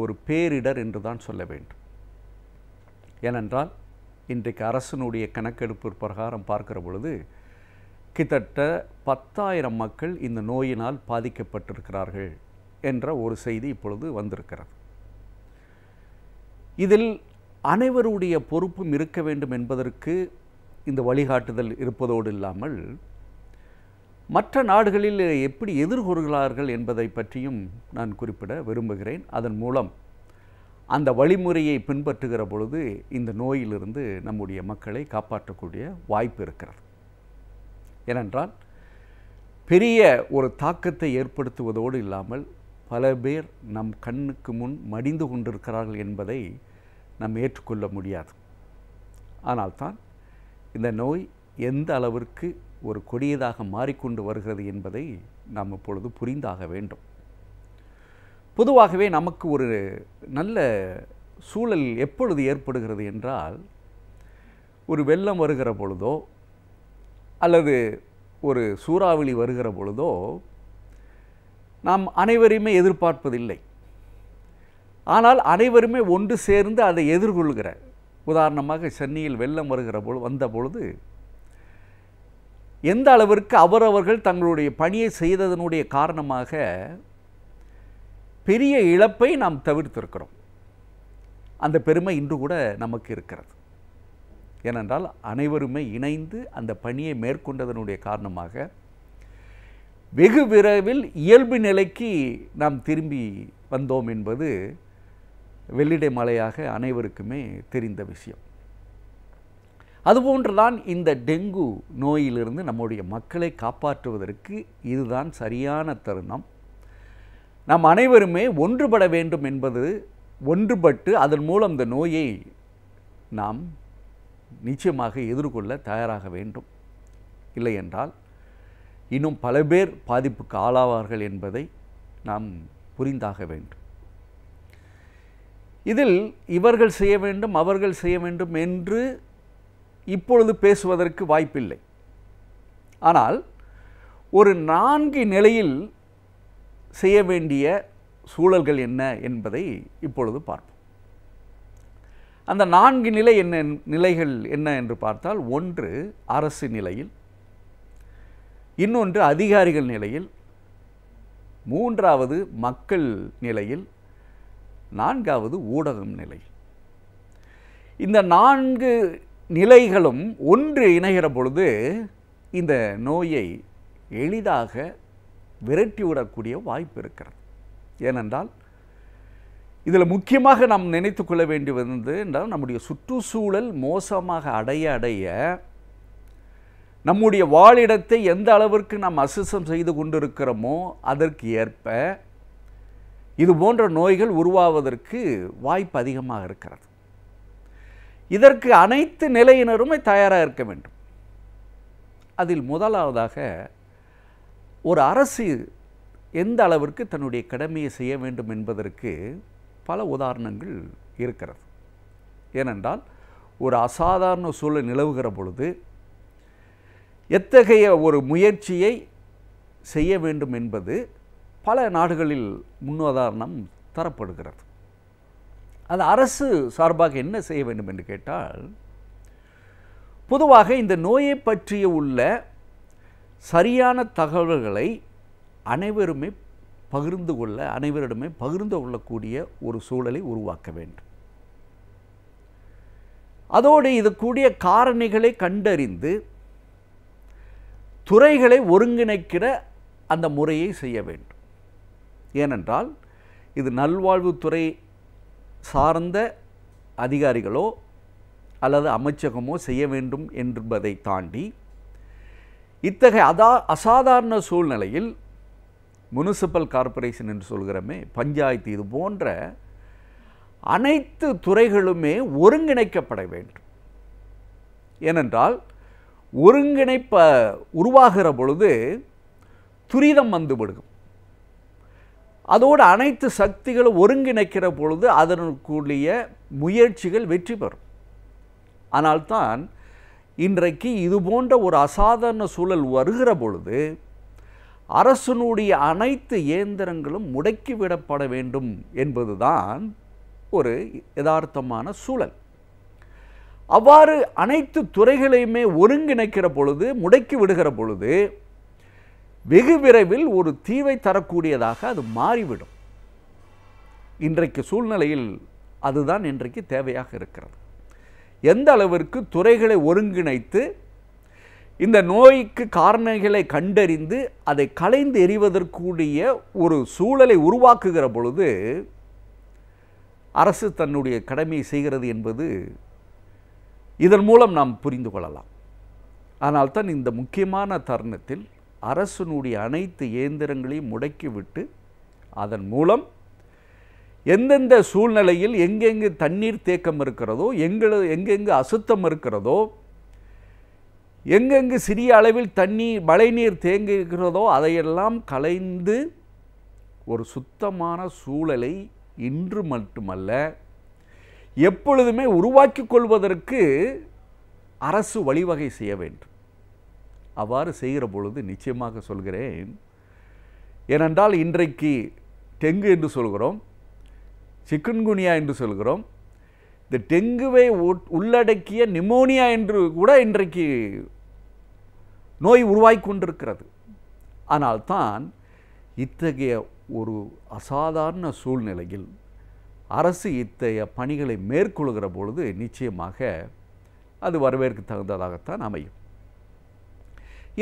H: ஒரு பேரிடர் என்று தான் சொல்ல வேண்டும். ஏனென்றால் இன்றைக்கு அரசனுடைய கணக்கெடுப்பு பிரகாரம் பார்க்கிற பொழுது கிட்டத்தட்ட 10,000 மக்கள் இந்த நோயினால் பாதிக்கப்பட்டிருக்கிறார்கள் என்ற ஒரு செய்தி இப்பொழுது வந்திருக்கிறது. இதில் அனைவருடைய பொறுப்பும் இருக்க வேண்டும் என்பதற்கு இந்த வழிகாட்டுதல் இருப்பதோடு இல்லாமல் மற்ற நாடுகளில் எப்படி எதிர்கொள்கிறார்கள் என்பதை பற்றியும் நான் குறிப்பிட விரும்புகிறேன். அதன் மூலம் அந்த வழிமுறையை பின்பற்றுகிற பொழுது இந்த நோயிலிருந்து நம்முடைய மக்களை காப்பாற்றக்கூடிய வாய்ப்பு இருக்கிறது. ஏனென்றால் பெரிய ஒரு தாக்கத்தை ஏற்படுத்துவதோடு இல்லாமல் பல பேர் நம் கண்ணுக்கு முன் மடிந்து கொண்டிருக்கிறார்கள் என்பதை நாம் ஏற்றுக்கொள்ள முடியாது. ஆனால்தான் இந்த நோய் எந்த அளவிற்கு ஒரு கொடியதாக மாறிக்கொண்டு வருகிறது என்பதை நாம் இப்பொழுது புரிந்தாக வேண்டும். பொதுவாகவே நமக்கு ஒரு நல்ல சூழல் எப்பொழுது ஏற்படுகிறது என்றால், ஒரு வெள்ளம் வருகிற பொழுதோ அல்லது ஒரு சூறாவளி வருகிற பொழுதோ நாம் அனைவரையுமே எதிர்பார்ப்பதில்லை. ஆனால் அனைவருமே ஒன்று சேர்ந்து அதை எதிர்கொள்கிற, உதாரணமாக சென்னையில் வெள்ளம் வருகிற வந்த பொழுது எந்த அளவிற்கு அவரவர்கள் தங்களுடைய பணியை செய்ததனுடைய காரணமாக பெரிய இழப்பை நாம் தவிர்த்திருக்கிறோம். அந்த பெருமை இன்று கூட நமக்கு இருக்கிறது. ஏனென்றால் அனைவருமே இணைந்து அந்த பணியை மேற்கொண்டதனுடைய காரணமாக வெகு விரைவில் இயல்பு நிலைக்கு நாம் திரும்பி வந்தோம் என்பது வெள்ளிடை மலையாக அனைவருக்குமே தெரிந்த விஷயம். அதுபோன்றுதான் இந்த டெங்கு நோயிலிருந்து நம்முடைய மக்களை காப்பாற்றுவதற்கு இதுதான் சரியான தருணம். நாம் அனைவருமே ஒன்றுபட வேண்டும் என்பது, ஒன்றுபட்டு அதன் மூலம் இந்த நோயை நாம் நிச்சயமாக எதிர்கொள்ள தயாராக வேண்டும். இல்லை என்றால் இன்னும் பல பேர் பாதிப்புக்கு ஆளாவார்கள் என்பதை நாம் புரிந்தாக வேண்டும். இதில் இவர்கள் செய்ய வேண்டும், அவர்கள் செய்ய வேண்டும் என்று இப்பொழுது பேசுவதற்கு வாய்ப்பில்லை. ஆனால் ஒரு 4 நிலையில் செய்ய வேண்டிய சூழல்கள் என்ன என்பதை இப்பொழுது பார்ப்போம். அந்த 4 நிலைகள் என்ன என்று பார்த்தால், 1 அரசு நிலையில், இன்னொன்று அதிகாரிகள் நிலையில், 3வது மக்கள் நிலையில், நான்காவது ஊடகம் நிலை. இந்த 4 நிலைகளும் ஒன்று இணைகிற பொழுது இந்த நோயை எளிதாக விரட்டிவிடக்கூடிய வாய்ப்பு இருக்கிறது. ஏனென்றால் இதில் முக்கியமாக நாம் நினைத்து கொள்ள வேண்டியது என்றால் நம்முடைய சுற்றுச்சூழல் மோசமாக அடைய நம்முடைய வாழிடத்தை எந்த அளவிற்கு நாம் அசுத்தம் செய்து கொண்டிருக்கிறோமோ அதற்கு ஏற்ப இது போன்ற நோய்கள் உருவாவதற்கு வாய்ப்பு அதிகமாக இருக்கிறது. இதற்கு அனைத்து நிலையினருமே தயாராக இருக்க வேண்டும். அதில் முதலாவதாக ஒரு அரசு எந்த அளவிற்கு தன்னுடைய கடமையை செய்ய வேண்டும் என்பதற்கு பல உதாரணங்கள் இருக்கிறது. ஏனென்றால் ஒரு அசாதாரண சூழல் நிலவுகிற பொழுது எத்தகைய ஒரு முயற்சியை செய்ய வேண்டும் என்பது பல நாடுகளில் முன்னுதாரணம் தரப்படுகிறது. அது அரசு சார்பாக என்ன செய்ய வேண்டும் என்று கேட்டால், பொதுவாக இந்த நோயை பற்றிய உள்ள சரியான தகவல்களை அனைவரிடமே பகிர்ந்து கொள்ளக்கூடிய ஒரு சூழலை உருவாக்க வேண்டும். அதோடு இது கூடிய காரணிகளை கண்டறிந்து துறைகளை ஒருங்கிணைக்கிற அந்த முறையை செய்ய வேண்டும். ஏனென்றால் இது நல்வாழ்வுத்துறை சார்ந்த அதிகாரிகளோ அல்லது அமைச்சகமோ செய்ய வேண்டும் என்பதை தாண்டி இத்தகைய அசாதாரண சூழ்நிலையில் முனிசிபல் கார்ப்பரேஷன் என்று சொல்கிறோமே, பஞ்சாயத்து, இது போன்ற அனைத்து துறைகளுமே ஒருங்கிணைக்கப்பட வேண்டும். ஏனென்றால் உருவாகிற பொழுது துரிதம் வந்துவிடும். அதோடு அனைத்து சக்திகளும் ஒருங்கிணைக்கிற பொழுது அதனுக்குரிய முயற்சிகள் வெற்றி பெறும். ஆனால்தான் இன்றைக்கு இது போன்ற ஒரு அசாதாரண சூழல் வருகிற பொழுது அரசனுடைய அனைத்து இயந்திரங்களும் முடக்கிவிடப்பட வேண்டும் என்பதுதான் ஒரு யதார்த்தமான சூழல். அவ்வாறு அனைத்து துறைகளையுமே ஒருங்கிணைக்கிற பொழுது, முடக்கி விடுகிற பொழுது வெகு விரைவில் ஒரு தீவை தரக்கூடியதாக அது மாறிவிடும். இன்றைக்கு சூழ்நிலையில் அதுதான் இன்றைக்கு தேவையாக இருக்கிறது. எந்த அளவிற்கு துறைகளை ஒருங்கிணைத்து இந்த நோய்க்கு காரணங்களை கண்டறிந்து அதை களைந்து எறிவதற்குரிய ஒரு சூழலை உருவாக்குகிற பொழுது அரசு தன்னுடைய கடமையை செய்கிறது என்பது இதன் மூலம் நாம் புரிந்து கொள்ளலாம். ஆனால்தான் இந்த முக்கியமான தருணத்தில் அரசனுடைய அனைத்து இயந்திரங்களையும் முடக்கிவிட்டு அதன் மூலம் எந்தெந்த சூழ்நிலையில் எங்கெங்கு தண்ணீர் தேக்கம் இருக்கிறதோ, எங்கெங்கு அசுத்தம் இருக்கிறதோ, எங்கெங்கு சிறிய அளவில் மழைநீர் தேங்குகிறதோ அதையெல்லாம் களைந்து ஒரு சுத்தமான சூழலை இன்று மட்டுமல்ல எப்பொழுதுமே உருவாக்கி கொள்வதற்கு அரசு வழிவகை செய்ய வேண்டும். அவ்வாறு செய்கிற பொழுது நிச்சயமாக சொல்கிறேன், ஏனென்றால் இன்றைக்கு டெங்கு என்று சொல்கிறோம், சிக்குன்குனியா என்று சொல்கிறோம், இந்த டெங்குவை உள்ளடக்கிய நிமோனியா என்று கூட இன்றைக்கு நோய் உருவாகி கொண்டிருக்கிறது. ஆனால் தான் இத்தகைய ஒரு அசாதாரண சூழ்நிலையில் அரசு இத்தகைய பணிகளை மேற்கொள்கிற பொழுது நிச்சயமாக அது வரவேற்க தகுந்ததாகத்தான் அமையும்.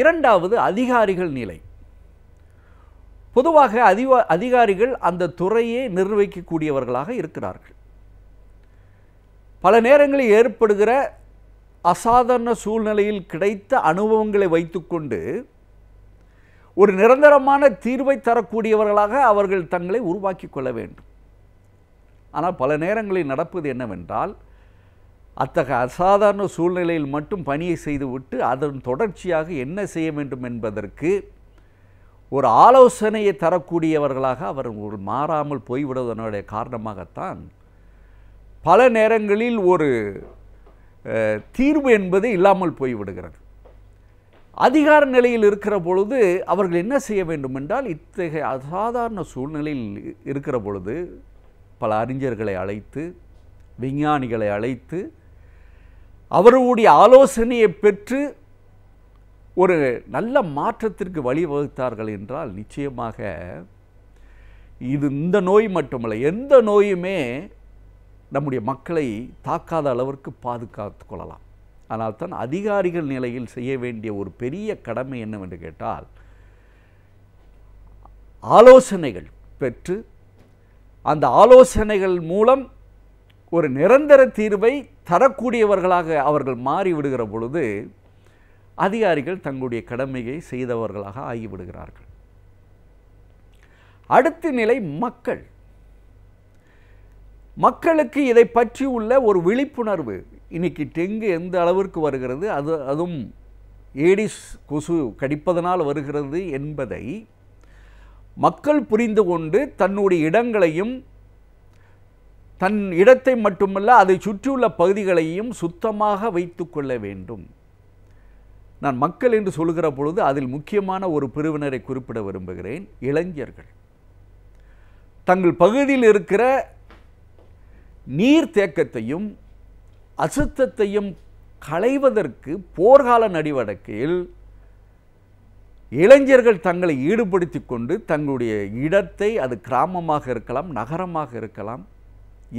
H: இரண்டாவது, அதிகாரிகள் நிலை. பொதுவாக அதிகாரிகள் அந்த துறையை நிர்வகிக்கக்கூடியவர்களாக இருக்கிறார்கள். பல நேரங்களில் ஏற்படுகிற அசாதாரண சூழ்நிலையில் கிடைத்த அனுபவங்களை வைத்துக்கொண்டு ஒரு நிரந்தரமான தீர்வை தரக்கூடியவர்களாக அவர்கள் தங்களை உருவாக்கி கொள்ள வேண்டும். ஆனால் பல நேரங்களில் நடப்பது என்னவென்றால், அத்தகைய அசாதாரண சூழ்நிலையில் மட்டும் பணியை செய்துவிட்டு அதன் தொடர்ச்சியாக என்ன செய்ய வேண்டும் என்பதற்கு ஒரு ஆலோசனையை தரக்கூடியவர்களாக அவர்கள் மாறாமல் போய்விடுவதனுடைய காரணமாகத்தான் பல நேரங்களில் ஒரு தீர்வு என்பது இல்லாமல் போய்விடுகிறது. அதிகார நிலையில் இருக்கிற பொழுது அவர்கள் என்ன செய்ய வேண்டும் என்றால், இத்தகைய அசாதாரண சூழ்நிலையில் இருக்கிற பொழுது பல அறிஞர்களை அழைத்து, விஞ்ஞானிகளை அழைத்து, அவர்களுடைய ஆலோசனையை பெற்று ஒரு நல்ல மாற்றத்திற்கு வழிவகுத்தார்கள் என்றால் நிச்சயமாக இது இந்த நோய் மட்டுமல்ல, எந்த நோயுமே நம்முடைய மக்களை தாக்காத அளவிற்கு பாதுகாத்து கொள்ளலாம். ஆனால் தான் அதிகாரிகள் நிலையில் செய்ய வேண்டிய ஒரு பெரிய கடமை என்னவென்று கேட்டால், ஆலோசனைகள் பெற்று அந்த ஆலோசனைகள் மூலம் ஒரு நிரந்தர தீர்வை தரக்கூடியவர்களாக அவர்கள் மாறிவிடுகிற பொழுது அதிகாரிகள் தங்களுடைய கடமையை செய்தவர்களாக ஆகிவிடுகிறார்கள். அடுத்த நிலை மக்கள். மக்களுக்கு இதை பற்றி உள்ள ஒரு விழிப்புணர்வு. இன்னைக்கு டெங்கு எந்த அளவிற்கு வருகிறது, அதுவும் ஏடிஸ் கொசு கடிப்பதனால் வருகிறது என்பதை மக்கள் புரிந்து கொண்டு தன்னுடைய இடங்களையும் தன் இடத்தை மட்டுமல்ல அதை சுற்றியுள்ள பகுதிகளையும் சுத்தமாக வைத்து கொள்ள வேண்டும். நான் மக்கள் என்று சொல்கிற பொழுது அதில் முக்கியமான ஒரு பிரிவினரை குறிப்பிட விரும்புகிறேன். இளைஞர்கள் தங்கள் பகுதியில் இருக்கிற நீர் தேக்கத்தையும் அசுத்தத்தையும் களைவதற்கு போர்க்கால நடவடிக்கையில் இளைஞர்கள் தங்களை ஈடுபடுத்தி கொண்டு தங்களுடைய இடத்தை, அது கிராமமாக இருக்கலாம், நகரமாக இருக்கலாம்,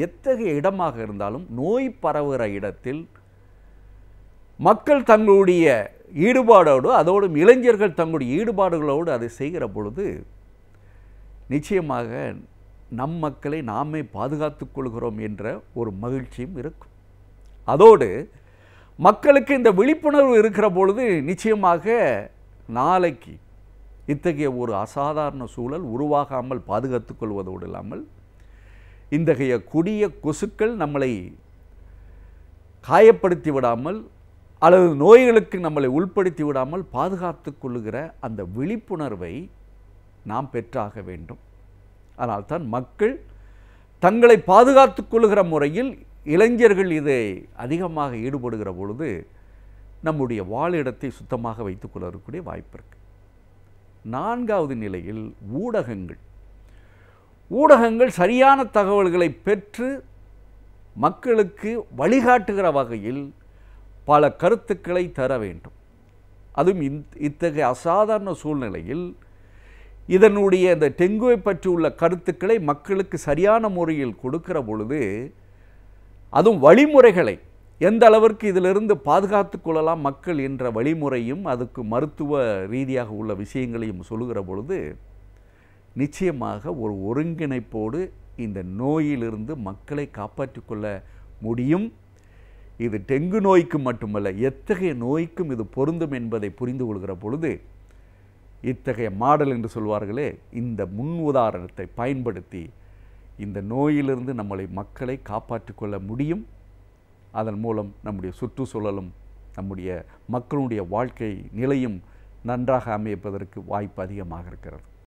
H: எத்தகைய இடமாக இருந்தாலும் நோய் பரவுகிற இடத்தில் மக்கள் தங்களுடைய ஈடுபாடோடு, அதோடும் இளைஞர்கள் தங்களுடைய ஈடுபாடுகளோடு அதை செய்கிற பொழுது நிச்சயமாக நம் மக்களை நாமே பாதுகாத்துக் கொள்கிறோம் என்ற ஒரு மகிழ்ச்சியும் இருக்கும். அதோடு மக்களுக்கு இந்த விழிப்புணர்வு இருக்கிற பொழுது நிச்சயமாக நாளைக்கு இத்தகைய ஒரு அசாதாரண சூழல் உருவாகாமல் பாதுகாத்துக் கொள்வதோடு இல்லாமல் இத்தகைய கொடிய கொசுக்கள் நம்மளை காயப்படுத்தி விடாமல் அல்லது நோய்களுக்கு நம்மளை உள்படுத்தி விடாமல் பாதுகாத்து கொள்ளுகிற அந்த விழிப்புணர்வை நாம் பெற்றாக வேண்டும். அதனால்தான் மக்கள் தங்களை பாதுகாத்து கொள்ளுகிற முறையில் இளைஞர்கள் இதை அதிகமாக ஈடுபடுகிற பொழுது நம்முடைய வாழிடத்தை சுத்தமாக வைத்துக் கொள்ளக்கூடிய வாய்ப்பு இருக்கு. நான்காவது நிலையில் ஊடகங்கள் சரியான தகவல்களை பெற்று மக்களுக்கு வழிகாட்டுகிற வகையில் பல கருத்துக்களை தர வேண்டும். அதுவும் இத்தகைய அசாதாரண சூழ்நிலையில் இதனுடைய இந்த டெங்குவை பற்றி உள்ள கருத்துக்களை மக்களுக்கு சரியான முறையில் கொடுக்கிற பொழுது, அதுவும் வழிமுறைகளை எந்த அளவிற்கு இதிலிருந்து பாதுகாத்து கொள்ளலாம் மக்கள் என்ற வழிமுறையும் அதுக்கு மருத்துவ ரீதியாக உள்ள விஷயங்களையும் சொல்லுகிற பொழுது நிச்சயமாக ஒரு ஒருங்கிணைப்போடு இந்த நோயிலிருந்து மக்களை காப்பாற்றி கொள்ள முடியும். இது டெங்கு நோய்க்கு மட்டுமல்ல, எத்தகைய நோய்க்கும் இது பொருந்தும் என்பதை புரிந்து கொள்கிற பொழுது இத்தகைய மாடல் என்று சொல்வார்களே, இந்த முன் உதாரணத்தை பயன்படுத்தி இந்த நோயிலிருந்து மக்களை காப்பாற்றிக் கொள்ள முடியும். அதன் மூலம் நம்முடைய சுற்றுச்சூழலும் நம்முடைய மக்களுடைய வாழ்க்கை நிலையும் நன்றாக அமைப்பதற்கு வாய்ப்பு அதிகமாக இருக்கிறது.